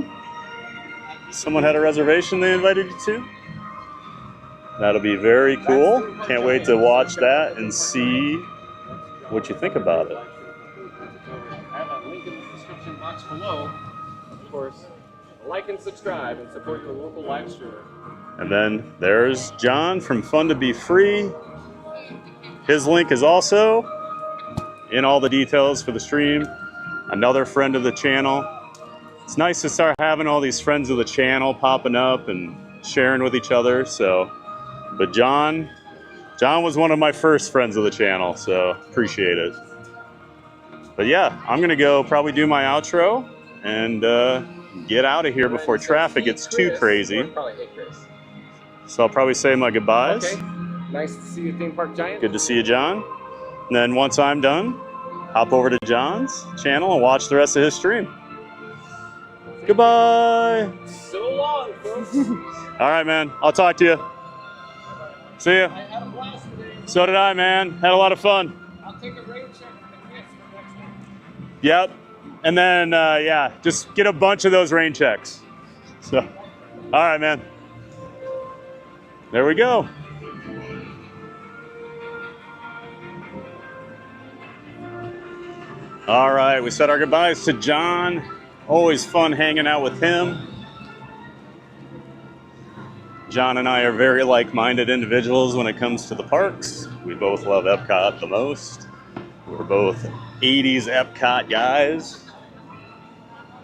Someone had a reservation they invited you to? That'll be very cool. Can't wait to watch that and see what you think about it. I have a link in the description box below. Of course, like and subscribe and support your local live streamer. And then there's John from Fun to Be Free. His link is also in all the details for the stream. Another friend of the channel. It's nice to start having all these friends of the channel popping up and sharing with each other. So, but John was one of my first friends of the channel, so appreciate it. But yeah, I'm gonna go probably do my outro and get out of here before traffic gets too crazy. Probably hate Chris. So I'll probably say my goodbyes. Okay. Nice to see you, Theme Park Giant. Good to see you, John. And then once I'm done, hop over to John's channel and watch the rest of his stream. Goodbye. So long, folks. All right, man. I'll talk to you. See ya. I had a blast today. So did I, man. Had a lot of fun. I'll take a rain check for the kids for next time. Yep. And then, yeah, just get a bunch of those rain checks. So, all right, man. There we go. All right, we said our goodbyes to John. Always fun hanging out with him. John and I are very like-minded individuals when it comes to the parks. We both love Epcot the most. We're both 80s Epcot guys.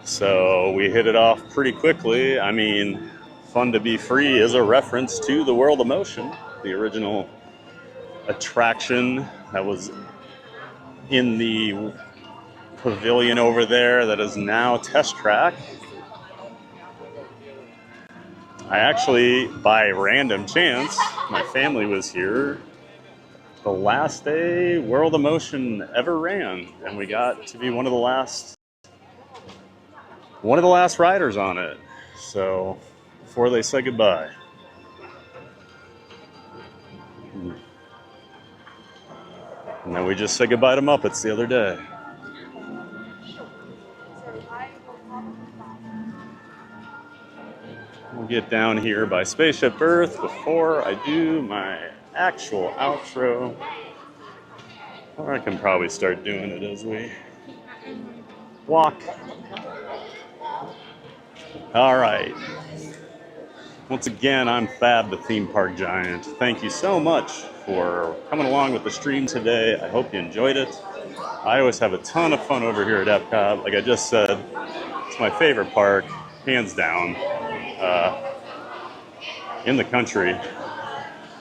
So we hit it off pretty quickly. I mean, Fun to Be Free is a reference to the World of Motion, the original attraction that was in the pavilion over there that is now Test Track. I actually, by random chance, my family was here the last day World of Motion ever ran, and we got to be one of the last riders on it. So before they said goodbye. And then we just said goodbye to Muppets the other day. We'll get down here by Spaceship Earth before I do my actual outro. Or I can probably start doing it as we walk. All right. Once again, I'm Fab, the theme park giant. Thank you so much for coming along with the stream today. I hope you enjoyed it. I always have a ton of fun over here at Epcot. Like I just said, it's my favorite park, hands down, in the country.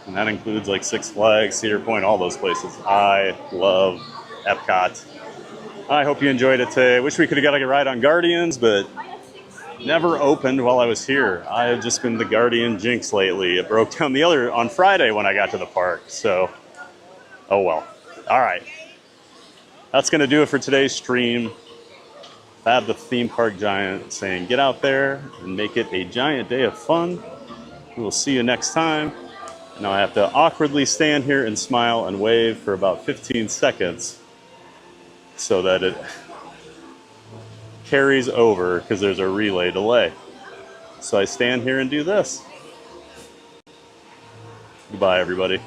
And that includes like Six Flags, Cedar Point, all those places. I love Epcot. I hope you enjoyed it today. Wish we could have got a ride on Guardians, but never opened while I was here. I have just been the Guardian jinx lately. It broke down on Friday when I got to the park. So, oh well. All right. That's going to do it for today's stream. Fab, the theme park giant, saying get out there and make it a giant day of fun. We will see you next time. Now I have to awkwardly stand here and smile and wave for about 15 seconds so that it carries over because there's a relay delay. So I stand here and do this. Goodbye, everybody.